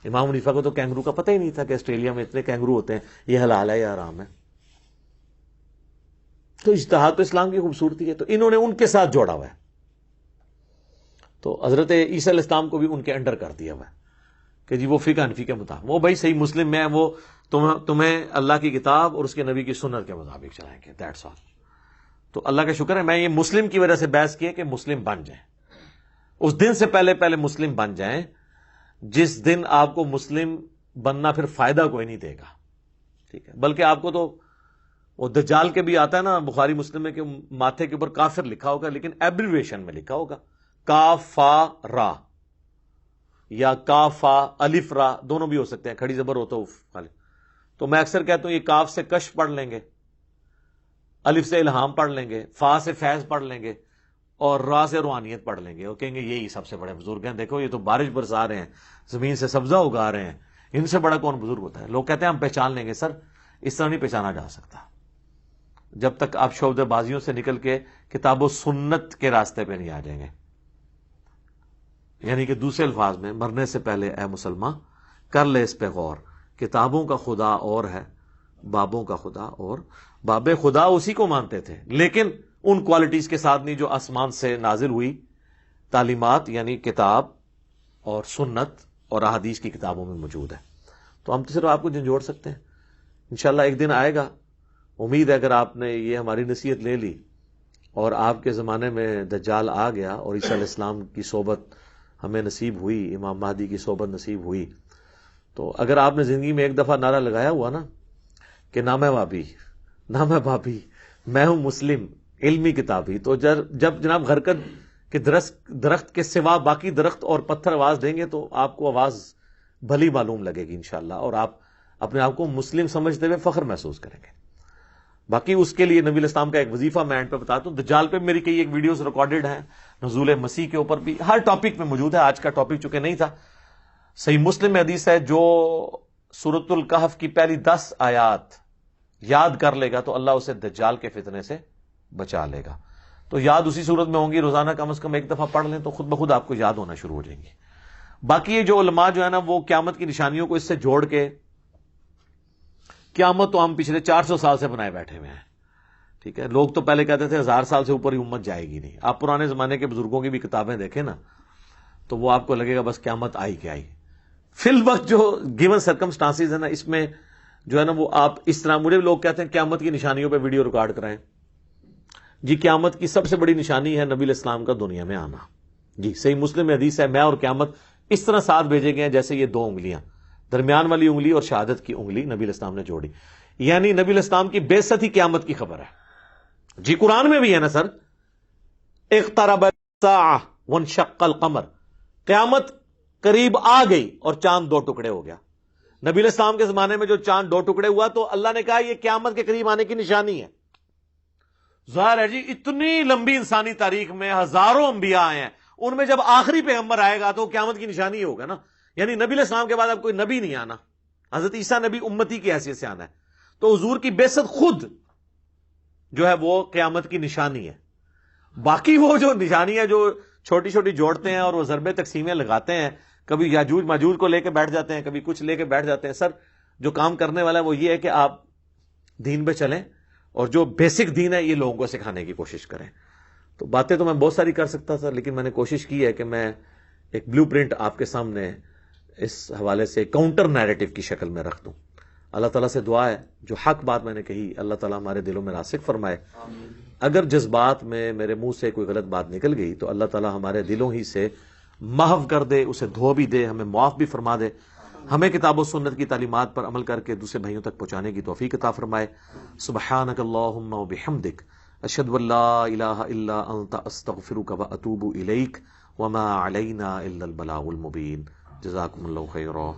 امام حنیفہ کو تو کینگرو کا پتہ ہی نہیں تھا کہ آسٹریلیا میں اتنے کینگرو ہوتے ہیں, یہ حلال ہے یا حرام ہے. تو اجتہاد تو اسلام کی خوبصورتی ہے, تو انہوں نے ان کے ساتھ جوڑا ہوا ہے. تو حضرت عیسیٰ علیہ السلام کو بھی ان کے انڈر کر دیا ہوا ہے کہ جی وہ فقہ حنفی کے مطابق, وہ بھائی صحیح مسلم میں وہ تمہیں اللہ کی کتاب اور اس کے نبی کی سنت کے مطابق چلائیں گے, دیٹس آل. تو اللہ کا شکر ہے میں یہ مسلم کی وجہ سے بحث کی ہے کہ مسلم بن جائیں. اس دن سے پہلے مسلم بن جائیں جس دن آپ کو مسلم بننا پھر فائدہ کوئی نہیں دے گا. ٹھیک ہے, بلکہ آپ کو تو وہ دجال کے بھی آتا ہے نا بخاری مسلم میں کہ ماتھے کے اوپر کافر لکھا ہوگا, لیکن ایبریویشن میں لکھا ہوگا کافارا. یا کاف فا الف را دونوں بھی ہو سکتے ہیں، کھڑی زبر ہو تو خالی. تو میں اکثر کہتا ہوں یہ کاف سے کشف پڑھ لیں گے، الف سے الہام پڑھ لیں گے، فا سے فیض پڑھ لیں گے، اور را سے روحانیت پڑھ لیں گے، اور کہیں گے یہی سب سے بڑے بزرگ ہیں. دیکھو یہ تو بارش برسا رہے ہیں، زمین سے سبزہ اگا رہے ہیں، ان سے بڑا کون بزرگ ہوتا ہے؟ لوگ کہتے ہیں ہم پہچان لیں گے. سر اس طرح نہیں پہچانا جا سکتا جب تک آپ شعبدہ بازیوں سے نکل کے کتاب و سنت کے راستے پہ نہیں آ جائیں گے. یعنی کہ دوسرے الفاظ میں، مرنے سے پہلے اے مسلمان کر لے اس پہ غور، کتابوں کا خدا اور ہے، بابوں کا خدا اور. باب خدا اسی کو مانتے تھے، لیکن ان کوالٹیز کے ساتھ نہیں جو آسمان سے نازل ہوئی تعلیمات، یعنی کتاب اور سنت اور احادیث کی کتابوں میں موجود ہے. تو ہم تو صرف آپ کو جھنجھوڑ سکتے ہیں. انشاءاللہ ایک دن آئے گا، امید ہے اگر آپ نے یہ ہماری نصیحت لے لی اور آپ کے زمانے میں دجال آ گیا اور عیسیٰ علیہ السلام کی صحبت ہمیں نصیب ہوئی، امام مہدی کی صحبت نصیب ہوئی، تو اگر آپ نے زندگی میں ایک دفعہ نعرہ لگایا ہوا نا کہ نہ میں وابی نہ میں بابی، میں ہوں مسلم علمی کتابی، تو جب جناب غرقد کے درخت کے سوا باقی درخت اور پتھر آواز دیں گے تو آپ کو آواز بھلی معلوم لگے گی انشاءاللہ، اور آپ اپنے آپ کو مسلم سمجھتے ہوئے فخر محسوس کریں گے. باقی اس کے لیے نبی الاسلام کا ایک وظیفہ میں اینڈ پہ بتاتا ہوں. دجال پہ میری کئی ایک ویڈیوز ریکارڈڈ ہیں، نزول مسیح کے اوپر بھی، ہر ٹاپک میں موجود ہے. آج کا ٹاپک چونکہ نہیں تھا، صحیح مسلم میں حدیث ہے جو سورۃ الکہف کی پہلی 10 آیات یاد کر لے گا تو اللہ اسے دجال کے فتنے سے بچا لے گا. تو یاد اسی صورت میں ہوں گی، روزانہ کم از کم ایک دفعہ پڑھ لیں تو خود بخود آپ کو یاد ہونا شروع ہو جائیں گی. باقی یہ جو علماء جو ہے نا وہ قیامت کی نشانیوں کو اس سے جوڑ کے، قیامت تو ہم پچھلے 400 سال سے بنائے بیٹھے ہوئے ہیں. ٹھیک ہے، لوگ تو پہلے کہتے تھے 1000 سال سے اوپر ہی امت جائے گی نہیں. آپ پرانے زمانے کے بزرگوں کی بھی کتابیں دیکھیں نا تو وہ آپ کو لگے گا بس قیامت آئی کہ آئی. فی الوقت جو گیون سرکمسٹانسز ہے نا، اس میں جو ہے نا وہ آپ اس طرح، مجھے لوگ کہتے ہیں قیامت کی نشانیوں پہ ویڈیو ریکارڈ کرائیں. جی قیامت کی سب سے بڑی نشانی ہے نبی علیہ السلام کا دنیا میں آنا. جی صحیح مسلم میں حدیث ہے، میں اور قیامت اس طرح ساتھ بھیجے گئے ہیں جیسے یہ 2 انگلیاں، درمیان والی انگلی اور شہادت کی انگلی نبی علیہ السلام نے جوڑی. یعنی نبی علیہ السلام کی بعثت ہی قیامت کی خبر ہے. جی قرآن میں بھی ہے نا سر، اقترب الساعہ وانشق القمر، قیامت قریب آ گئی اور چاند 2 ٹکڑے ہو گیا. نبی علیہ السلام کے زمانے میں جو چاند 2 ٹکڑے ہوا تو اللہ نے کہا یہ قیامت کے قریب آنے کی نشانی ہے. ظاہر ہے جی اتنی لمبی انسانی تاریخ میں ہزاروں انبیاء آئے ہیں، ان میں جب آخری پیغمبر آئے گا تو قیامت کی نشانی ہوگا نا. یعنی نبی علیہ السلام کے بعد اب کوئی نبی نہیں آنا، حضرت عیسیٰ نبی امتی کی حیثیت سے آنا ہے. تو حضور کی بعثت خود جو ہے وہ قیامت کی نشانی ہے. باقی وہ جو نشانی ہے جو چھوٹی چھوٹی جوڑتے ہیں اور وہ ضربے تقسیمیں لگاتے ہیں، کبھی یاجوج ماجوج کو لے کے بیٹھ جاتے ہیں، کبھی کچھ لے کے بیٹھ جاتے ہیں. سر جو کام کرنے والا ہے وہ یہ ہے کہ آپ دین پہ چلیں اور جو بیسک دین ہے یہ لوگوں کو سکھانے کی کوشش کریں. تو باتیں تو میں بہت ساری کر سکتا تھا، لیکن میں نے کوشش کی ہے کہ میں ایک بلو پرنٹ آپ کے سامنے اس حوالے سے کاؤنٹر نیریٹو کی شکل میں رکھ دوں. اللہ تعالیٰ سے دعا ہے جو حق بات میں نے کہی اللہ تعالیٰ ہمارے دلوں میں راسخ فرمائے. اگر جذبات میں میرے منہ سے کوئی غلط بات نکل گئی تو اللہ تعالیٰ ہمارے دلوں ہی سے محو کر دے، اسے دھو بھی دے، ہمیں معاف بھی فرما دے، ہمیں کتاب و سنت کی تعلیمات پر عمل کر کے دوسرے بھائیوں تک پہنچانے کی توفیق عطا فرمائے. سبحانک اللہم و بحمدک، اشہد ان لا الہ الا انت، استغفرک و اتوب الیک، وما علینا الا البلاغ المبین. جزاکم اللہ خیرا.